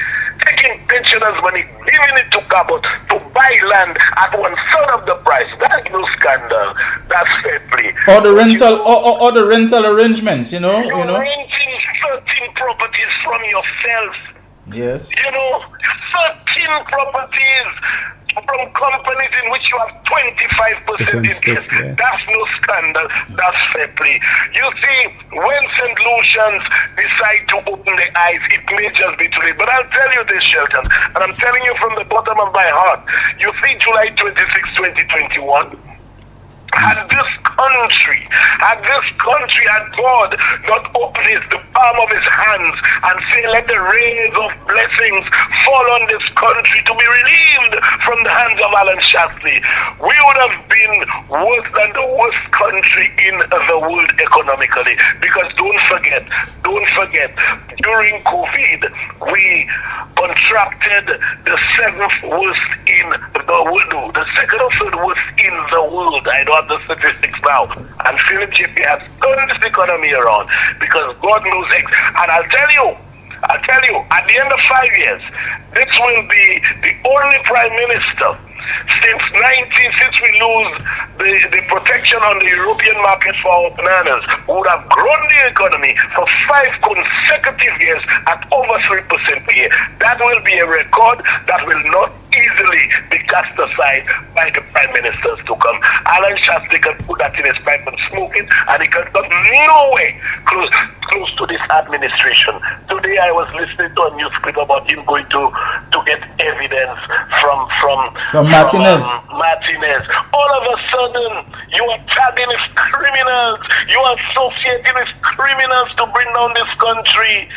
Speaker 5: giving it to Cabot to buy land at 1/3 of the price. That's no scandal. That's fair play.
Speaker 4: Or the rental, or the rental arrangements, you know.
Speaker 5: Renting 13 properties from yourself.
Speaker 4: Yes.
Speaker 5: 13 properties from companies in which you have 25% interest. That's no scandal. That's fair play. You see, when St. Lucians decide to open their eyes, it may just be too late. But I'll tell you this, Shelton, and I'm telling you from the bottom of my heart. You see, July 26, 2021, had this country, had God not opened the palm of his hands and say, let the rains of blessings fall on this country to be relieved from the hands of Alan Shastley, we would have been worse than the worst country in the world economically. Because don't forget, during COVID, we contracted the 7th worst in the world, the 2nd or 3rd worst in the world. I don't have the statistics now. And Philip JP has turned this economy around because God knows it. And I'll tell you, at the end of 5 years, this will be the only prime minister since we lose the protection on the European market for our bananas, who would have grown the economy for 5 consecutive years at over 3% per year. That will be a record that will not easily be cast aside by the prime ministers to come. Alan Shastley can put that in his pipe and smoke it, and he can come no way close to this administration. Today I was listening to a news clip about him going to get evidence from
Speaker 4: Martinez.
Speaker 5: Martinez. All of a sudden, you are tagging his criminals. You are associating his criminals to bring down this country.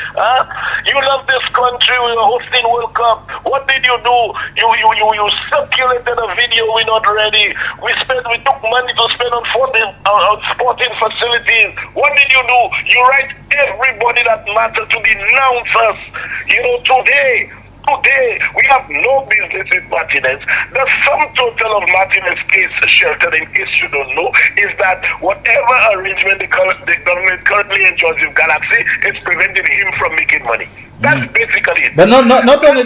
Speaker 5: You love this country. We were hosting World Cup. What did you do? You circulated a video. We're not ready. We took money to spend on sporting facilities. What did you do? You write everybody that matters to denounce us. Today, we have no business with Martinez. The sum total of Martinez's case, Shelton, in case you don't know, is that whatever arrangement the government currently enjoys with Galaxy is preventing him from making money. That's basically it.
Speaker 4: But not only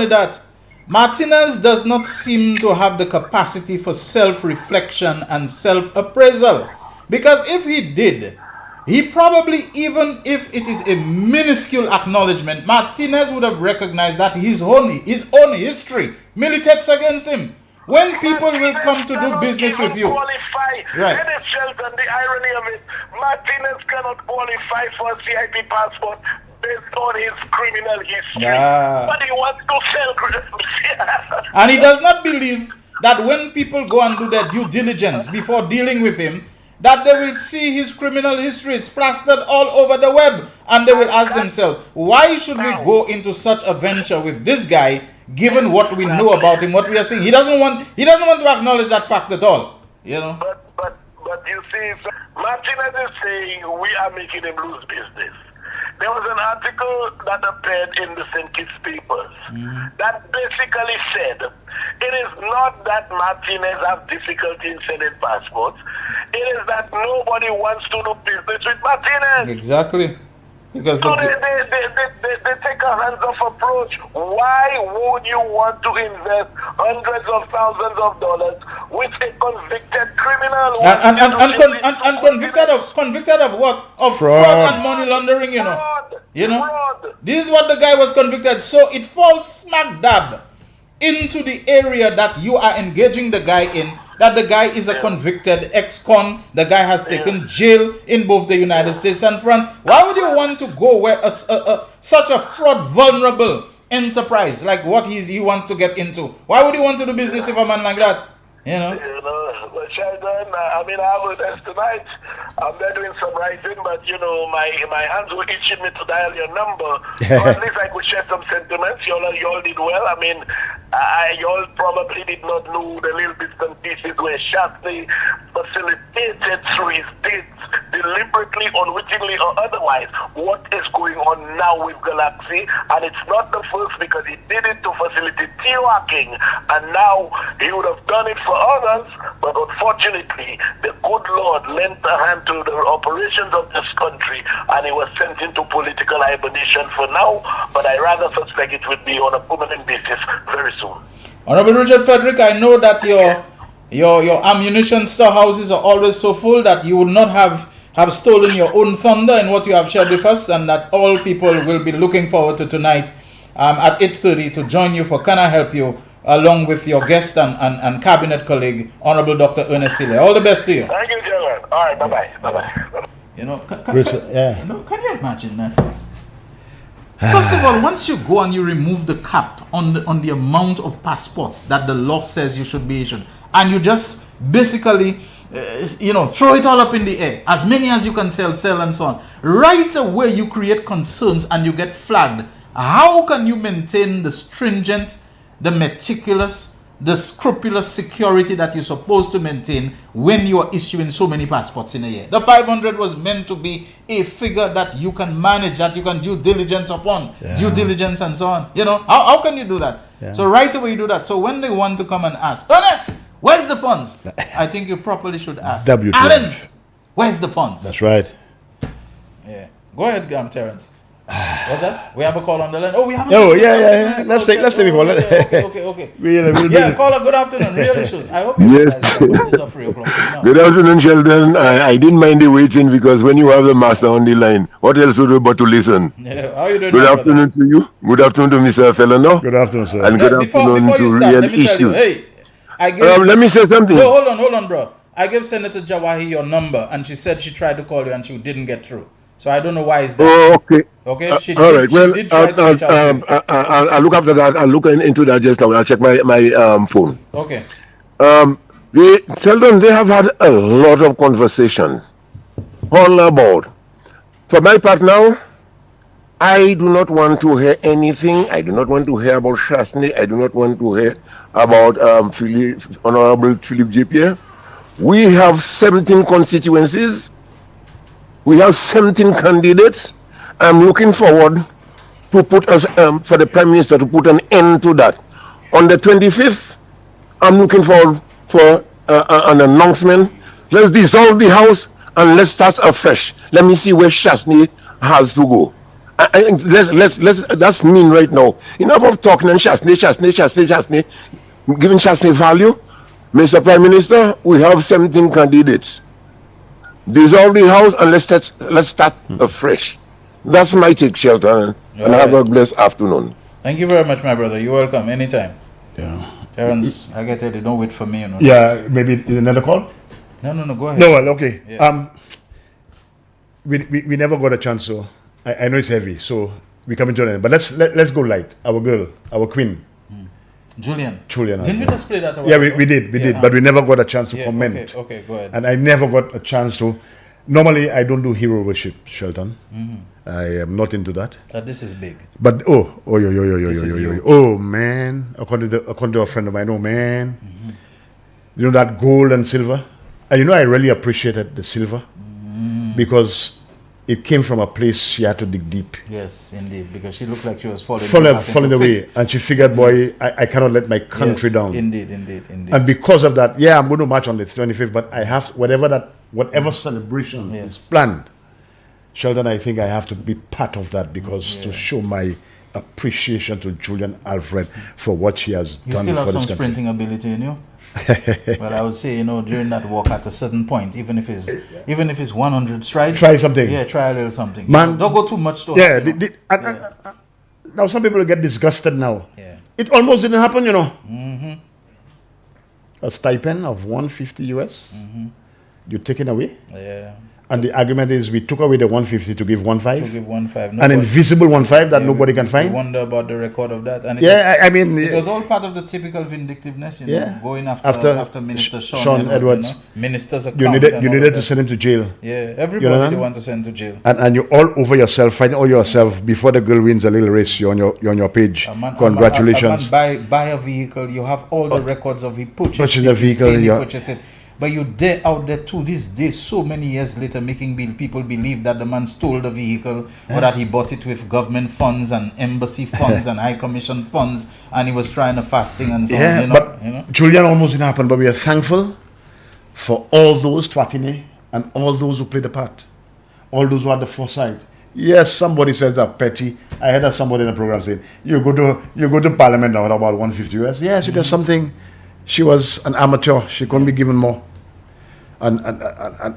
Speaker 4: that, Martinez does not seem to have the capacity for self-reflection and self-appraisal. Because if he did, he probably, even if it is a minuscule acknowledgement, Martinez would have recognized that his own history militates against him. When people will come to do business with you.
Speaker 5: Right. And Shelton, the irony of it, Martinez cannot qualify for a CIP passport based on his criminal history. But he wants to sell.
Speaker 4: And he does not believe that when people go and do their due diligence before dealing with him, that they will see his criminal history plastered all over the web, and they will ask themselves, why should we go into such a venture with this guy, given what we know about him, what we are seeing? He doesn't want to acknowledge that fact at all.
Speaker 5: But you see, Martinez is saying we are making him lose business. There was an article that appeared in the St. Kitts papers that basically said it is not that Martinez has difficulty in sending passports. It is that nobody wants to do business with Martinez.
Speaker 4: Exactly. Because
Speaker 5: so they take a hands-off approach. Why would you want to invest hundreds of thousands of dollars with a convicted criminal?
Speaker 4: And convicted of what? Of fraud and money laundering, Fraud. This is what the guy was convicted. So it falls smack dab into the area that you are engaging the guy in, that the guy is a convicted ex-con. The guy has taken jail in both the United States and France. Why would you want to go where such a fraud vulnerable enterprise like what he wants to get into? Why would you want to do business with a man like that?
Speaker 5: Well, Shelton, I have a test tonight. I'm there doing some writing, but my hands were itching me to dial your number. So at least I could share some sentiments. You all did well. You all probably did not know the little bits and pieces where Shastri facilitated through his deeds, deliberately, unwittingly, or otherwise, what is going on now with Galaxy. And it's not the first, because he did it to facilitate T-Hacking, and now he would have done it for others, but unfortunately, the good Lord lent a hand to the operations of this country, and he was sent into political hibernation for now, but I rather suspect it would be on a permanent basis very soon.
Speaker 4: Honorable Richard Frederick, I know that your ammunition storehouses are always so full that you would not have stolen your own thunder in what you have shared with us, and that all people will be looking forward to tonight at 8:30 to join you for Can I Help You, along with your guest and cabinet colleague, Honorable Dr. Ernest Hilaire. All the best to you.
Speaker 5: Thank you, gentlemen. All right, bye-bye. Bye-bye.
Speaker 4: Can you imagine that? First of all, once you go and you remove the cap on the amount of passports that the law says you should be issued, and you just basically throw it all up in the air, as many as you can sell and so on, right away you create concerns and you get flagged. How can you maintain the stringent, the meticulous, the scrupulous security that you're supposed to maintain when you are issuing so many passports in a year? The 500 was meant to be a figure that you can manage, that you can due diligence upon, due diligence and so on. How can you do that? Yeah. So right away you do that. So when they want to come and ask, Ernest, where's the funds? I think you properly should ask, Alan, where's the funds?
Speaker 9: That's right.
Speaker 4: Yeah. Go ahead, Terence. What's that? We have a call on the line. Oh, we have a
Speaker 9: call.
Speaker 4: call.
Speaker 9: Yeah. Let's take a call.
Speaker 4: Okay. Yeah, caller, good afternoon. Real issues. I hope
Speaker 7: you guys
Speaker 4: are 3 o'clock now.
Speaker 7: Good afternoon, Shelton. I didn't mind the waiting, because when you have the master on the line, what else would do but to listen?
Speaker 4: Yeah. How are you doing?
Speaker 7: Good afternoon to you. Good afternoon to Mr. Felano.
Speaker 9: Good afternoon, sir.
Speaker 7: And good afternoon to Real Issues. Let me say something.
Speaker 4: No, hold on, bro. I gave Senator Jawahi your number, and she said she tried to call you and she didn't get through. So I don't know why is that.
Speaker 7: Oh, okay.
Speaker 4: Okay.
Speaker 7: All right. Well, I'll look after that. I'll look into that just now. I'll check my phone.
Speaker 4: Okay.
Speaker 7: Sheldon, they have had a lot of conversations all about. For my part now, I do not want to hear anything. I do not want to hear about Shastni. I do not want to hear about Honorable Philip J. Pierre. We have 17 constituencies. We have 17 candidates. I'm looking forward to put us for the Prime Minister to put an end to that. On the 25th, I'm looking forward for an announcement. Let's dissolve the House and let's start afresh. Let me see where Shastni has to go. That's mean right now. Enough of talking and Shastni, giving Shastni value. Mr. Prime Minister, we have 17 candidates. Dissolve the House and let's start afresh. That's my take, Shelton. And have a blessed afternoon.
Speaker 4: Thank you very much, my brother. You're welcome anytime. Yeah. Terence, I get it. Don't wait for me.
Speaker 9: Yeah, maybe another call?
Speaker 4: No, go ahead.
Speaker 9: No, well, okay.
Speaker 4: Yeah.
Speaker 9: We never got a chance, so I know it's heavy, so we come into an end. But let's go light. Our girl, our queen.
Speaker 4: Julian.
Speaker 9: Didn't
Speaker 4: we just play that?
Speaker 9: Yeah, we did, but we never got a chance to comment.
Speaker 4: Okay, go ahead.
Speaker 9: And I never got a chance to. Normally, I don't do hero worship, Shelton. I am not into that.
Speaker 4: This is big.
Speaker 9: But oh man, according to a friend of mine, man, you know that gold and silver, and I really appreciated the silver because it came from a place she had to dig deep.
Speaker 4: Yes, indeed, because she looked like she was falling
Speaker 9: away, and she figured, boy, I cannot let my country down.
Speaker 4: Indeed.
Speaker 9: And because of that, I'm going to march on the 25th, but I have whatever celebration is planned, Sheldon, I think I have to be part of that because to show my appreciation to Julian Alfred for what she has done for this country.
Speaker 4: You still have some sprinting ability in you? Well, I would say, during that walk at a certain point, even if it's 100 strides,
Speaker 9: try something.
Speaker 4: Yeah, try a little something.
Speaker 9: Man,
Speaker 4: don't go too much.
Speaker 9: Now some people get disgusted now. Yeah. It almost didn't happen, A stipend of $150 US, you're taken away.
Speaker 4: Yeah.
Speaker 9: And the argument is we took away the 150 to give 1.5.
Speaker 4: To give 1.5.
Speaker 9: An invisible 1.5 that nobody can find.
Speaker 4: You wonder about the record of that. And
Speaker 9: I mean...
Speaker 4: It was all part of the typical vindictiveness, going after Minister Sean
Speaker 9: Edwards.
Speaker 4: Minister's account.
Speaker 9: You needed to send him to jail.
Speaker 4: Yeah, everybody they want to send to jail.
Speaker 9: And you're all over yourself, fighting all yourself before the girl wins a little race. You're on your page. Congratulations.
Speaker 4: A man buy a vehicle, you have all the records of he purchased
Speaker 9: a vehicle,
Speaker 4: purchase it. But you're there out there to this day, so many years later, making people believe that the man stole the vehicle or that he bought it with government funds and embassy funds and high commission funds, and he was trying to fasting and so on.
Speaker 9: But Julian almost didn't happen, but we are thankful for all those Twatine and all those who played the part, all those who had the foresight. Yes, somebody says that petty. I heard somebody in the program saying, you go to Parliament now about 150 US. Yes, it is something. She was an amateur. She couldn't be given more. And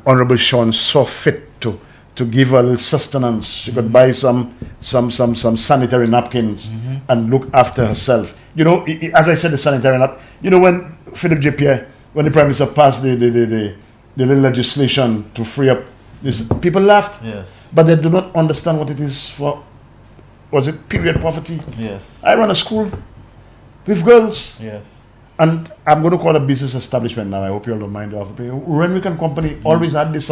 Speaker 9: Honorable Sean saw fit to give her a little sustenance. She could buy some sanitary napkins and look after herself. You know, as I said, the sanitary napkin. You know, when Philip J. Pierre, when the Prime Minister passed the little legislation to free up this, people laughed.
Speaker 4: Yes.
Speaker 9: But they do not understand what it is for. Was it period poverty?
Speaker 4: Yes.
Speaker 9: I run a school with girls.
Speaker 4: Yes.
Speaker 9: And I'm going to call a business establishment now. I hope you all don't mind. Renwick & Company always had this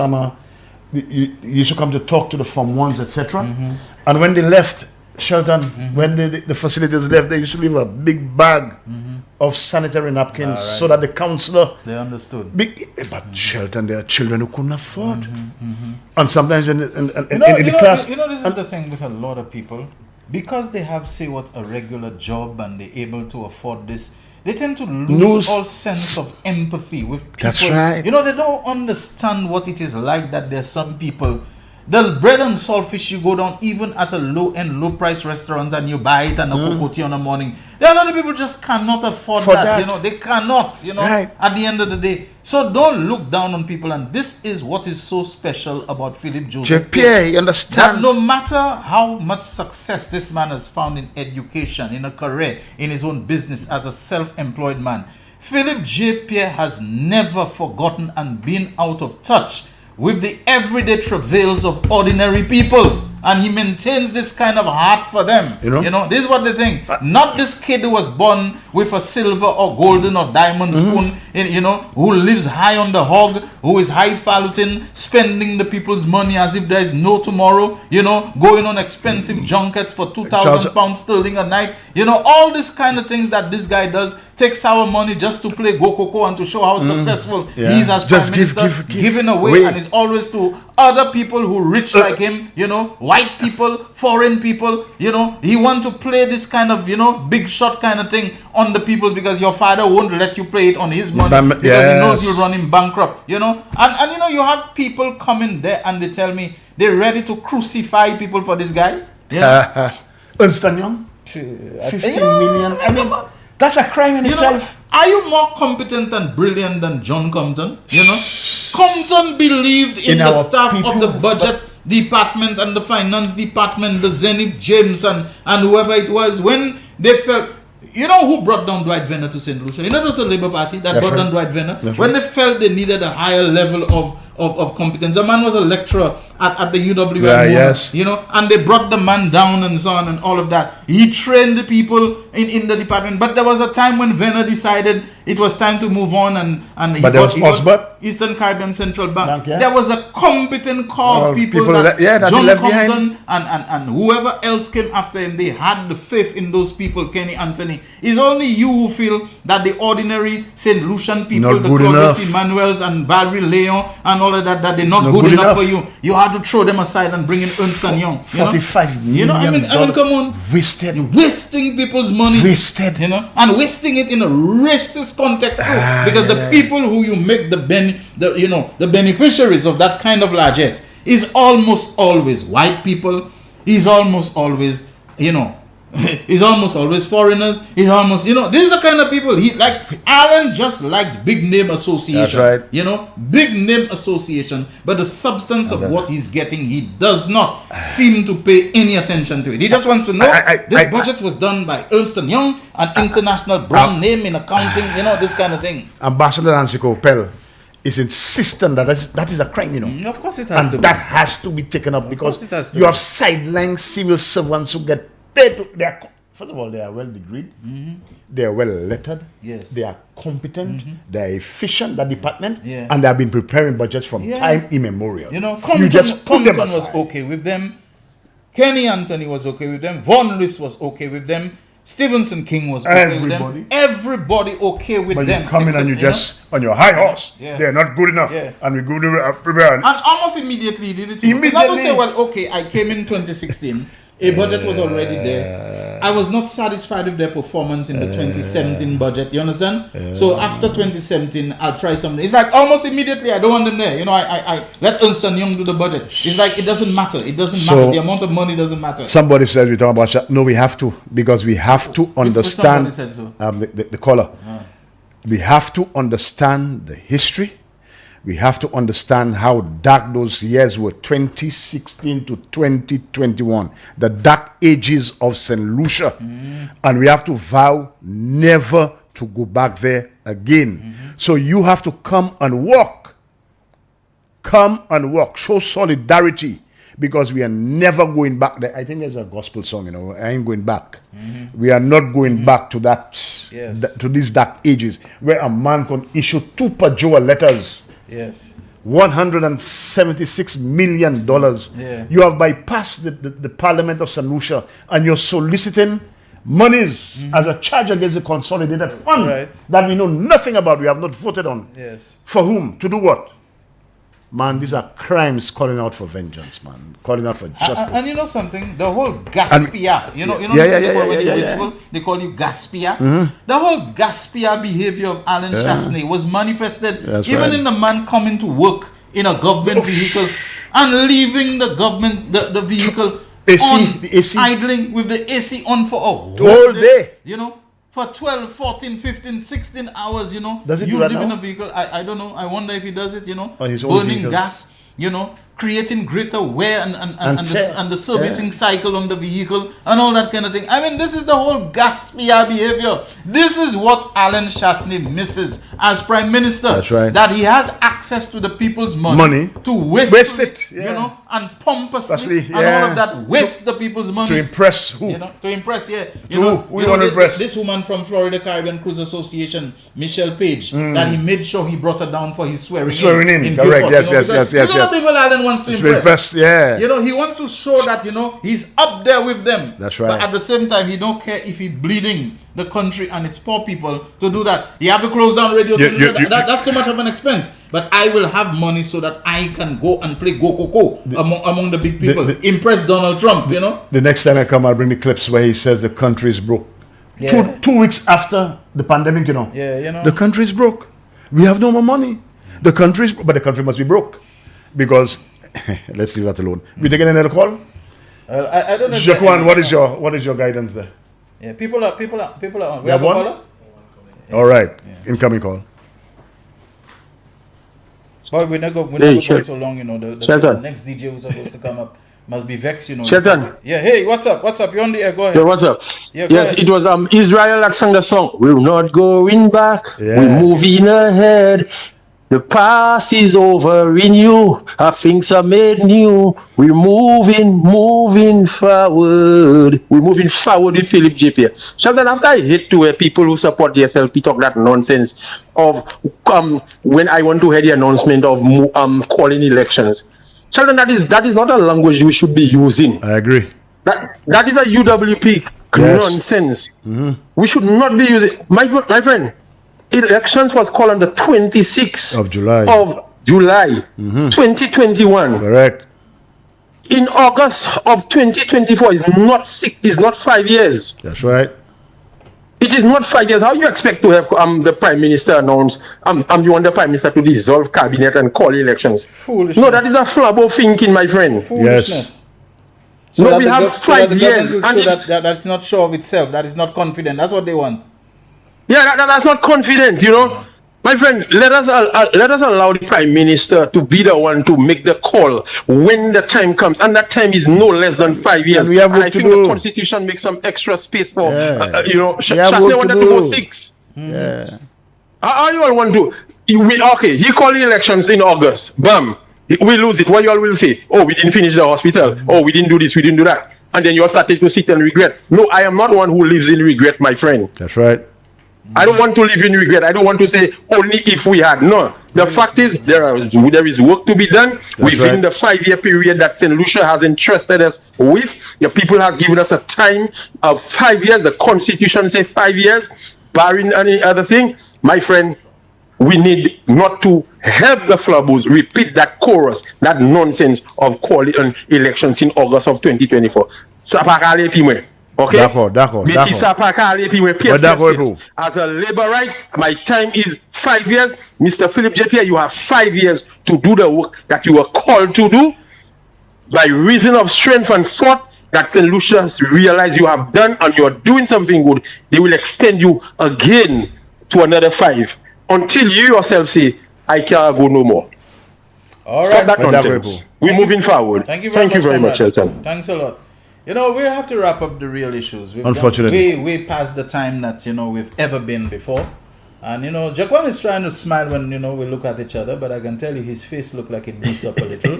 Speaker 9: you used to come to talk to the Form 1s, etc. And when they left Shelton, when the facilities left, they used to leave a big bag of sanitary napkins so that the councillor...
Speaker 4: They understood.
Speaker 9: But Shelton, there are children who couldn't afford. And sometimes in the class...
Speaker 4: This is the thing with a lot of people. Because they have, say, a regular job and they're able to afford this, they tend to lose all sense of empathy with people.
Speaker 9: That's right.
Speaker 4: They don't understand what it is like that there's some people. The bread and saltfish you go down even at a low-end, low-price restaurant and you buy it and a cocoa tea in the morning. There are a lot of people just cannot afford that. They cannot,
Speaker 9: right.
Speaker 4: At the end of the day. So don't look down on people. And this is what is so special about Philip Joseph
Speaker 9: Pierre. You understand?
Speaker 4: That no matter how much success this man has found in education, in a career, in his own business as a self-employed man, Philip J. Pierre has never forgotten and been out of touch with the everyday travails of ordinary people. And he maintains this kind of heart for them. This is what they think. Not this kid who was born with a silver or golden or diamond spoon, who lives high on the hog, who is highfalutin, spending the people's money as if there is no tomorrow, going on expensive junkets for 2,000 pounds sterling a night. All these kind of things that this guy does, takes our money just to play Go Coco and to show how successful he is as Prime Minister, giving away, and is always to other people who rich like him, white people, foreign people, he want to play this kind of, big shot kind of thing on the people because your father won't let you play it on his money because he knows you'll run him bankrupt, and you have people coming there and they tell me they're ready to crucify people for this guy.
Speaker 9: Ernst & Young, 15 million. I mean, that's a crime in itself.
Speaker 4: Are you more competent and brilliant than John Compton? Compton believed in the staff of the budget department and the finance department, the Zenith James and whoever it was, when they felt, who brought down Dwight Venner to St. Lucia? It was the Labour Party that brought down Dwight Venner. When they felt they needed a higher level of competence. The man was a lecturer at the UWM, and they brought the man down and so on and all of that. He trained the people in the department, but there was a time when Venner decided it was time to move on and he got Eastern Caribbean Central Bank. There was a competent core of people that John Compton and whoever else came after him, they had the faith in those people. Kenny Anthony. It's only you who feel that the ordinary St. Lucian people, the Claudius Emmanuels and Valerie Leon and all of that they're not good enough for you. You have to throw them aside and bring in Ernst & Young.
Speaker 9: $45 million.
Speaker 4: I mean, come on. Wasting people's money. And wasting it in a racist context too. Because the people who you make the beneficiaries of that kind of largesse is almost always white people. He's almost always, he's almost always foreigners. He's almost, this is the kind of people Alan just likes big name association.
Speaker 9: That's right.
Speaker 4: Big name association. But the substance of what he's getting, he does not seem to pay any attention to it. He just wants to know this budget was done by Ernst & Young, an international brand name in accounting, this kind of thing.
Speaker 9: Ambassador Nancy Copel, is insistent that that is a crime, you know.
Speaker 4: Of course it has
Speaker 9: and
Speaker 4: to be.
Speaker 9: that has to be taken up because
Speaker 4: it has to
Speaker 9: you
Speaker 4: be.
Speaker 9: have sidelined civil servants who get paid. First of all, they are well degreed, they are well lettered,
Speaker 4: yes,
Speaker 9: they are competent, they are efficient, that department,
Speaker 4: Yeah.
Speaker 9: and they have been preparing budgets from
Speaker 4: Yeah.
Speaker 9: time immemorial.
Speaker 4: You know,
Speaker 9: you just put them
Speaker 4: Compton was
Speaker 9: aside.
Speaker 4: okay with them. Kenny Anthony was okay with them. Von Rys was okay with them. Stevenson King was okay with them. Everybody okay with
Speaker 9: But
Speaker 4: them.
Speaker 9: you come in and you
Speaker 4: except,
Speaker 9: just on your high horse.
Speaker 4: Yeah.
Speaker 9: They're not good enough,
Speaker 4: Yeah.
Speaker 9: and we go to prepare.
Speaker 4: And almost immediately did it. It's not to say, well, okay, I came in 2016. A budget was already there. I was not satisfied with their performance in the 2017 budget. You understand? So after 2017, I'll try something. It's like almost immediately, I don't want them there. You know, I let Ernst & Young do the budget. It's like it doesn't matter. It doesn't matter. The amount of money doesn't matter.
Speaker 9: Somebody said we talk about no, we have to, because we have to understand
Speaker 4: said so?
Speaker 9: The caller. We have to understand the history. We have to understand how dark those years were, 2016 to 2021, the dark ages of St. Lucia. And we have to vow never to go back there again. So you have to come and walk. Come and walk. Show solidarity, because we are never going back there. I think there's a gospel song, you know, I ain't going back. We are not going back to that, to these dark ages, where a man can issue 2 Pajoa letters.
Speaker 4: Yes.
Speaker 9: $176 million.
Speaker 4: Yeah.
Speaker 9: You have bypassed the Parliament of St. Lucia, and you're soliciting monies as a charge against the consolidated fund that we know nothing about, we have not voted on.
Speaker 4: Yes.
Speaker 9: For whom? To do what? Man, these are crimes calling out for vengeance, man. Calling out for justice.
Speaker 4: And you know something? The whole Gaspia, when they whistle, they call you Gaspia. The whole Gaspia behavior of Alan Chasney was manifested even in the man coming to work in a government vehicle and leaving the government, the vehicle
Speaker 9: the AC.
Speaker 4: idling with the AC on for a
Speaker 9: whole day.
Speaker 4: You know? For 12, 14, 15, 16 hours, you know.
Speaker 9: Does he
Speaker 4: you
Speaker 9: do that
Speaker 4: live in
Speaker 9: now?
Speaker 4: a vehicle. I don't know. I wonder if he does it, you know.
Speaker 9: On his own
Speaker 4: burning
Speaker 9: vehicle.
Speaker 4: gas, you know, creating greater wear and the servicing cycle on the vehicle and all that kind of thing. I mean, this is the whole Gaspia behavior. This is what Alan Chasney misses as Prime Minister.
Speaker 9: That's right.
Speaker 4: That he has access to the people's money to waste it, you know, and pompously and all of that, waste the people's money.
Speaker 9: To impress who?
Speaker 4: You know, to impress, You
Speaker 9: To
Speaker 4: know,
Speaker 9: who you want to impress?
Speaker 4: This woman from Florida Caribbean Cruise Association, Michelle Page, that he made sure he brought her down for his swearing in.
Speaker 9: Correct.
Speaker 4: Beaufort,
Speaker 9: Yes,
Speaker 4: you know,
Speaker 9: yes.
Speaker 4: These are people Alan wants to impress.
Speaker 9: Yeah.
Speaker 4: You know, he wants to show that, you know, he's up there with them.
Speaker 9: That's right.
Speaker 4: But at the same time, he don't care if he's bleeding the country and its poor people to do that. You have to close down radio stations. That's too much of an expense. But I will have money so that I can go and play go among the big people. Impress Donald Trump, you know.
Speaker 9: The next time I come, I'll bring the clips where he says the country is broke.
Speaker 4: Yeah.
Speaker 9: Two weeks after the pandemic, you know.
Speaker 4: Yeah, you know.
Speaker 9: The country is broke. We have no more money. The country is, but the country must be broke. Because, let's leave that alone. We taking another call?
Speaker 4: I don't know.
Speaker 9: Jaquan, what is your guidance there?
Speaker 4: Yeah, people are on.
Speaker 9: We have one?
Speaker 4: Caller?
Speaker 9: All right. Incoming call.
Speaker 4: But we're not going so long, you know. The next DJ who's supposed to come up must be vexed, you know.
Speaker 8: Shelton.
Speaker 4: Yeah, hey, what's up? You're on the air, go ahead.
Speaker 8: Yeah, what's up?
Speaker 4: Yeah,
Speaker 8: yes, it was Israel that sang the song. We're not going back.
Speaker 9: Yeah.
Speaker 8: We're moving ahead. The past is over in you. Our things are made new. We're moving forward. We're moving forward with Philip J.P. Shelton, after I hate to where people who support the SLP talk that nonsense of when I want to hear the announcement of calling elections. Shelton, that is not a language we should be using.
Speaker 9: I agree.
Speaker 8: That is a UWP nonsense. We should not be using. My friend, elections was called on the 26th
Speaker 9: of July.
Speaker 8: 2021.
Speaker 9: Correct.
Speaker 8: In August of 2024 is not 5 years.
Speaker 9: That's right.
Speaker 8: It is not 5 years. How you expect to have the Prime Minister announce you want the Prime Minister to dissolve cabinet and call elections?
Speaker 4: Foolishness.
Speaker 8: No, that is a flabbo thinking, my friend.
Speaker 4: Foolishness.
Speaker 9: Yes.
Speaker 8: So we have 5 years.
Speaker 4: And that's not sure of itself. That is not confident. That's what they want.
Speaker 8: Yeah, that's not confident, you know. My friend, let us allow the Prime Minister to be the one to make the call when the time comes, and that time is no less than 5 years.
Speaker 9: And we have
Speaker 8: and
Speaker 9: work
Speaker 8: I
Speaker 9: to
Speaker 8: think
Speaker 9: do.
Speaker 8: the Constitution makes some extra space for,
Speaker 9: Yeah.
Speaker 8: you know,
Speaker 9: We have
Speaker 8: Shasney
Speaker 9: work
Speaker 8: wanted
Speaker 9: to
Speaker 8: to go
Speaker 9: do.
Speaker 8: 6.
Speaker 9: Yeah.
Speaker 8: How you all want to? Okay, he called the elections in August. Bam. We lose it. What you all will say? Oh, we didn't finish the hospital. Oh, we didn't do this. We didn't do that. And then you all started to sit and regret. No, I am not one who lives in regret, my friend.
Speaker 9: That's right.
Speaker 8: I don't want to live in regret. I don't want to say only if we had. No. The fact is there is work to be done within the 5-year period that St. Lucia has entrusted us with. The people has given us a time of 5 years. The Constitution says 5 years, barring any other thing. My friend, we need not to help the Flabos repeat that chorus, that nonsense of calling elections in August of 2024. Okay?
Speaker 9: D'accord.
Speaker 8: As a laborite, my time is 5 years. Mr. Philip J. Pierre, you have 5 years to do the work that you were called to do. By reason of strength and thought that St. Lucia's realize you have done and you're doing something good, they will extend you again to another 5 until you yourself say, I can't go no more.
Speaker 4: All
Speaker 8: Stop
Speaker 4: right.
Speaker 8: that nonsense. We're moving forward.
Speaker 4: Thank you
Speaker 8: very
Speaker 4: very
Speaker 8: much, Shelton.
Speaker 4: Thanks a lot. You know, we have to wrap up the real issues. We've
Speaker 9: Unfortunately.
Speaker 4: way past the time that, we've ever been before. And, Jaquan is trying to smile when, we look at each other, but I can tell you his face looked like it beats up a little,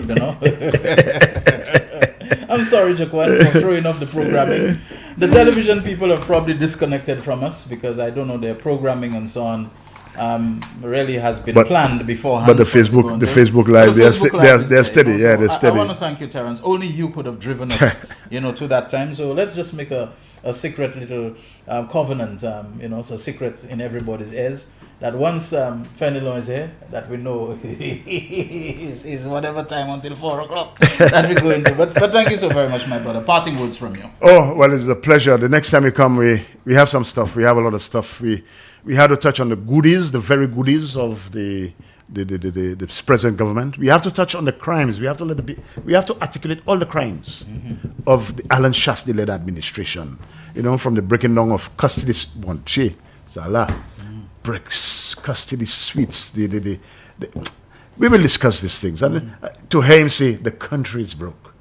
Speaker 4: I'm sorry, Jaquan, for throwing off the programming. The television people have probably disconnected from us because I don't know, their programming and so on really has been planned beforehand.
Speaker 9: But the Facebook Live, they're steady. Yeah, they're steady.
Speaker 4: I want to thank you, Terence. Only you could have driven us, to that time. So let's just make a secret little covenant, so secret in everybody's ears. That once Fenelon is here, that we know is whatever time until 4 o'clock that we go into. But thank you so very much, my brother. Parting words from you.
Speaker 9: Oh, well, it's a pleasure. The next time you come, we have some stuff. We have a lot of stuff. We had to touch on the goodies, the very goodies of the present government. We have to touch on the crimes. We have to articulate all the crimes of the Alan Shastney-led administration. From the breaking down of custody, Bonche, Salah, bricks, custody suites. We will discuss these things. And to him say the country is broke.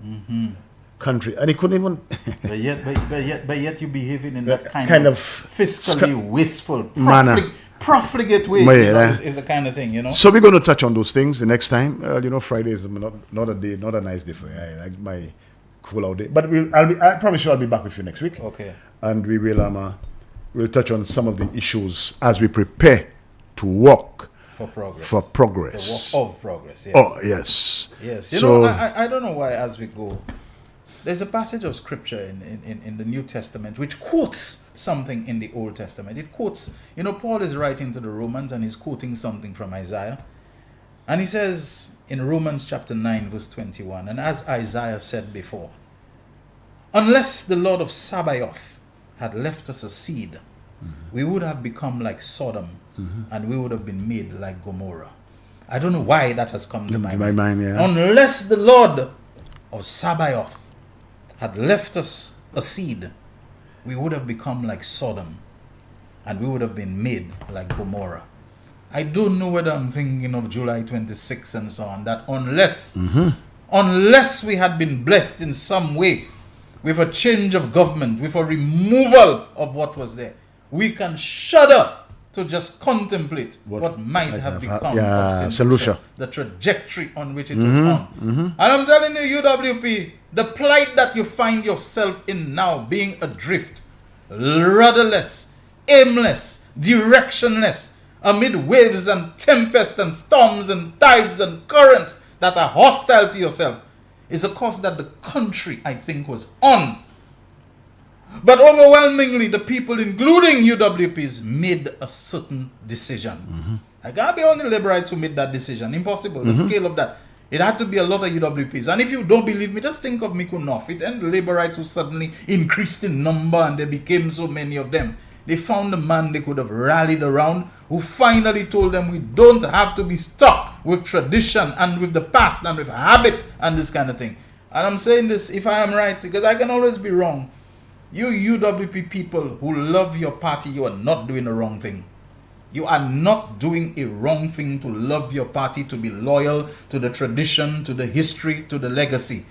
Speaker 9: Country, and he couldn't even.
Speaker 4: but yet you behaving in that kind of fiscally wasteful, profligate way. Is the kind of thing,
Speaker 9: So we're going to touch on those things the next time. Friday is not a nice day for me. I like my cool out day. But I promise you I'll be back with you next week.
Speaker 4: Okay.
Speaker 9: And we will we'll touch on some of the issues as we prepare to walk
Speaker 4: for progress.
Speaker 9: The
Speaker 4: walk of progress. Yes.
Speaker 9: Oh yes.
Speaker 4: Yes. I don't know why as we go. There's a passage of scripture in the New Testament which quotes something in the Old Testament. It quotes, Paul is writing to the Romans and he's quoting something from Isaiah. And he says in Romans chapter 9 verse 21, and as Isaiah said before, unless the Lord of Sabaoth had left us a seed, we would have become like Sodom and we would have been made like Gomorrah. I don't know why that has come to my mind.
Speaker 9: Yeah.
Speaker 4: Unless the Lord of Sabaoth had left us a seed, we would have become like Sodom and we would have been made like Gomorrah. I don't know whether I'm thinking of July 26 and so on, that unless we had been blessed in some way with a change of government, with a removal of what was there, we can shudder to just contemplate what might have become of St. Lucia, the trajectory on which it was on. And I'm telling you, UWP, the plight that you find yourself in now, being adrift, rudderless, aimless, directionless, amid waves and tempests and storms and tides and currents that are hostile to yourself, is a course that the country, I think, was on. But overwhelmingly, the people, including UWPs, made a certain decision. I can't be only Liberites who made that decision. Impossible. The scale of that. It had to be a lot of UWPs. And if you don't believe me, just think of Miku North. It and the Liberites who suddenly increased in number and there became so many of them. They found a man they could have rallied around who finally told them we don't have to be stuck with tradition and with the past and with habit and this kind of thing. And I'm saying this, if I am right, because I can always be wrong. You UWP people who love your party, you are not doing the wrong thing. You are not doing a wrong thing to love your party, to be loyal to the tradition, to the history, to the legacy.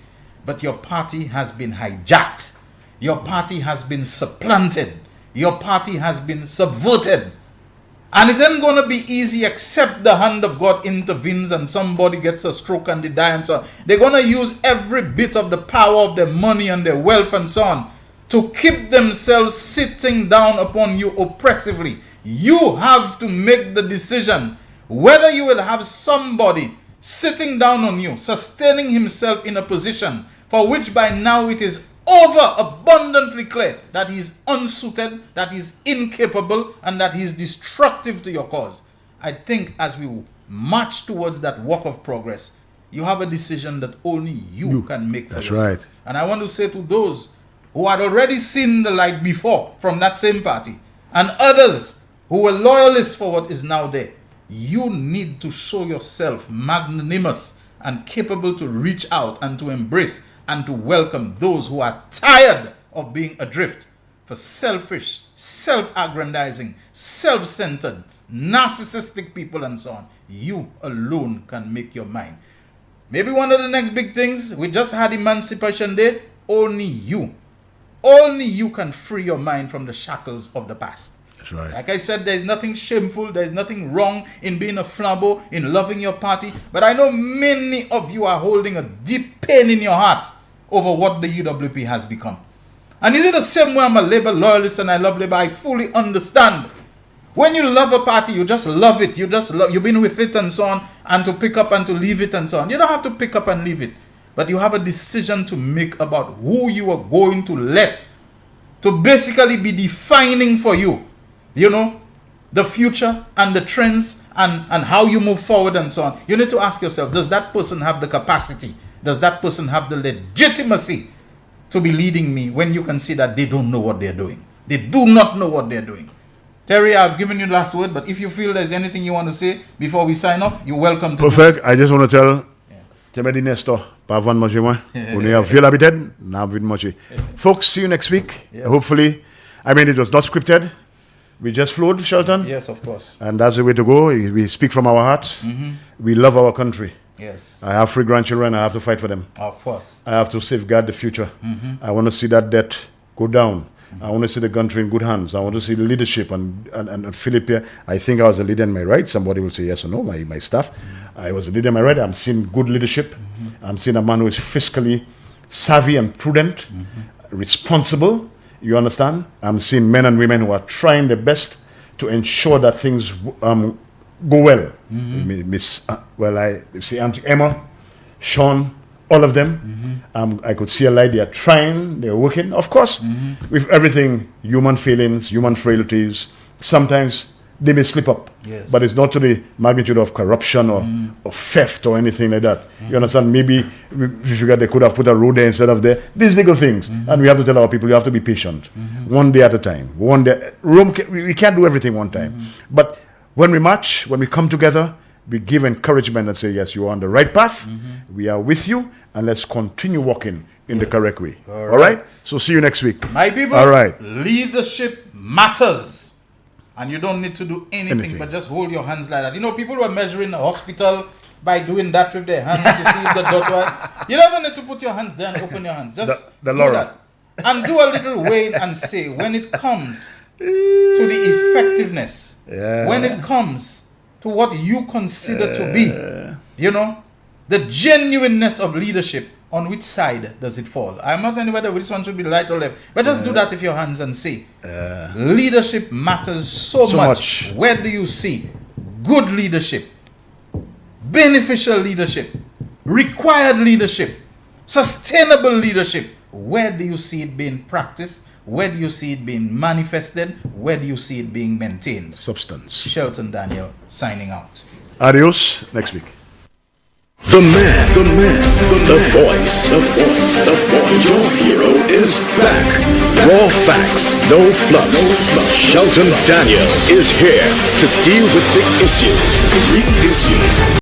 Speaker 4: But your party has been hijacked. Your party has been supplanted. Your party has been subverted. And it ain't going to be easy except the hand of God intervenes and somebody gets a stroke and they die and so on. They're going to use every bit of the power of their money and their wealth and so on to keep themselves sitting down upon you oppressively. You have to make the decision whether you will have somebody sitting down on you, sustaining himself in a position for which by now it is abundantly clear that he is unsuited, that he is incapable, and that he is destructive to your cause. I think as we march towards that walk of progress, you have a decision that only you can make for
Speaker 9: That's
Speaker 4: yourself.
Speaker 9: right.
Speaker 4: And I want to say to those who had already seen the light before from that same party, and others who were loyalists for what is now there, you need to show yourself magnanimous and capable to reach out and to embrace and to welcome those who are tired of being adrift for selfish, self-aggrandizing, self-centered, narcissistic people and so on. You alone can make your mind. Maybe one of the next big things, we just had Emancipation Day, only you can free your mind from the shackles of the past.
Speaker 9: That's right.
Speaker 4: Like I said, there's nothing shameful, there's nothing wrong in being a flambeau, in loving your party, but I know many of you are holding a deep pain in your heart over what the UWP has become. And is it the same way I'm a Labour loyalist and I love Labour? I fully understand. When you love a party, you just love it. You've been with it and so on, and to pick up and to leave it and so on. You don't have to pick up and leave it, but you have a decision to make about who you are going to let to basically be defining for you, you know, the future and the trends and how you move forward and so on. You need to ask yourself, does that person have the capacity? Does that person have the legitimacy to be leading me when you can see that they don't know what they're doing? They do not know what they're doing. Terry, I've given you the last word, but if you feel there's anything you want to say before we sign off, you're welcome to.
Speaker 9: Perfect. I just want to tell Temedi Nestor, Pavan Mojiwa, we have feel habited, now with Moji. Folks, see you next week.
Speaker 4: Yes.
Speaker 9: Hopefully, I mean, it was not scripted. We just flowed, Shelton.
Speaker 4: Yes, of course.
Speaker 9: And that's the way to go. We speak from our hearts.
Speaker 4: Mm-hmm.
Speaker 9: We love our country.
Speaker 4: Yes.
Speaker 9: I have 3 grandchildren. I have to fight for them.
Speaker 4: Of course.
Speaker 9: I have to safeguard the future.
Speaker 4: Mm-hmm.
Speaker 9: I want to see that debt go down. Mm-hmm. I want to see the country in good hands. I want to see the leadership. And Philip here, I think I was a leader in my right. Somebody will say yes or no, my staff. Mm-hmm. I was a leader in my right. I'm seeing good leadership. Mm-hmm. I'm seeing a man who is fiscally savvy and prudent, responsible. You understand? I'm seeing men and women who are trying their best to ensure that things go well. I see Auntie Emma, Sean, all of them. I could see a light. They are trying, they're working. Of course, with everything, human feelings, human frailties, sometimes they may slip up.
Speaker 4: Yes.
Speaker 9: But it's not to the magnitude of corruption or theft or anything like that. You understand? Maybe we figured they could have put a road there instead of there. These legal things. And we have to tell our people, you have to be patient. One day at a time. One day. We can't do everything one time. But when we march, when we come together, we give encouragement and say, yes, you are on the right path. We are with you. And let's continue walking in the correct way. All right? So see you next week.
Speaker 4: My people,
Speaker 9: all right.
Speaker 4: Leadership matters. And you don't need to do anything but just hold your hands like that. You know, people were measuring a hospital by doing that with their hands to see if the doctor... You don't even need to put your hands there and open your hands. Just
Speaker 9: the
Speaker 4: do
Speaker 9: Laura.
Speaker 4: that. And do a little weighing and say, when it comes to the effectiveness, when it comes to what you consider to be, you know, the genuineness of leadership, on which side does it fall? I'm not anybody which one should be right or left, but just do that with your hands and say, leadership matters so much. Where do you see good leadership, beneficial leadership, required leadership, sustainable leadership? Where do you see it being practiced? Where do you see it being manifested? Where do you see it being maintained?
Speaker 9: Substance.
Speaker 4: Shelton Daniel signing out.
Speaker 9: Adios. Next week.
Speaker 2: The man, the voice. Your hero is back. Raw facts, no fluff. Shelton Daniel is here to deal with the issues.